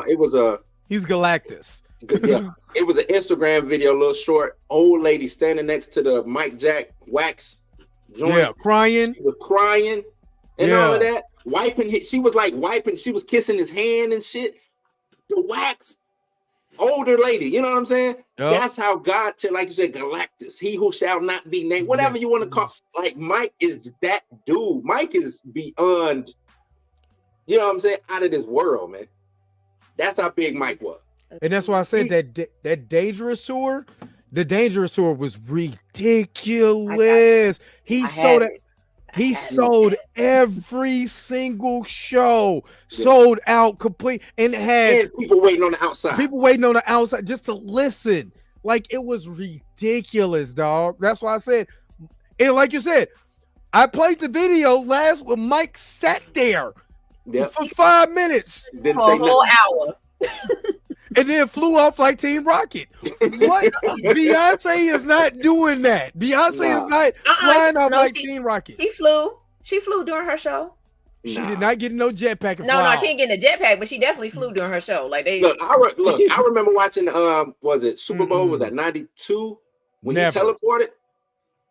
He's Galactus. Yeah, it was an Instagram video, a little short. Old lady standing next to the Mike Jack wax joint. Yeah, crying. She was crying and all of that. Wiping. She was like wiping. She was kissing his hand and shit. The wax. Older lady. You know what I'm saying? Yep. That's how God, like you said, Galactus. He who shall not be named. Whatever you want to call. Like Mike is that dude. Mike is beyond. You know what I'm saying? Out of this world, man. That's how big Mike was. And that's why I said that Dangerous tour, the Dangerous tour was ridiculous. He sold every single show, sold out complete, and had people waiting on the outside. People waiting on the outside just to listen. Like it was ridiculous, dog. That's why I said, and like you said, I played the video last when Mike sat there for 5 minutes, didn't say a whole hour. And then flew off like Team Rocket. What? Beyonce is not doing that. Beyonce is not flying off like Team Rocket. She flew during her show. She did not get no jetpack. No, she ain't getting a jetpack, but she definitely flew during her show. Like they look. I remember watching. Was it Super Bowl? Was that 92 when he teleported?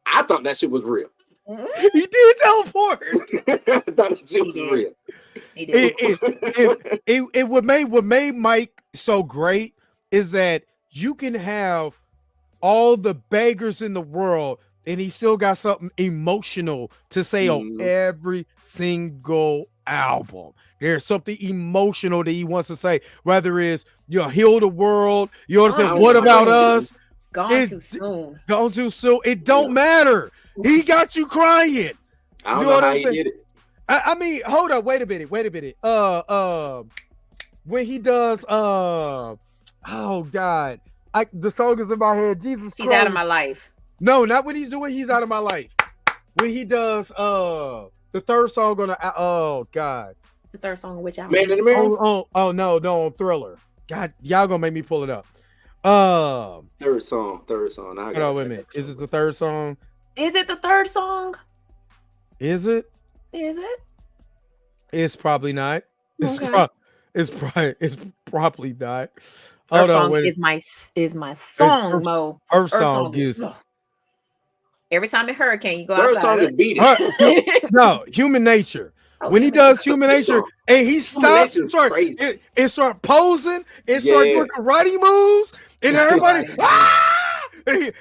I thought that shit was real. He did teleport. I thought that shit was real. It what made Mike so great is that you can have all the beggars in the world and he still got something emotional to say on every single album. There's something emotional that he wants to say, whether it's heal the world, you understand, what about us? Gone too soon. It don't matter. He got you crying. I don't know how he did it. I mean, hold up, wait a minute. When he does oh God, the song is in my head. Jesus She's Christ. Out of My Life. No, not when he's doing He's Out of My Life. When he does the third song on God. The third song on which album? Man in the Mirror? Oh no, on Thriller. God, y'all gonna make me pull it up. Third song. Hold on, wait a minute. Is it the third song? Is it the third song? Is it? It's probably not. It's probably not. Hold Earth on, Song wait. is my song, Mo. Earth Song is every time it hurricane, you go Bird outside. song is beating. no Human Nature. Oh, When he Human does Nature. Human Nature and he stops, Nature's start crazy. it start posing, it start Yeah. doing karate moves, and everybody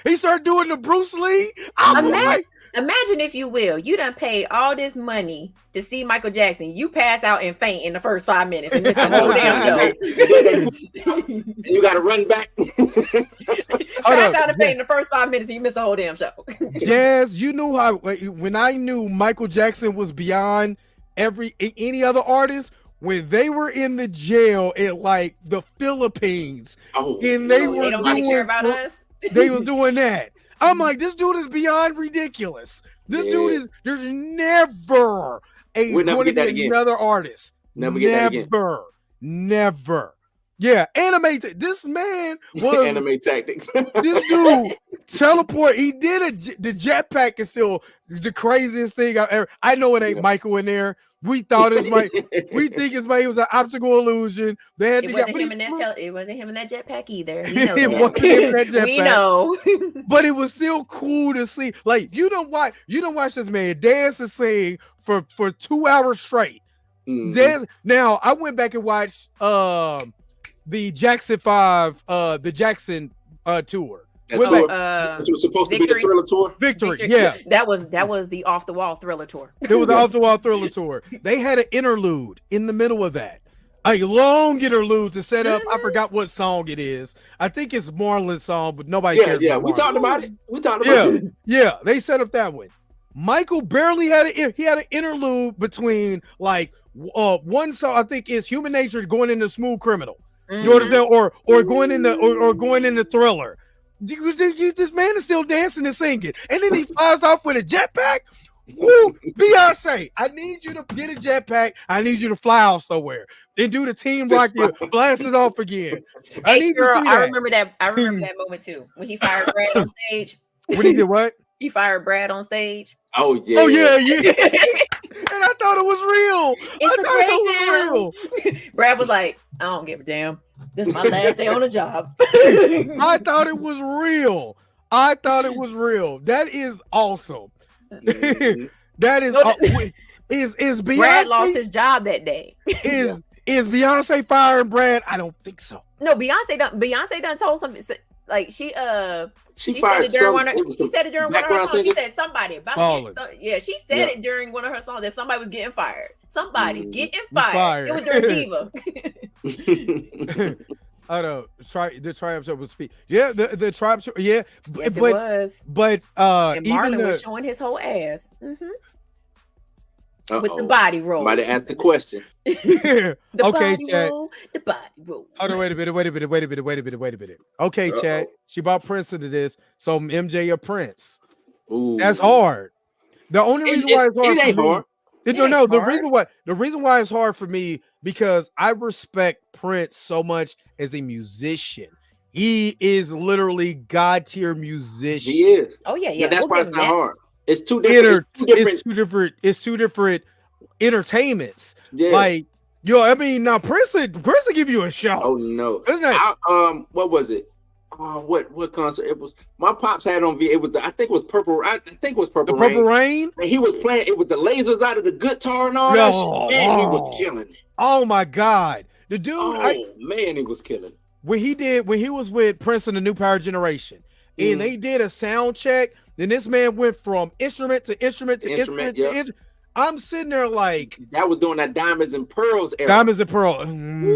he started doing the Bruce Lee. I was like, Imagine if you will, you done paid all this money to see Michael Jackson. You pass out and faint in the first 5 minutes and miss the whole damn show. You got to run back. Pass out and faint in the first 5 minutes and you miss the whole damn show. Jazz, you knew how when I knew Michael Jackson was beyond any other artist when they were in the jail in like the Philippines, and they were don't really care about us. They were doing that. I'm like, this dude is beyond ridiculous. This dude is. There's never going to be another artist. Never get that again. Never. Yeah, this man was anime tactics. This dude teleport. He did the jetpack is still the craziest thing I've ever. I know it ain't Michael in there. We thought it's Mike. We think it's Mike. It was an optical illusion. It wasn't him in that jetpack either. It wasn't him in that jetpack. We know. But it was still cool to see. Like you don't watch this man dance and sing for 2 hours straight. Dance. Now I went back and watched the Jackson 5, the Jackson tour. Which was supposed to be the Thriller tour. Victory, yeah. That was the off the wall Thriller tour. It was the off the wall Thriller tour. They had an interlude in the middle of that, a long interlude to set up. I forgot what song it is. I think it's Marlon's song, but nobody cares. Yeah, we talked about it. Yeah, they set up that one. Michael barely had an interlude between like one song. I think is Human Nature going into Smooth Criminal. You understand? Or going into Thriller. This man is still dancing and singing, and then he flies off with a jetpack. Woo, Beyonce! I need you to get a jetpack. I need you to fly off somewhere. Then do the Team Rock, blast it off again. I need to see that. I remember that moment too when he fired Brad on stage. When he did what? He fired Brad on stage. Oh yeah. And I thought it was real. Brad was like, I don't give a damn. This is my last day on the job. I thought it was real. That is awesome. That is is Beyonce. Brad lost his job that day. Is Beyonce firing Brad? I don't think so. No, Beyonce done told something. Like she fired said it during one of her songs. She singers? said somebody about she said it during one of her songs that somebody was getting fired. Somebody's getting fired. It was during Diva. I know. The Triumph show was speak. Yeah, the Triumph show. Yeah, yes, it was. But and Marlon was showing his whole ass with the body roll. Might have asked the question. Okay, Chad. The body roll. Hold on, wait a minute. Okay, Chad. She brought Prince into this, so MJ or Prince. Ooh. That's hard. The only reason why it's hard. It ain't hard. The reason why it's hard for me because I respect Prince so much as a musician. He is literally God tier musician. He is. Oh yeah. That's why it's not hard. It's two different. It's two different entertainments. Yeah. Like I mean, now Prince will give you a show. Oh no. What was it? What concert? It was my pops had on V. It was I think it was Purple. I think it was Purple Rain. Purple Rain. And he was playing it with the lasers out of the guitar and all that shit. Man, he was killing it. Oh my God, the dude! Man, he was killing it. When he was with Prince and the New Power Generation, and they did a sound check. Then this man went from instrument to instrument to instrument. I'm sitting there like that was doing that Diamonds and Pearls era. Diamonds and Pearls.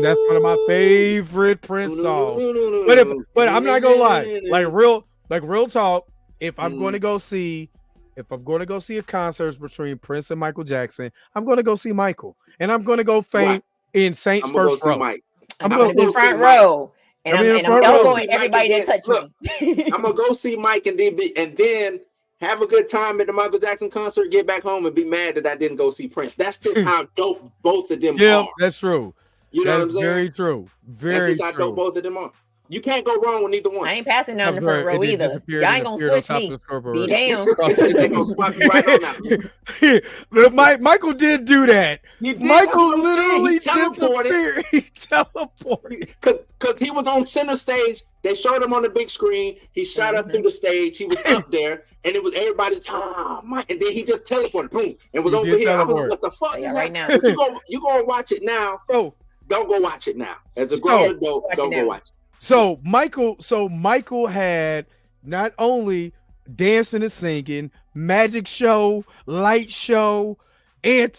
That's one of my favorite Prince songs. But I'm not gonna lie, like real talk. If I'm going to go see a concert between Prince and Michael Jackson, I'm going to go see Michael, and I'm going to go faint in Saints first row. I'm going to be front row. And I'm elbowing everybody that touched me. I'm gonna go see Mike and then have a good time at the Michael Jackson concert, get back home and be mad that I didn't go see Prince. That's just how dope both of them are. Yeah, that's true. You know what I'm saying? Very true. Very That's just how dope both of them are. You can't go wrong with neither one. I ain't passing down the front row either. Y'all ain't gonna switch me. Be damn. They gonna swap you right on out. Michael did do that. Michael literally teleported. He teleported. Because he was on center stage. They showed him on the big screen. He shot up through the stage. He was up there, and it was everybody's Mike. And then he just teleported, boom, and was over here. I was like, what the fuck is right that? now. But you gonna watch it now. So don't go watch it now. As a grown adult, don't go watch it. So Michael had not only dancing and singing, magic show, light show, and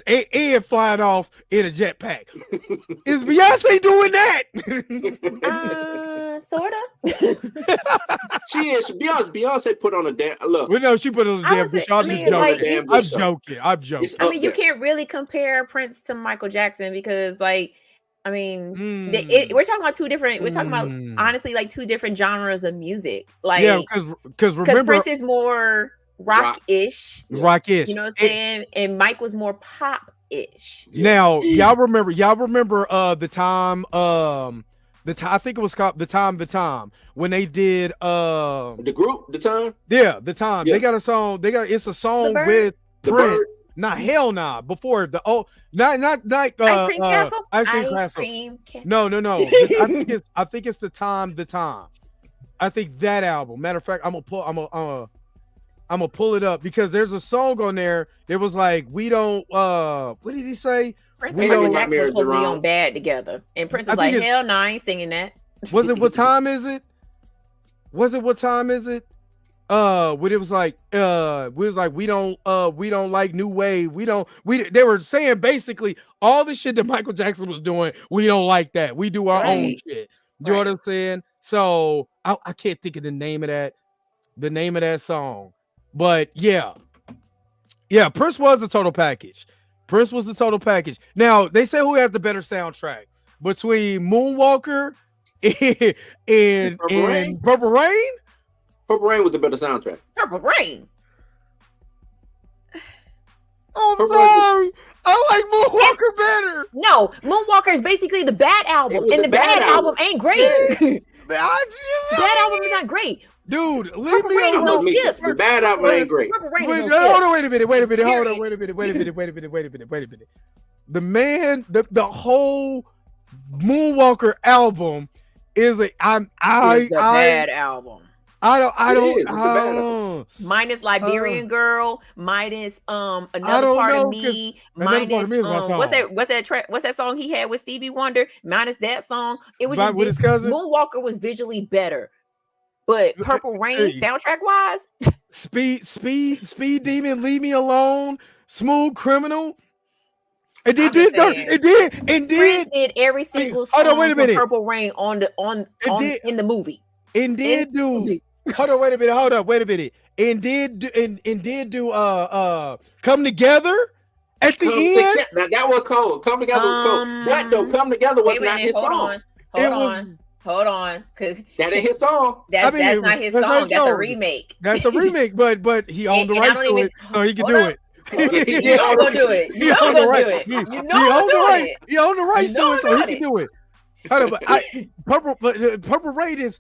flying off in a jetpack. Is Beyonce doing that? Sorta. She is. Beyonce put on a damn look. Well, no, she put on a damn good show. I'm joking. I mean, you can't really compare Prince to Michael Jackson because, like, I mean, we're talking about two different. We're talking about honestly, like, two different genres of music. Like, yeah, because remember, Prince is more rock-ish. Rock-ish. You know what I'm saying? And Mike was more pop-ish. Now, y'all remember the time. I think it was called the time when they did the group, the time. Yeah, the time. Yeah. They got a song. It's a song with Prince. Nah, hell nah. Before the not Ice Cream Castle. Ice Cream Castle. No. I think it's the time. I think that album. Matter of fact, I'm gonna pull it up because there's a song on there. It was like, we don't. What did he say? Prince and Michael Jackson were supposed to be on Bad together, and Prince was like, hell no, I ain't singing that. Was it What Time Is It? When it was like, we don't like new wave. They were saying basically all the shit that Michael Jackson was doing. We don't like that. We do our own shit. You know what I'm saying? So I can't think of the name of that song, but yeah. Prince was a total package. Now they say who had the better soundtrack between Moonwalker and Purple Rain. Purple Rain was the better soundtrack. Purple Rain. Oh, I'm sorry. I like Moonwalker better. No, Moonwalker is basically the bad album, and the bad album ain't great. Bad album is not great. Dude, leave me alone. No skips. The bad album ain't great. Hold on, wait a minute. The man, the whole Moonwalker album is a bad album. I don't. Minus Liberian Girl, minus Another Part of Me, minus what's that song he had with Stevie Wonder? Minus that song, it was just his cousin. Moonwalker was visually better, but Purple Rain soundtrack wise, Speed Demon, Leave Me Alone, Smooth Criminal. It did every single song for Purple Rain in the movie. And did do. Hold on, wait a minute. And did do Come Together at the end. That was cold. Come Together was cold. That though, Come Together was not his song. Hold on, because that ain't his song. That's not his song. That's a remake. That's a remake, but he owned the rights to it, so he can do it. You know gonna do it. You know gonna do it. You know gonna do it. He owned the rights to it, so he can do it. Hold on, Purple Rain is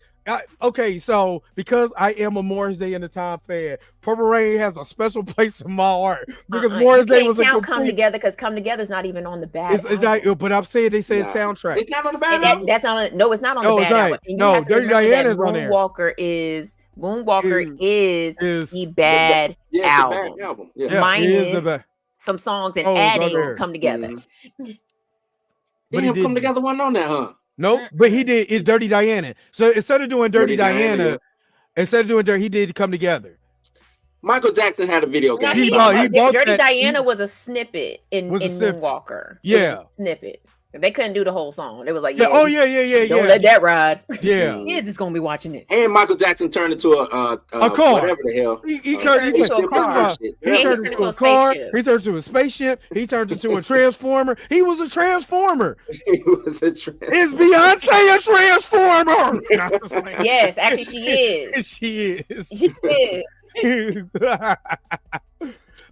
okay. So because I am a Morris Day and the Time fan, Purple Rain has a special place in my heart because Morris Day was Come Together because Come Together is not even on the bad. But I'm saying they say it's soundtrack. It's not on the bad album. It's not on the bad album. No, Dirty Diana's on there. Moonwalker is the bad album. Yeah. Minus some songs and adding Come Together. Mm-hmm. But he Come Together wasn't on that, huh? Nope, but he did. It's Dirty Diana. So instead of doing Dirty Diana, he did Come Together. Michael Jackson had a video game. Dirty Diana was a snippet in Moonwalker. Yeah, snippet. They couldn't do the whole song. It was like, don't let that ride. Yeah, kids is gonna be watching this. And Michael Jackson turned into a car, whatever the hell. He turned into a car. He turned into a car. He turned into a spaceship. He turned into a transformer. He was a transformer. Is Beyonce a transformer? Yes, actually, she is. She is. She is.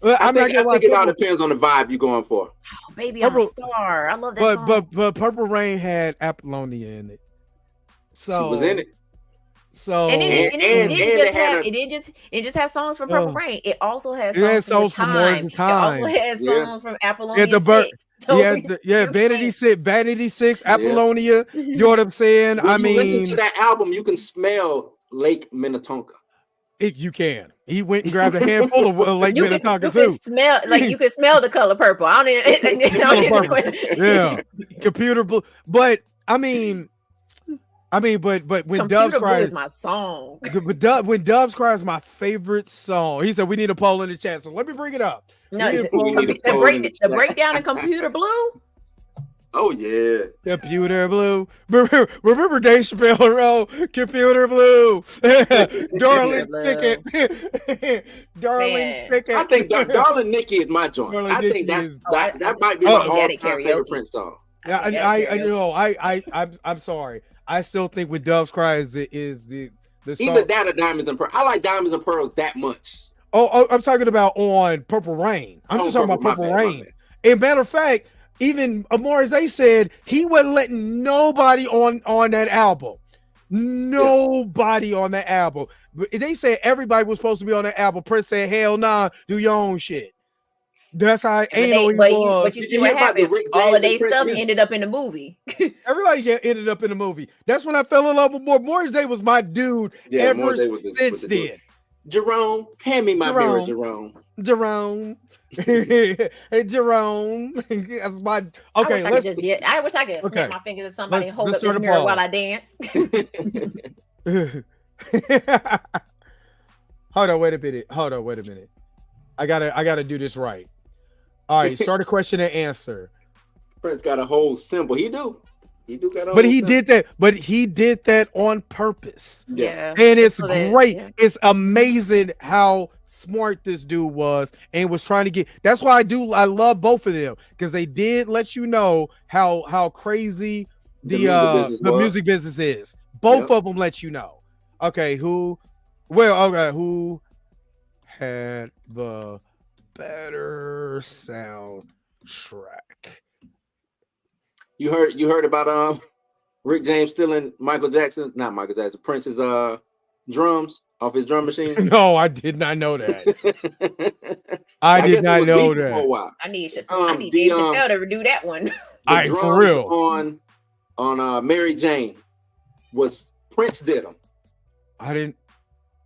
I think it all depends on the vibe you're going for. Oh, baby, I'm a star. I love that song. But Purple Rain had Apollonia in it. So was in it. So And it and didn't just have songs from Purple Rain. It also has it had songs songs from from More Time. Than Time. It also has songs from Apollonia Yeah, 6. So Vanity 6, Apollonia. You know what I'm saying? When you listen to that album, you can smell Lake Minnetonka. You can. He went and grabbed a handful of Lake Minnetonka too. You can smell the color purple. I don't even. Yeah, computer blue. But I mean, but when Doves Cry is my song. When Doves Cry is my favorite song. He said we need a poll in the chat, so let me bring it up. No, the breakdown in Computer Blue. Oh yeah, Computer Blue. Remember Dave Chappelle? Computer Blue. Darling Pickett. Darling Pickett. I think Darling Nicki is my joint. I think that might be my all-time favorite Prince song. Yeah, I'm sorry. I still think with Doves Cry is the song. Either that or Diamonds and Pearls. I like Diamonds and Pearls that much. Oh, I'm talking about on Purple Rain. I'm just talking about Purple Rain. And matter of fact, even Amore said he wasn't letting nobody on that album. Nobody on that album. They said everybody was supposed to be on that album. Prince said, hell nah, do your own shit. That's how anal he was. But you see what happened? All of their stuff ended up in the movie. Everybody ended up in the movie. That's when I fell in love with Morris Day was my dude ever since then. Jerome, hand me my mirror, Jerome. Hey, Jerome. That's my okay. I wish I could snap my fingers at somebody and hold up this mirror while I dance. Hold on, wait a minute. I gotta do this right. All right, start a question and answer. Prince got a whole symbol. He got a but he did that. But he did that on purpose. Yeah, and it's great. Yeah. It's amazing how smart this dude was and was trying to get. That's why I love both of them because they did let you know how crazy the music business is. Both of them let you know. Okay, who had the better soundtrack? You heard about Rick James stealing Prince's drums off his drum machine? No, I did not know that. I did not know that. For a while. I need Dave Chappelle to do that one. For real. On Mary Jane was Prince did them. I didn't.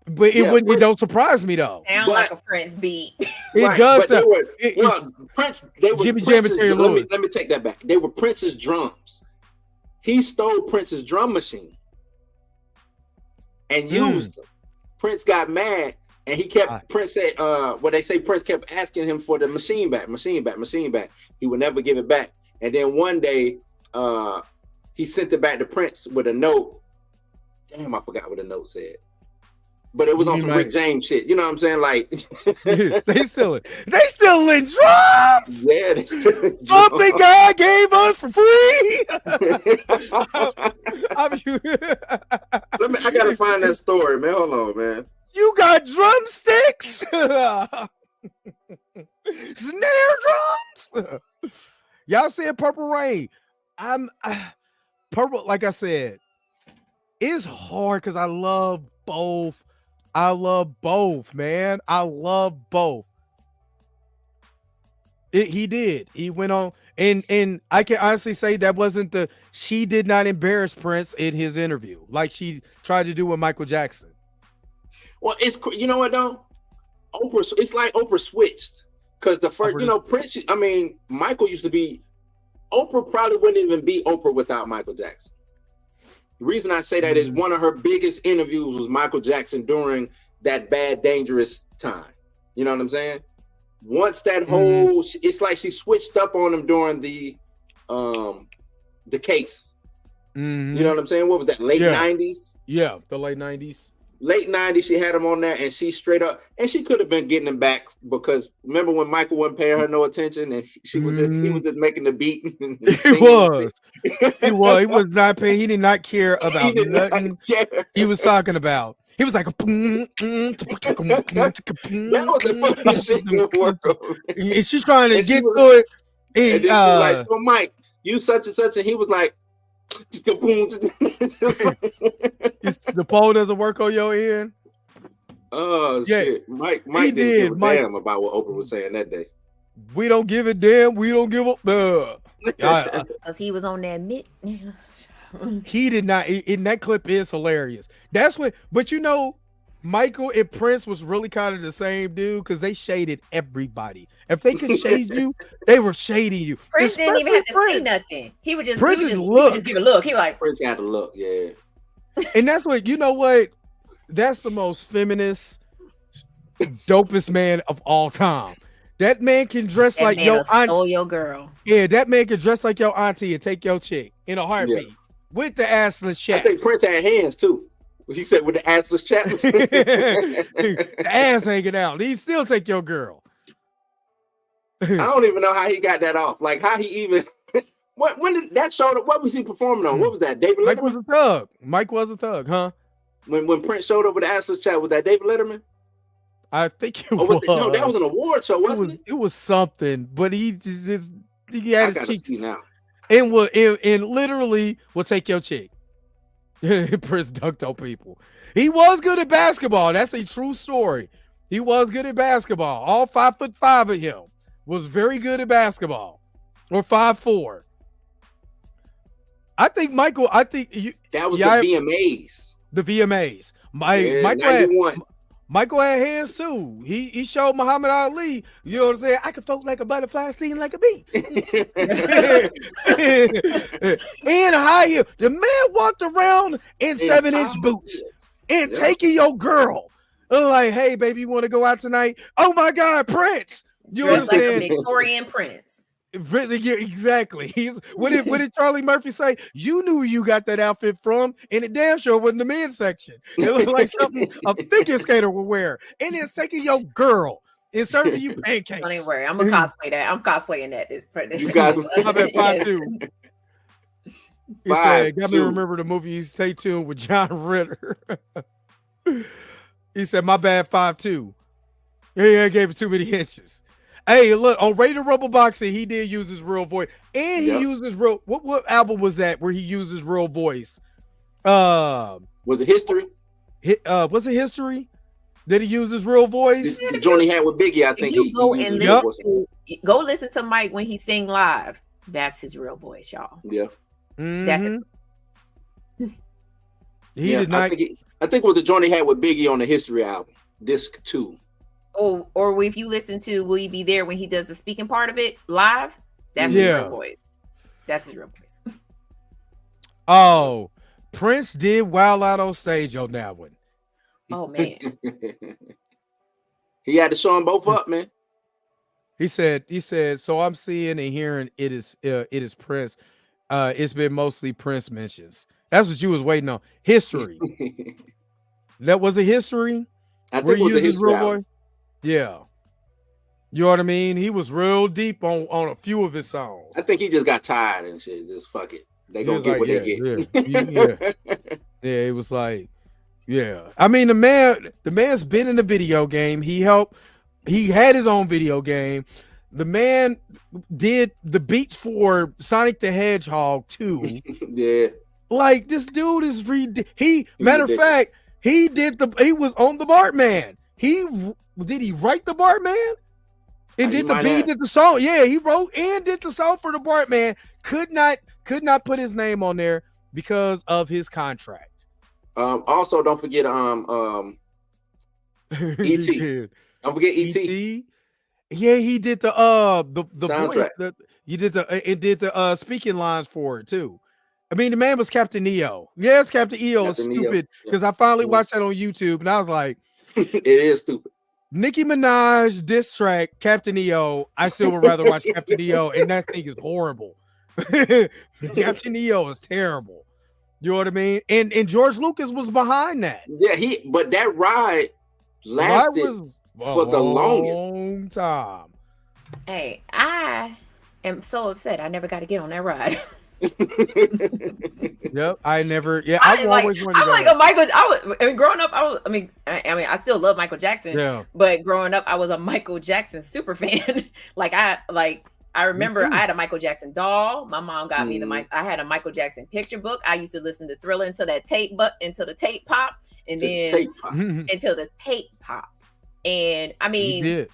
But it don't surprise me though. Sound like a Prince beat. It does. Prince. They were Jimmy Jam and Terry Lewis. Let me take that back. They were Prince's drums. He stole Prince's drum machine and used them. Prince got mad and he kept. Prince said, they say Prince kept asking him for the machine back. He would never give it back. And then one day, he sent it back to Prince with a note. Damn, I forgot what the note said. But it was on some Rick James shit. You know what I'm saying? Like they still in drums. Yeah, they still in drums. Something God gave us for free. I gotta find that story, man. Hold on, man. You got drumsticks, snare drums. Y'all said Purple Rain. Purple. Like I said, it's hard because I love both. I love both, man. I love both. He did. He went on, and I can honestly say that wasn't she did not embarrass Prince in his interview like she tried to do with Michael Jackson. Well, you know what though? It's like Oprah switched because the first, Prince. I mean, Michael used to be. Oprah probably wouldn't even be Oprah without Michael Jackson. The reason I say that is one of her biggest interviews was Michael Jackson during that Bad Dangerous time. You know what I'm saying? Once that whole, it's like she switched up on him during the case. You know what I'm saying? What was that? Late 90s? Yeah, the late 90s. Late 90s, she had him on there, and she straight up, and she could have been getting him back because remember when Michael wasn't paying her no attention, and he was just making the beat. He was not paying. He did not care about nothing he was talking about. He was like, that was the funniest shit in the world. And she's trying to get to it. And then she was like, so Mike, you such and such, and he was like, It's, the pole doesn't work on your end. Oh Yeah, shit! Mike he didn't did, give a Mike. damn about what Oprah was saying that day. We don't give a damn. We don't give a. Because he was on that mid. He did not. In that clip is hilarious. That's what. But you know, Michael and Prince was really kind of the same dude because they shaded everybody. If they could shade you, they were shading you. Prince didn't even have to say nothing. He would just give a look. He like Prince had to look, yeah. And that's what, you know what? That's the most feminist, dopest man of all time. That man can dress like your auntie. Stole your girl. Yeah, that man can dress like your auntie and take your chick in a heartbeat with the assless chaps. I think Prince had hands too. He said with the assless chaps. The ass hanging out. He still take your girl. I don't even know how he got that off. Like how he even when did that show? What was he performing on? What was that? David Letterman? Mike was a thug. Mike was a thug, huh? When Prince showed up with the assless chat, was that David Letterman? I think it was. No, that was an award show, wasn't it? It was something, but he had his cheeks now. And literally will take your chick. Prince dunked on people. He was good at basketball. That's a true story. He was good at basketball. All 5'5" of him was very good at basketball, or 5'4". I think Michael. That was the VMAs. The VMAs. Michael had hands too. He showed Muhammad Ali. You know what I'm saying? I could float like a butterfly, sing like a bee. And high heel. The man walked around in 7-inch boots and taking your girl. Like, hey, baby, you want to go out tonight? Oh my God, Prince. You know what I'm saying? Like a Victorian Prince. Yeah, exactly. What did Charlie Murphy say? You knew where you got that outfit from, and it damn sure wasn't the men's section. It looked like something a figure skater would wear. And it's taking your girl and serving you pancakes. Don't worry, I'm gonna cosplay that. I'm cosplaying that. You guys, I'm at 5'2". He said, "Got me to remember the movie. Stay tuned with John Ritter." He said, "My bad, 5'2". Yeah, I gave it too many inches. Hey, look, on Rated Rumble Boxing, he did use his real voice. And he used his real what album was that where he used his real voice? Was it History? Was it History? Did he use his real voice? The joint he had with Biggie, I think. Go listen to Mike when he sing live. That's his real voice, y'all. Yeah. Mm-hmm. That's it. He did not. I think it was the joint he had with Biggie on the History album, disc 2. Oh, or if you listen to Will You Be There when he does the speaking part of it live, that's his real voice. That's his real voice. Oh, Prince did wild out on stage on that one. Oh man. He had to show them both up, man. He said, so I'm seeing and hearing it is Prince. It's been mostly Prince mentions. That's what you was waiting on. History. That was a History. I think it was the History album. Yeah. You know what I mean? He was real deep on a few of his songs. I think he just got tired and shit. Just fuck it. They gonna get what they get. Yeah, it was like, yeah. I mean, the man's been in the video game. He had his own video game. The man did the beats for Sonic the Hedgehog 2. Yeah. Like, this dude is matter of fact, he was on the Bartman. Did he write the Bartman? And did the song? Yeah, he wrote and did the song for the Bartman. Could not put his name on there because of his contract. Also, don't forget E.T. Don't forget E.T. Yeah, he did the soundtrack. It did the speaking lines for it too. I mean, the man was Captain EO. Yes, Captain EO is stupid because I finally watched that on YouTube and I was like, it is stupid. Nicki Minaj diss track Captain EO. I still would rather watch Captain EO, and that thing is horrible. Captain EO is terrible. You know what I mean? And George Lucas was behind that. Yeah, but that ride lasted for the longest long time. Hey, I am so upset. I never got to get on that ride. Yep, I never. Yeah, I'm like a Michael. Growing up, I still love Michael Jackson. Yeah. But growing up, I was a Michael Jackson super fan. I remember too. I had a Michael Jackson doll. My mom got me I had a Michael Jackson picture book. I used to listen to Thriller until the tape pop, and then until the tape pop. And I mean,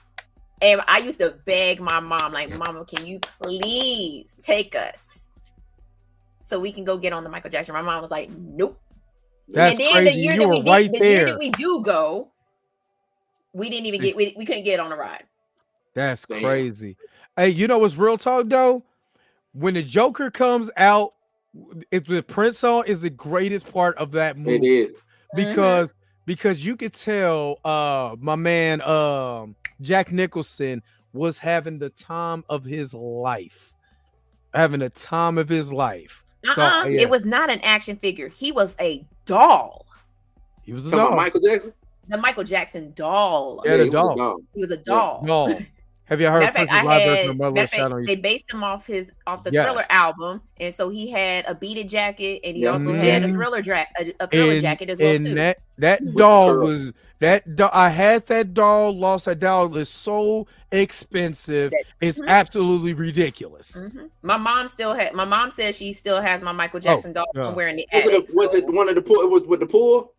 and I used to beg my mom, like, Mama, can you please take us so we can go get on the Michael Jackson? My mom was like, nope. That's and then crazy. the year You that were we right did, the there. year that we do go, we didn't even get we couldn't get on the ride. That's crazy. Hey, you know what's real talk though? When the Joker comes out, it's the Prince song is the greatest part of that movie. It is. Because you could tell my man Jack Nicholson was having the time of his life. Having the time of his life. So, It was not an action figure. He was a doll. He was a Talking doll. about Michael Jackson? The Michael Jackson doll. Yeah, the doll. He was a doll. Doll. Have you heard of they based him off the Thriller album, and so he had a Beat It jacket, and he also had a Thriller jacket as well too. That doll was I had that doll. Lost that doll is so expensive. It's absolutely ridiculous. My mom says she still has my Michael Jackson doll somewhere in the attic. Was it one of the pool? It was with the pool,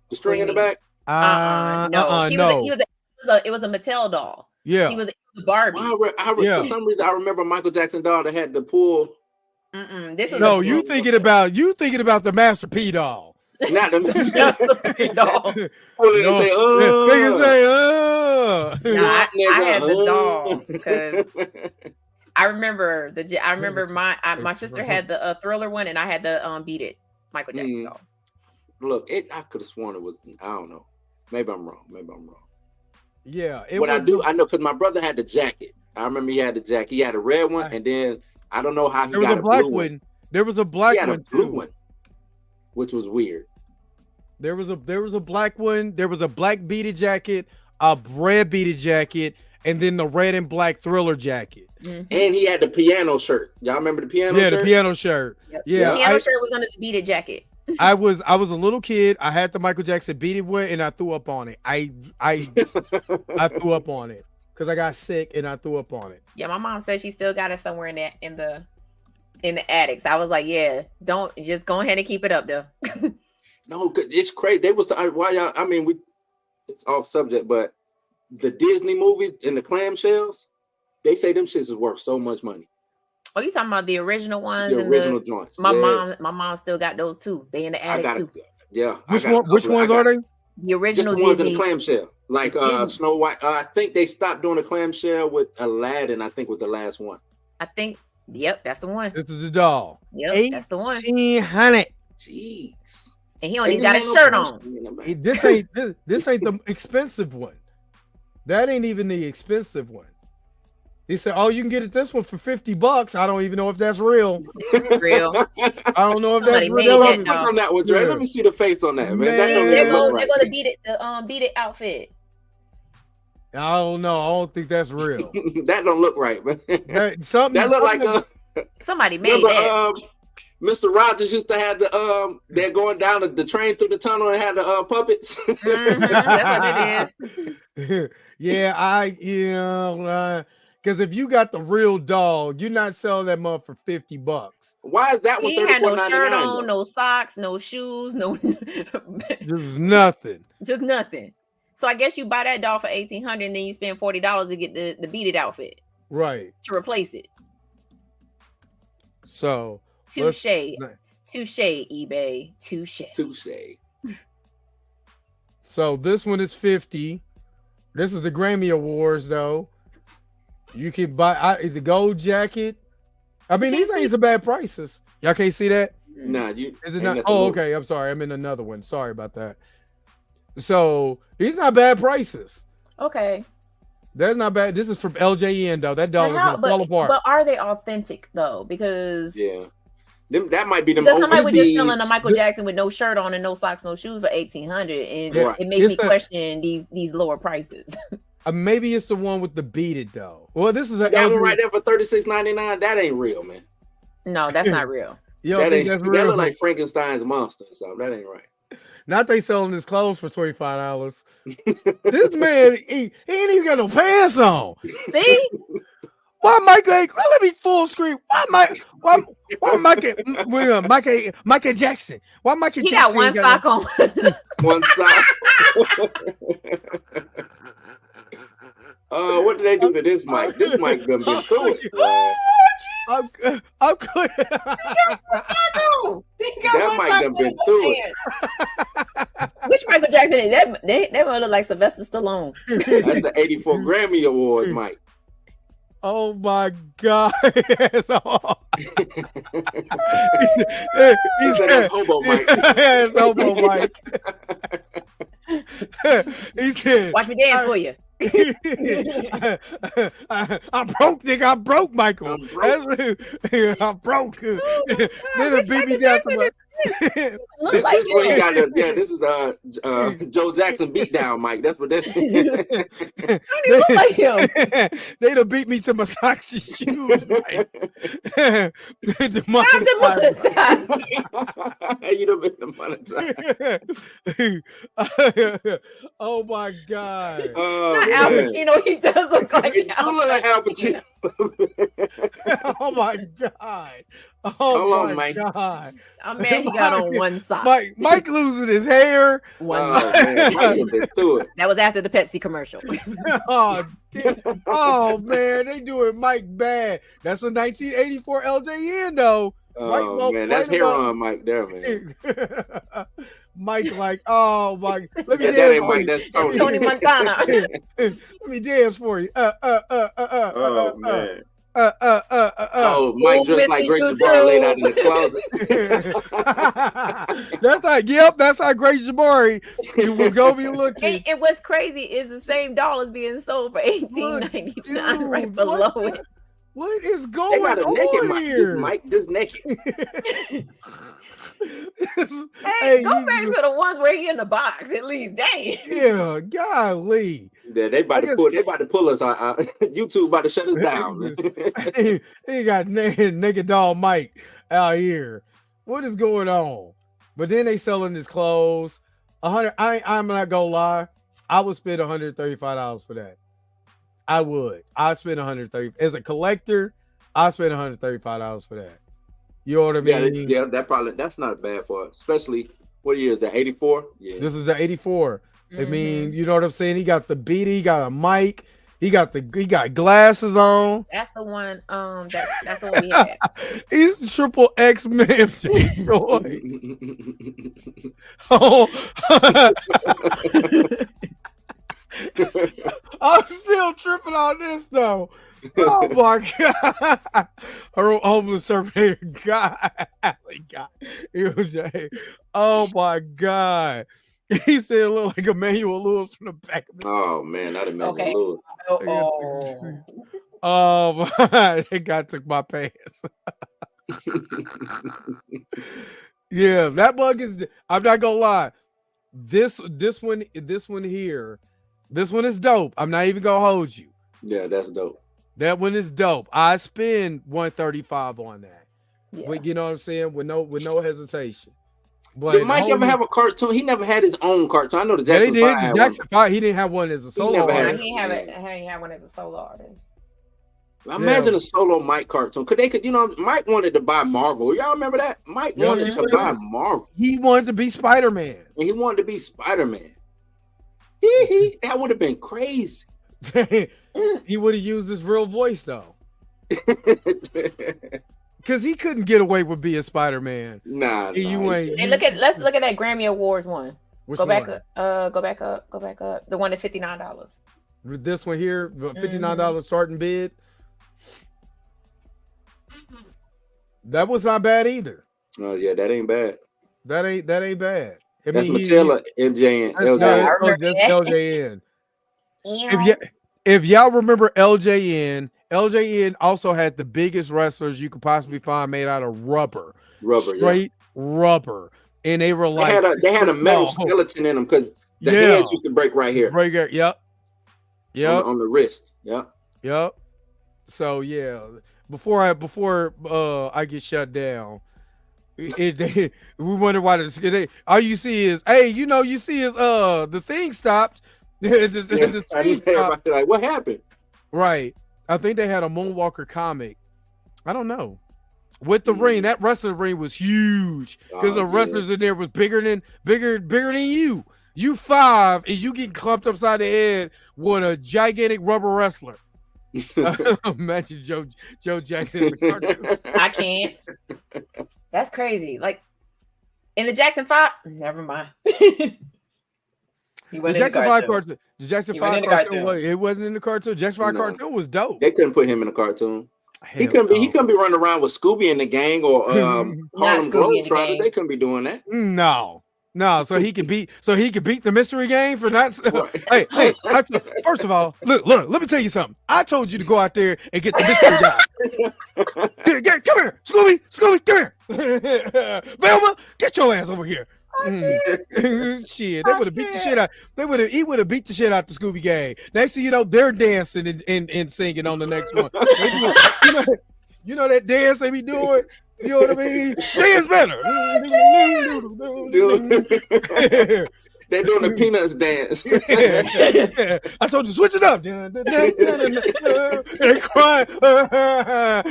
the string in the back. No. It was a Mattel doll. Yeah, he was a Barbie. For some reason, I remember Michael Jackson doll that had the pool. You thinking about the Master P doll. Not the Master P doll. I had the doll because I remember my sister had the Thriller one, and I had the Beat It Michael Jackson doll. Look, I could have sworn it was. I don't know. Maybe I'm wrong. Yeah. I know because my brother had the jacket. I remember he had the jacket. He had a red one, and then I don't know how he got a black one. There was a black one. He had a blue too. one, which was weird. There was a black one. There was a black beaded jacket, a red beaded jacket, and then the red and black Thriller jacket. And he had the piano shirt. Y'all remember the piano shirt? Yeah, the piano shirt. Yep. Yeah, the piano shirt was under the beaded jacket. I was a little kid. I had the Michael Jackson beaded one, and I threw up on it. I threw up on it because I got sick and I threw up on it. Yeah, my mom said she still got it somewhere in the attics. I was like, yeah, don't just go ahead and keep it up though. No, it's crazy. They was why y'all. I mean, it's off subject, but the Disney movies and the clamshells, they say them shits is worth so much money. Oh, you talking about the original ones? The original joints. My mom still got those too. They in the attic too. Yeah. Which ones are they? The original just the ones Disney. in the clamshell, like Snow White. I think they stopped doing the clamshell with Aladdin. I think was the last one. I think. Yep, that's the one. This is the doll. Yep, that's the one. $1,800. Jeez. And he only got a shirt on. This ain't the expensive one. That ain't even the expensive one. He said, "Oh, you can get this one for $50." I don't even know if that's real. Real. I don't know if that's real. Let me see the face on that, man. They're gonna beat it outfit. I don't know. I don't think that's real. That don't look right, man. That look like somebody made that. Mr. Rogers used to have they're going down the train through the tunnel and had the puppets. That's what it is. Because if you got the real doll, you're not selling that mug for $50. Why is that one? He had no shirt on, no socks, no shoes, no. Just nothing. Just nothing. So I guess you buy that doll for $1,800, and then you spend $40 to get the Beat It outfit, right? To replace it. So. Touche, eBay. Touche. So this one is $50. This is the Grammy Awards, though. You can buy the gold jacket. I mean, these ain't some bad prices. Y'all can't see that? Nah, is it not? Oh, okay. I'm sorry. I'm in another one. Sorry about that. So these not bad prices. Okay. That's not bad. This is from LJN though. That dog is gonna fall apart. But are they authentic though? Because that might be them. Because somebody was just selling a Michael Jackson with no shirt on and no socks, no shoes for $1,800, and it makes me question these lower prices. Maybe it's the one with the beaded though. Well, this is that one right there for $36.99. That ain't real, man. No, that's not real. That look like Frankenstein's monster or something. That ain't right. Not they selling his clothes for $25. This man, he ain't even got no pants on. See? Why Michael? Let me full screen. Why Michael Jackson? Why Michael He Jackson? got one sock on. One sock. What did they do to this mic? This mic done been through it. I'm good. That mic done been through it. Which Michael Jackson is that? That one look like Sylvester Stallone. That's the 84 Grammy Award mic. Oh my God. He said that's hobo mic. It's hobo mic. He said, "Watch me dance for you." I'm broke, nigga. I'm broke, Michael. I'm broke. Then it beat me down to my. This is Joe Jackson beatdown, Mike. That's what that's. Don't even look like him. They done beat me to my socks and shoes. Mike. You done been demonetized. Oh my God. Not Al Pacino. He does look like Al Pacino. Oh my God. Oh my God. Oh man, he got on one sock. Mike losing his hair. That was after the Pepsi commercial. Oh man, they doing Mike bad. That's a 1984 LJN though. Oh man, that's hair on Mike there, man. Mike like, oh my, let me that dance ain't for Mike, you. that's Tony. Tony Montana. Let me dance for you. Oh man. Mike dressed like Grace Jabari laid out in the closet. That's how Grace Jabari was gonna be looking. And what's crazy is the same dollars being sold for $18.99 right below it. What is going on here? Mike just naked. Hey, go back to the ones where he in the box at least. Dang. Yeah, golly. Yeah, they about to pull us. YouTube about to shut us down. He got naked doll Mike out here. What is going on? But then they selling his clothes. I'm not gonna lie. I would spend $135 for that. I would. I spend $130 as a collector. I spend $135 for that. You know what I mean? Yeah, that's not bad for it. Especially what year is that? 84? Yeah. This is the 84. I mean, you know what I'm saying? He got the beat, he got a mic, he got glasses on. That's the one. That's the one he had. He's triple X man. Oh. I'm still tripping on this though. Oh my God. Her homeless Terminator guy. Oh my God. He said it looked like Emmanuel Lewis from the back of his Oh man, not Emmanuel Lewis. Oh my, that guy took my pants. Yeah, that bug is, I'm not gonna lie. This one here, this one is dope. I'm not even gonna hold you. Yeah, that's dope. That one is dope. I spend $135 on that. Yeah. But you know what I'm saying? With no hesitation. But did Mike ever have a cartoon? He never had his own cartoon. I know the Jackson 5. Jackson 5, he didn't have one as a solo artist. He had one as a solo artist. Imagine a solo Mike cartoon. Mike wanted to buy Marvel. Y'all remember that? Mike wanted to buy Marvel. He wanted to be Spider-Man. And he wanted to be Spider-Man. That would have been crazy. He would have used his real voice though. Because he couldn't get away with being Spider-Man. Nah. Let's look at that Grammy Awards one. Go back up. The one that's $59. This one here, $59 starting bid. That was not bad either. Oh yeah, that ain't bad. That ain't bad. That's Mattel, MJ, and LJN. If y'all remember LJN also had the biggest wrestlers you could possibly find made out of rubber. Straight rubber. And they were like they had a metal skeleton in them because the heads used to break right here. Yep. On the wrist. Yep. So yeah, before I get shut down, we wonder why all you see is the thing stopped. The thing stopped. Like, what happened? Right. I think they had a Moonwalker comic. I don't know. With the ring, that wrestling ring was huge because the wrestlers in there was bigger than you. You 5 and you get clumped upside the head with a gigantic rubber wrestler. Imagine Joe Jackson in the cartoon. I can't. That's crazy. Like in the Jackson 5, never mind. The Jackson 5 cartoon. The Jackson 5 cartoon. It wasn't in the cartoon. Jackson 5 cartoon was dope. They couldn't put him in the cartoon. He couldn't be running around with Scooby and the gang or Harlem Globetrotters. They couldn't be doing that. No. So he could beat the mystery game for not. Hey, first of all, look, let me tell you something. I told you to go out there and get the mystery guy. Come here, Scooby, come here. Velma, get your ass over here. Shit, they would have beat the shit out. He would have beat the shit out the Scooby gang. Next thing you know, they're dancing and singing on the next one. You know that dance they be doing. You know what I mean? Dance better. They're doing the Peanuts dance. I told you switch it up. And they crying. I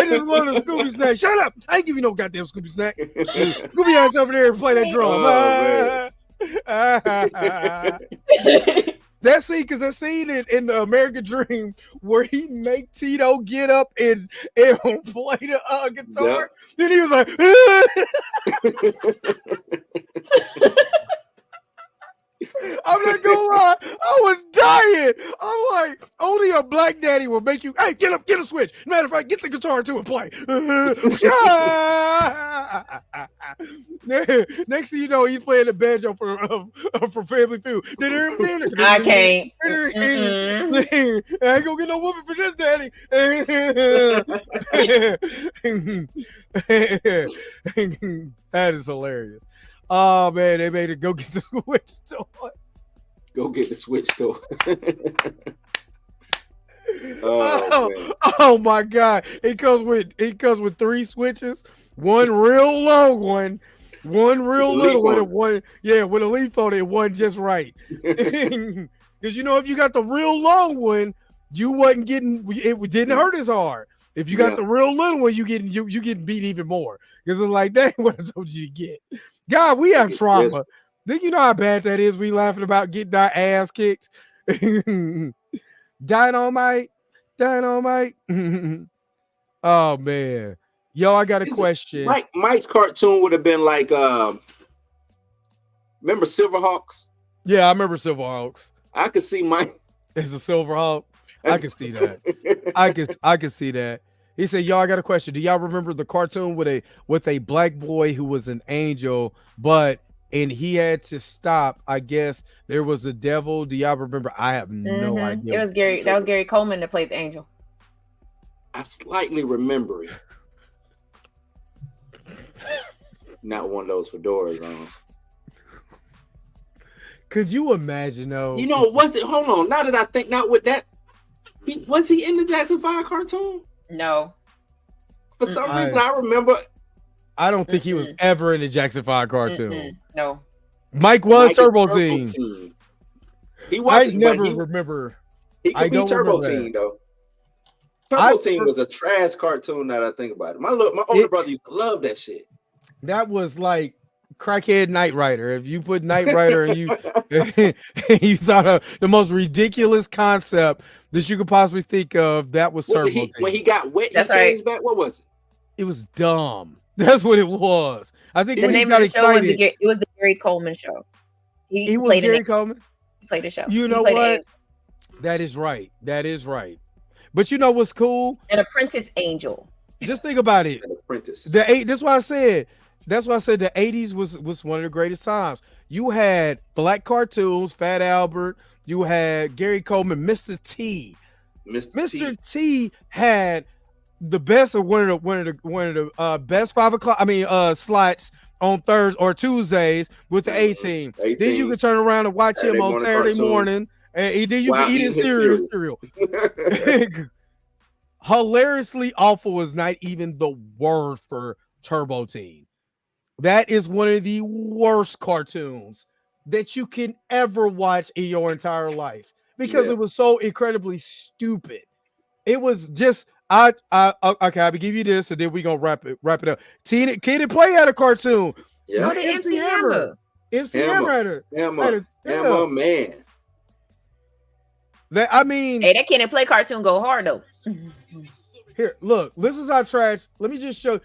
just wanted a Scooby snack. Shut up! I ain't give you no goddamn Scooby snack. Scooby ass over there and play that drum. That scene in the American Dream where he make Tito get up and play the guitar. Yep. Then he was like, I'm not gonna lie, I was dying. I'm like, only a black daddy will make you, hey, get up, get a switch. Matter of fact, get the guitar too and play. Next thing you know, he's playing the banjo for Family Feud. I can't. I ain't gonna get no woman for this, daddy. That is hilarious. Oh man, they made it go get the Switch toy. Go get the Switch toy. Oh my God! It comes with 3 switches, one real long one real little one, and one with a leaf on it, one just right. Because if you got the real long one, you wasn't getting it. Didn't hurt as hard. If you got the real little one, you getting beat even more. Because it's like that ain't what I told you to get. God, we have trauma. Think you know how bad that is? We laughing about getting our ass kicked. Dynamite. Oh man. Yo, I got a question. Mike's cartoon would have been like remember Silverhawks? Yeah, I remember Silverhawks. I could see Mike as a Silverhawk. I can see that. I can see that. He said, "Y'all, I got a question. Do y'all remember the cartoon with a black boy who was an angel, and he had to stop? I guess there was a devil. Do y'all remember? I have no idea. It was Gary. That was Gary Coleman that played the angel. I slightly remember it. Not one of those fedoras on. Could you imagine though? Was it? Hold on. Now that I think, not with that, was he in the Jackson 5 cartoon? No. For some reason, I remember. I don't think he was ever in the Jackson 5 cartoon. No. Mike was Turbo Team. He was. I never remember. He could be Turbo Team though. Turbo Team was a trash cartoon. Now that I think about it, my older brother used to love that shit. That was like crackhead Knight Rider. If you put Knight Rider and you thought of the most ridiculous concept that you could possibly think of, that was Turbo Team. When he got wet, he changed back. What was it? It was dumb. That's what it was. I think the name of the show was it was the Gary Coleman show. He was Gary Coleman. He played the show. You know what? That is right. But you know what's cool? An apprentice angel. Just think about it. An apprentice. That's why I said the 80s was one of the greatest times. You had black cartoons, Fat Albert. You had Gary Coleman, Mr. T. Mr. T had the best of one of the best 5 o'clock. Slots on Thursdays or Tuesdays with the 18. Then you can turn around and watch him on Saturday morning, and then you can eat his cereal. Hilariously awful is not even the word for Turbo Team. That is one of the worst cartoons that you can ever watch in your entire life. because it was so incredibly stupid. It was just okay. I'll give you this, and then we gonna wrap it up. Kid and Play had a cartoon. Yeah, MC Hammer. MC Hammer had a Hammer, man. That I mean, hey, that Kid and Play cartoon go hard though. Here, look. This is how trash. Let me just show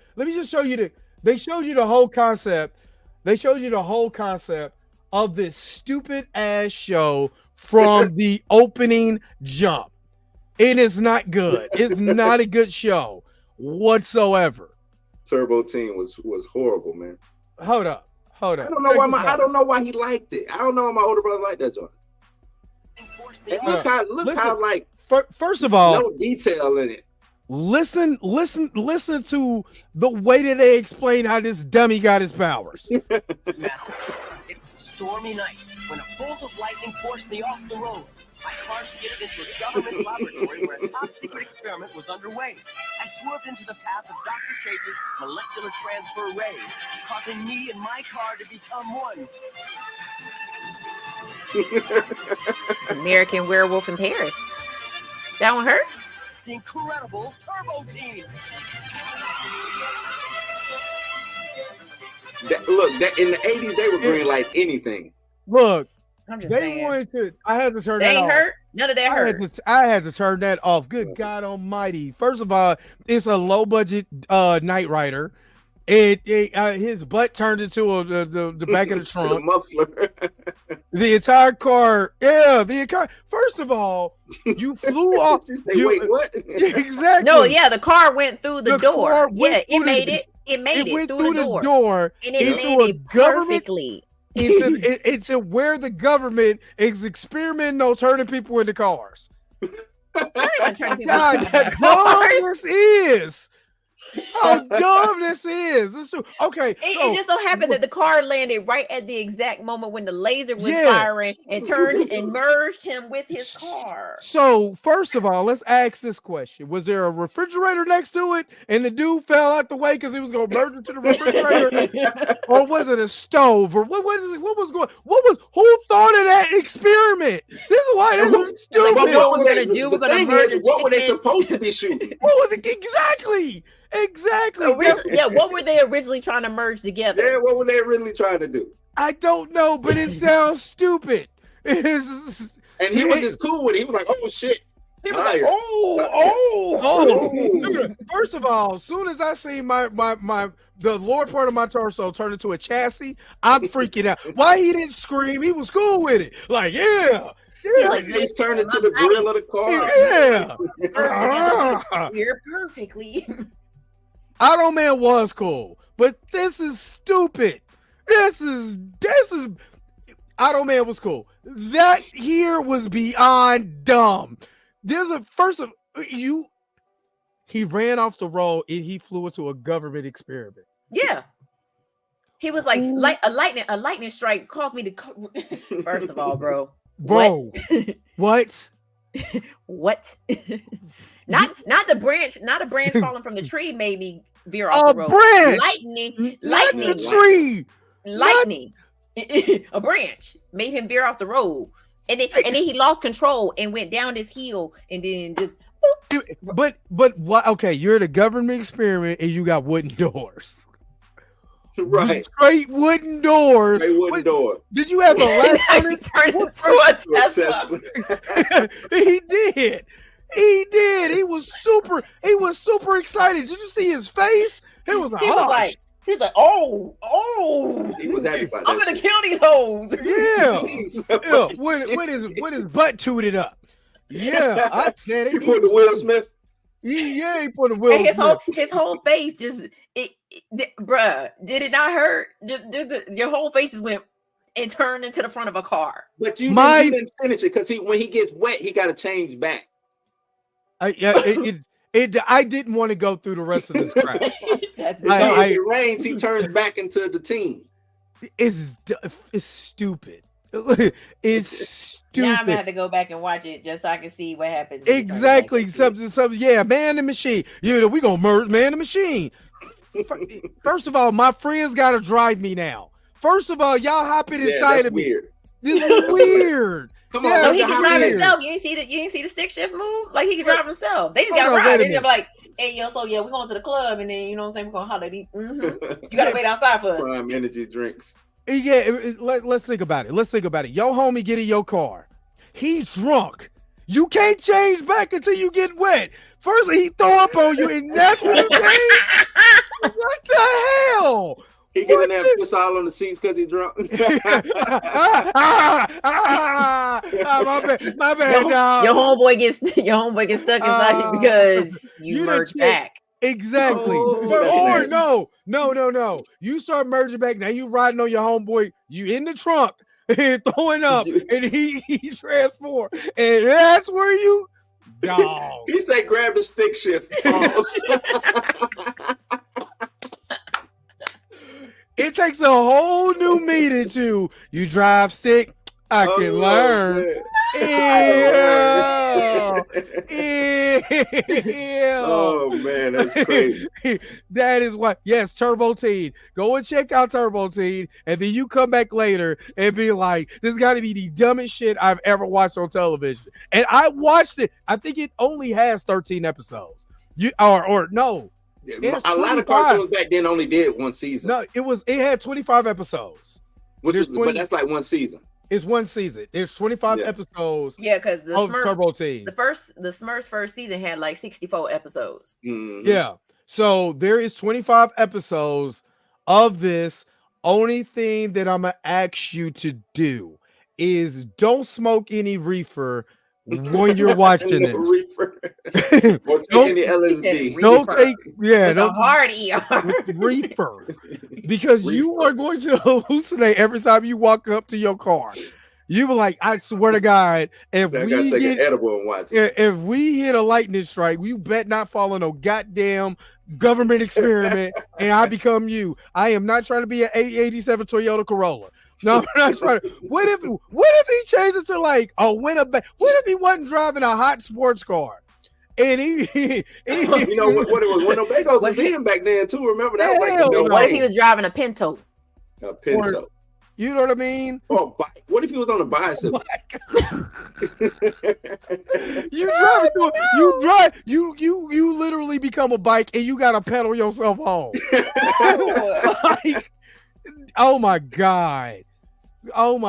you They showed you the whole concept. They showed you the whole concept of this stupid ass show from the opening jump. It is not good. It's not a good show whatsoever. Turbo Teen was horrible, man. Hold up. I don't know why he liked it. I don't know why my older brother liked that joint. And look how like first of all, no detail in it. Listen to the way that they explain how this dummy got his powers. It was a stormy night when a bolt of lightning forced me off the road. My car skidded into a government laboratory where a top-secret experiment was underway. I swerved into the path of Dr. Chase's molecular transfer ray, causing me and my car to become one. American Werewolf in Paris. That one hurt? The incredible Turbo Team. That in the 80s they were green like anything. Look, I'm just saying. wanted to. I had to turn they that ain't off. Hurt? None of that hurt. I had to turn that off. Good God Almighty! First of all, it's a low budget Knight Rider. His butt turned into the back of the trunk. The muffler. The entire car. Yeah, the entire. First of all, you flew off. Wait, what? Exactly. No, yeah, the car went through the door. Yeah, it made it. It made it went through the door. And it into made a it government. perfectly. Into where the government is experimenting on turning people into cars. God, how dumb this is. How dumb this is. Okay. It just so happened that the car landed right at the exact moment when the laser was firing and turned and merged him with his car. So, first of all, let's ask this question. Was there a refrigerator next to it and the dude fell out the way because he was going to merge into the refrigerator? Or was it a stove? Or who thought of that experiment? This is why this is stupid. Like, what we're going to do, we're going to merge. What were they supposed to be shooting? What was it? Exactly. What were they originally trying to merge together? Yeah, what were they originally trying to do? I don't know, but it sounds stupid. And he was just cool with it. He was like, "Oh shit." He was like, First of all, as soon as I seen the lower part of my torso turn into a chassis, I'm freaking out. Why he didn't scream? He was cool with it. Like, yeah. Like he's turned into the grill of the car. Yeah. You're perfectly. Auto Man was cool, but this is stupid. This is Auto Man was cool. That here was beyond dumb. He ran off the road and he flew into a government experiment. Yeah. He was like a lightning strike caused me to first of all, bro. What? What? Not a branch falling from the tree made me veer off the road. Branch. Lightning. The tree. Lightning. A branch made him veer off the road. And then he lost control and went down this hill and then just But what? Okay, you're at a government experiment and you got wooden doors. Right. Straight wooden doors. Straight wooden door. Did you have the last turn into a Tesla? He did. He was super excited. Did you see his face? He was like, oh. He was happy about that. I'm gonna kill these hoes. Yeah. When his butt tooted up. Yeah, I said it. He put the Will Smith. Yeah, he put the Will Smith. His whole face just bruh, did it not hurt? Your whole face just went and turned into the front of a car. But you didn't finish it because when he gets wet, he got to change back. I didn't want to go through the rest of this crap. If it rains, he turns back into the team. It's stupid. It's stupid. Now I'm gonna have to go back and watch it just so I can see what happens. Exactly. Something. Yeah, man the machine. We gonna merge man the machine. First of all, my friends gotta drive me now. First of all, y'all hopping inside of me. Weird. This is weird. Come on, Yeah, No, he Mr. can drive Javier. himself. You ain't see the stick shift move? Like he can drive himself. They just Hold gotta on, ride. wait a They're just like, hey yo, so yeah, we're going to the club and then you know what I'm saying, we're gonna holler at you. You gotta wait outside for us. Prime energy drinks. Yeah, let's think about it. Let's think about it. Your homie get in your car. He's drunk. You can't change back until you get wet. First, he throw up on you, and that's when you change. What the hell? He get in there and piss all on the seats because he's drunk. My bad, dog. Your homeboy gets stuck inside you because you merge back. Exactly. Oh, Or no. You start merging back. Now you riding on your homeboy. You in the trunk and throwing up, and he transformed, and that's where you. Dog. He said, "Grab the stick shift." It takes a whole new meaning to you drive stick. I can learn. Oh man, that's crazy. That is what. Yes, Turbo Teen. Go and check out Turbo Teen, and then you come back later and be like, "This got to be the dumbest shit I've ever watched on television." And I watched it. I think it only has 13 episodes. Or no. A lot of cartoons back then only did one season. No, it had 25 episodes. But that's like one season. It's one season. There's 25 episodes. Yeah, because the Smurfs, Turbo Teen. the Smurfs first season had like 64 episodes. Mm-hmm. Yeah. So there is 25 episodes of this. Only thing that I'm gonna ask you to do is don't smoke any reefer when you're watching this. Reefer. Or take any LSD. Don't take don't hard ER reefer because you are going to hallucinate every time you walk up to your car. You be like, I swear to God, if I we gotta take get an edible and watch it. if we hit a lightning strike, you bet not fall in no goddamn government experiment and I become you. I am not trying to be an 887 Toyota Corolla. No, I'm not trying to. What if he changed it to like a Winnebago? What if he wasn't driving a hot sports car? And he you know what it was? Winnebagos was in back then too. Remember that? What if he was driving a Pinto? A Pinto. You know what I mean? Oh, bike. What if he was on a bicycle? You literally become a bike and you gotta pedal yourself home. Like, oh my God. Man,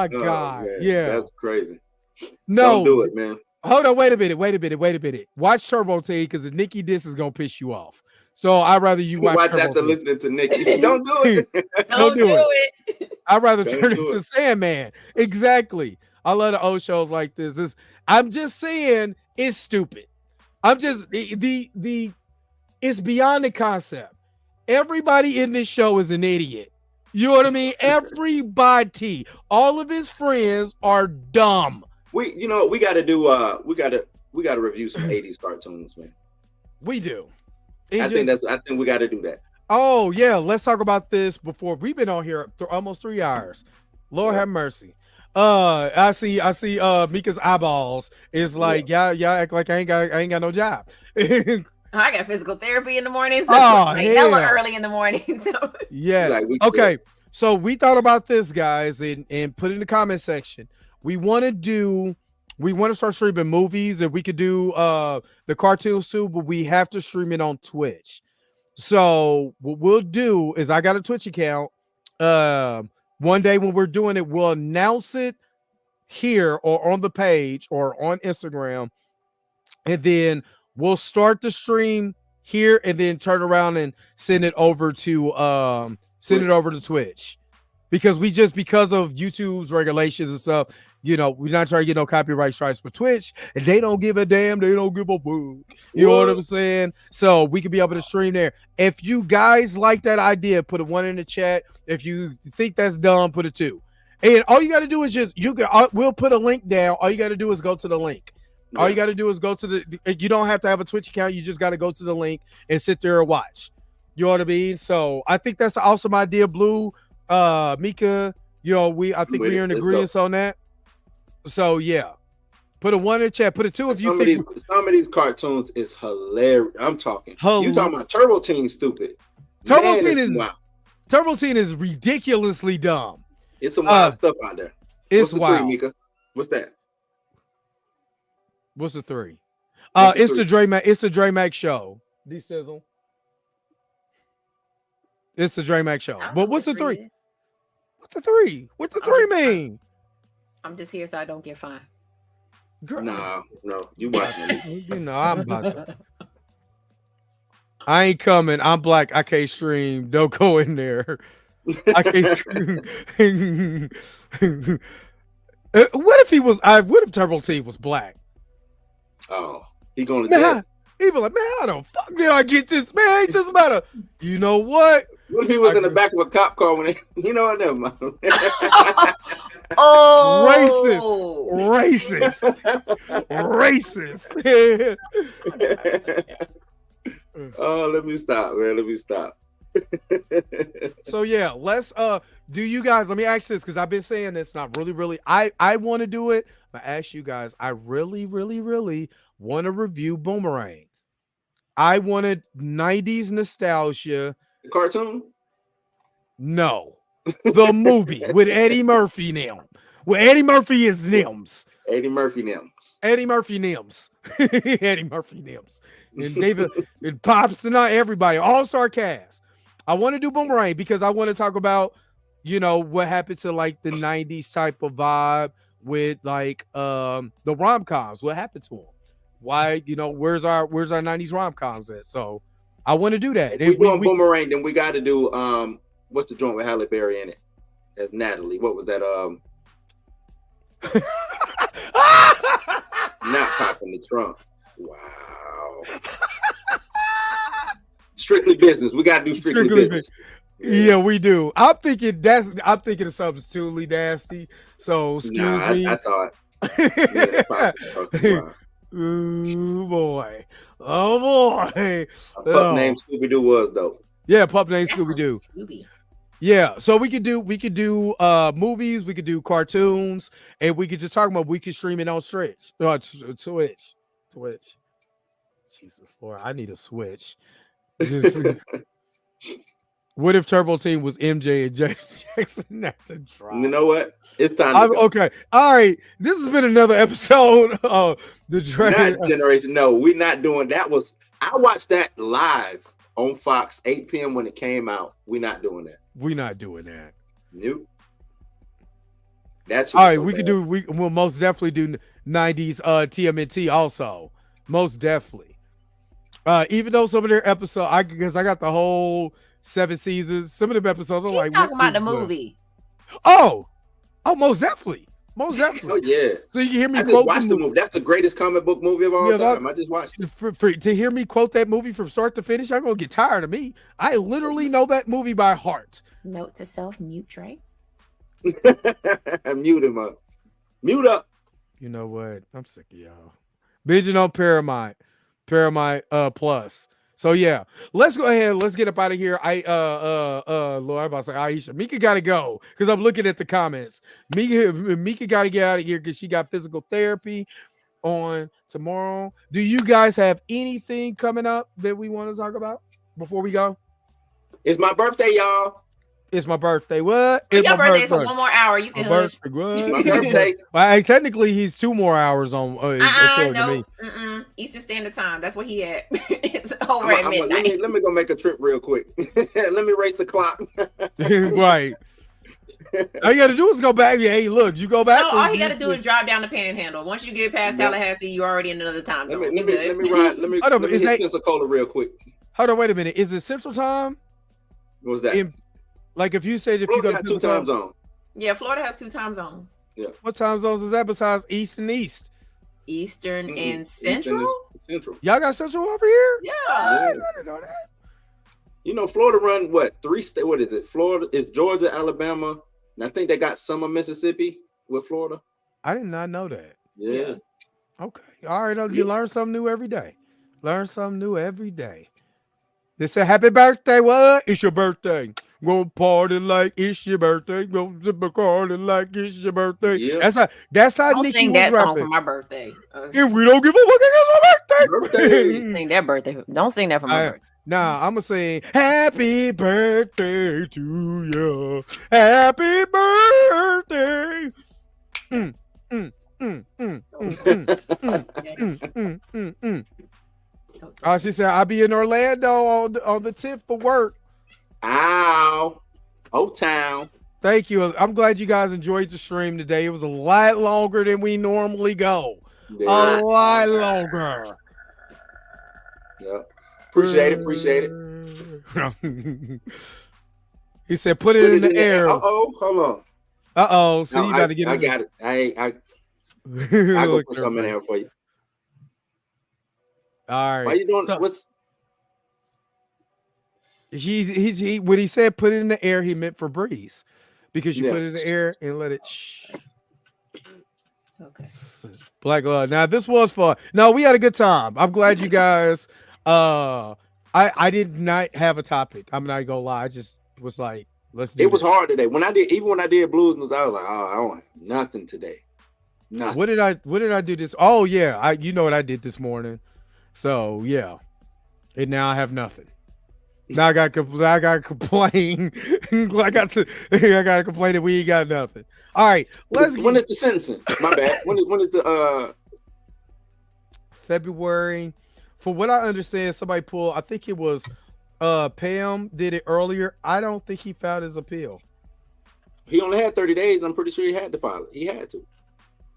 yeah, that's crazy. No, don't do it, man. Hold on, wait a minute. Watch Turbo Teen because the Nicki diss is gonna piss you off. So I'd rather you watch after listening to Nicki. Don't do it. Don't do it. I'd rather turn it to Sandman. Exactly. I love the old shows like this. I'm just saying it's stupid. I'm just it's beyond the concept. Everybody in this show is an idiot. You know what I mean? Everybody, all of his friends are dumb. We gotta do we gotta review some 80s cartoons, man. We do. I think we gotta do that. Oh yeah, let's talk about this before we've been on here almost 3 hours. Lord have mercy. I see Mika's eyeballs is like, y'all act like I ain't got no job. I got physical therapy in the morning. So hella early in the morning. So. Yes. Okay. So we thought about this, guys, and put in the comment section. We want to start streaming movies, and we could do the cartoons too, but we have to stream it on Twitch. So what we'll do is I got a Twitch account. One day when we're doing it, we'll announce it here or on the page or on Instagram, and then we'll start the stream here and then turn around and send it over to Twitch. Because of YouTube's regulations and stuff, we're not trying to get no copyright strikes for Twitch, and they don't give a damn, they don't give a fuck. You know what I'm saying? So we could be able to stream there. If you guys like that idea, put a 1 in the chat. If you think that's dumb, put a 2. And all you got to do is we'll put a link down. All you got to do is go to the link. All you got to do is go to you don't have to have a Twitch account. You just got to go to the link and sit there and watch. You know what I mean? So I think that's an awesome idea, Blue. Mika, I think we're in agreement on that. So yeah, put a 1 in the chat. Put a 2 if you think some of these cartoons is hilarious. I'm talking. You talking about Turbo Teen stupid? Turbo Teen is ridiculously dumb. It's some wild stuff out there. It's What's the wild. 3, Mika? What's that? What's the 3? What's the It's 3? the Dre Mac. It's the Dre Mac show. D Sizzle. It's the Dre Mac show. But what's the 3? What's the 3? What the 3 mean? I'm just here so I don't get fined. Girl. No, you watching it. You know I'm about to. I ain't coming. I'm black. I can't stream. Don't go in there. I can't stream. What if he was? What if Turbo T was black? Oh, he going to Man, jail. he be like, man, how the fuck did I get this? Man, ain't this about a? You know what? What if he was in the back of a cop car when you know what? Never mind. Oh, Racist. Oh, let me stop, man. Let me stop. So yeah, let's do you guys, let me ask this because I've been saying this, not really I want to do it. I ask you guys, I really want to review Boomerang. I wanted 90s nostalgia. The cartoon? No. The movie with Eddie Murphy now. Where Eddie Murphy is Nims. Eddie Murphy Nims. Eddie Murphy Nims. Eddie Murphy Nims. And David, it pops and everybody, all-star cast. I want to do Boomerang because I want to talk about, you know, what happened to like the 90s type of vibe with like the rom-coms. What happened to them? Why, you know, where's our 90s rom-coms at? So I want to do that. If we're doing Boomerang, then we got to do what's the joint with Halle Berry in it as Natalie? What was that? Not popping the trunk. Wow. Strictly Business. We gotta do strictly business. Yeah, we do. I'm thinking of something truly nasty. So excuse me. I saw it. Wow. Oh boy. Oh boy. Pup named Scooby Doo was though. Yeah, pup named Scooby Doo. Yeah, so we could do movies, we could do cartoons, and we could just talk about we could stream it on Twitch. Jesus Lord, I need a Switch. What if Turbo Team was MJ and Jay Jackson? That's a drop. You know what? It's time to go. Okay. All right. This has been another episode of the Not Generation. No, we're not doing that. I watched that live on Fox 8 p.m. when it came out. We're not doing that. We're not doing that. Nope. That's all right. We'll most definitely do 90s TMNT also. Most definitely. Even though some of their episodes, because I got the whole 7 seasons, some of the episodes are like talking about the movie. Oh, most definitely. Oh yeah. So you hear me I just watched the movie. That's the greatest comic book movie of all time. I just watched it. To hear me quote that movie from start to finish, I'm gonna get tired of me. I literally know that movie by heart. Note to self: mute Drake. Mute him up. Mute up. You know what? I'm sick of y'all. Binging on Paramount Plus. So yeah, let's go ahead. Let's get up out of here. Lord, I'm about to say Aisha. Mika gotta go because I'm looking at the comments. Mika gotta get out of here because she got physical therapy on tomorrow. Do you guys have anything coming up that we want to talk about before we go? It's my birthday, y'all. It's my birthday. What? It's your birthday for 1 more hour. You can hush. My birthday. Well, technically, he's 2 more hours on. No. Eastern Standard Time. That's what he at. It's over at midnight. Let me go make a trip real quick. Let me race the clock. Right. All you got to do is go back. Hey, look, you go back. No, all you got to do is drive down the Panhandle. Once you get past Tallahassee, you're already in another time zone. Let me hit Pensacola real quick. Hold on, wait a minute. Is it Central Time? What's that? Like if you said Florida you got 2 time zones. Yeah, Florida has 2 time zones. Yeah. What time zones is that besides East and East? Eastern and Central? Central. Y'all got Central over here? Yeah. I didn't know that. You know, Florida run what? 3 states. What is it? Florida is Georgia, Alabama, and I think they got some of Mississippi with Florida. I did not know that. Yeah. Okay. All right. You learn something new every day. They say happy birthday. What? It's your birthday. Go party like it's your birthday. Go sip a party like it's your birthday. Yeah. That's how Don't Nicki sing was that rapping. song for my birthday. And we don't give a fuck. It's my birthday. Sing that birthday. Don't sing that for my birthday. Nah, I'm gonna sing happy birthday to you. Happy birthday. Oh, she said, I'll be in Orlando on the 10th for work. Ow. O-Town. Thank you. I'm glad you guys enjoyed the stream today. It was a lot longer than we normally go. Yeah. A lot longer. Yeah. Appreciate it. He said, put it in the air. Uh-oh. Hold on. Uh-oh. See, No, you got to get I it. got it. I go put something in there for you. All right. Why you doing? What's he when he said put it in the air, he meant for breeze, because you put it in the air and let it. Okay. Black love. Now this was fun. No, we had a good time. I'm glad you guys. I did not have a topic. I'm not gonna lie. I just was like, let's do. It was hard today. When I did Blues News, I was like, oh, I don't have nothing today. Nothing. What did I do this? Oh yeah, you know what I did this morning. So yeah, and now I have nothing. Now I got to complain. I got to complain that we ain't got nothing. All right, when is the sentencing? My bad. When is the February? For what I understand, somebody pulled. I think it was Pam did it earlier. I don't think he filed his appeal. He only had 30 days. I'm pretty sure he had to file it. He had to.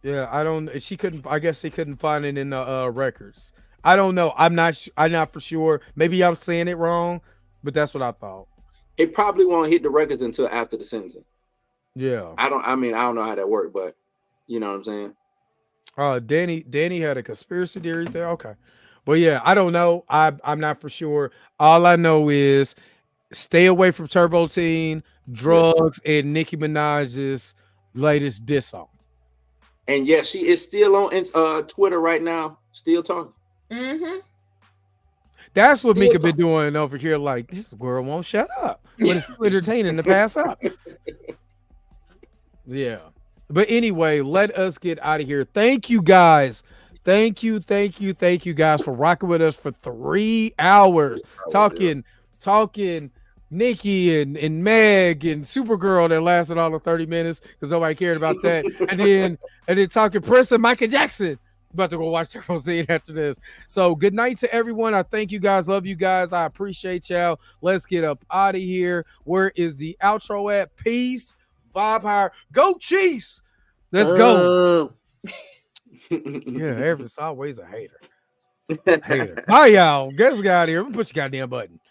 Yeah, I don't. She couldn't. I guess they couldn't find it in the records. I don't know. I'm not for sure. Maybe I'm saying it wrong, but that's what I thought. It probably won't hit the records until after the sentencing. Yeah. I don't know how that worked, but you know what I'm saying. Danny had a conspiracy theory there. Okay, but yeah, I don't know. I'm not for sure. All I know is stay away from Turbo Teen, drugs, and Nicki Minaj's latest diss song. And yes, she is still on Twitter right now, still talking. Mm-hmm. That's what Mika been doing over here. Like, this girl won't shut up, but it's entertaining to pass up. Yeah, but anyway, let us get out of here. Thank you guys. Thank you guys for rocking with us for 3 hours, talking Nicki and Meg and Supergirl that lasted all of 30 minutes because nobody cared about that, and then talking Prince and Michael Jackson. About to go watch Turbo Teen after this. So good night to everyone. I thank you guys. Love you guys. I appreciate y'all. Let's get up out of here. Where is the outro at? Peace. Vibe higher. Go Chiefs. Let's go. Yeah, Everett's always a hater. Bye, y'all. Get us out of here. Let me push your goddamn button.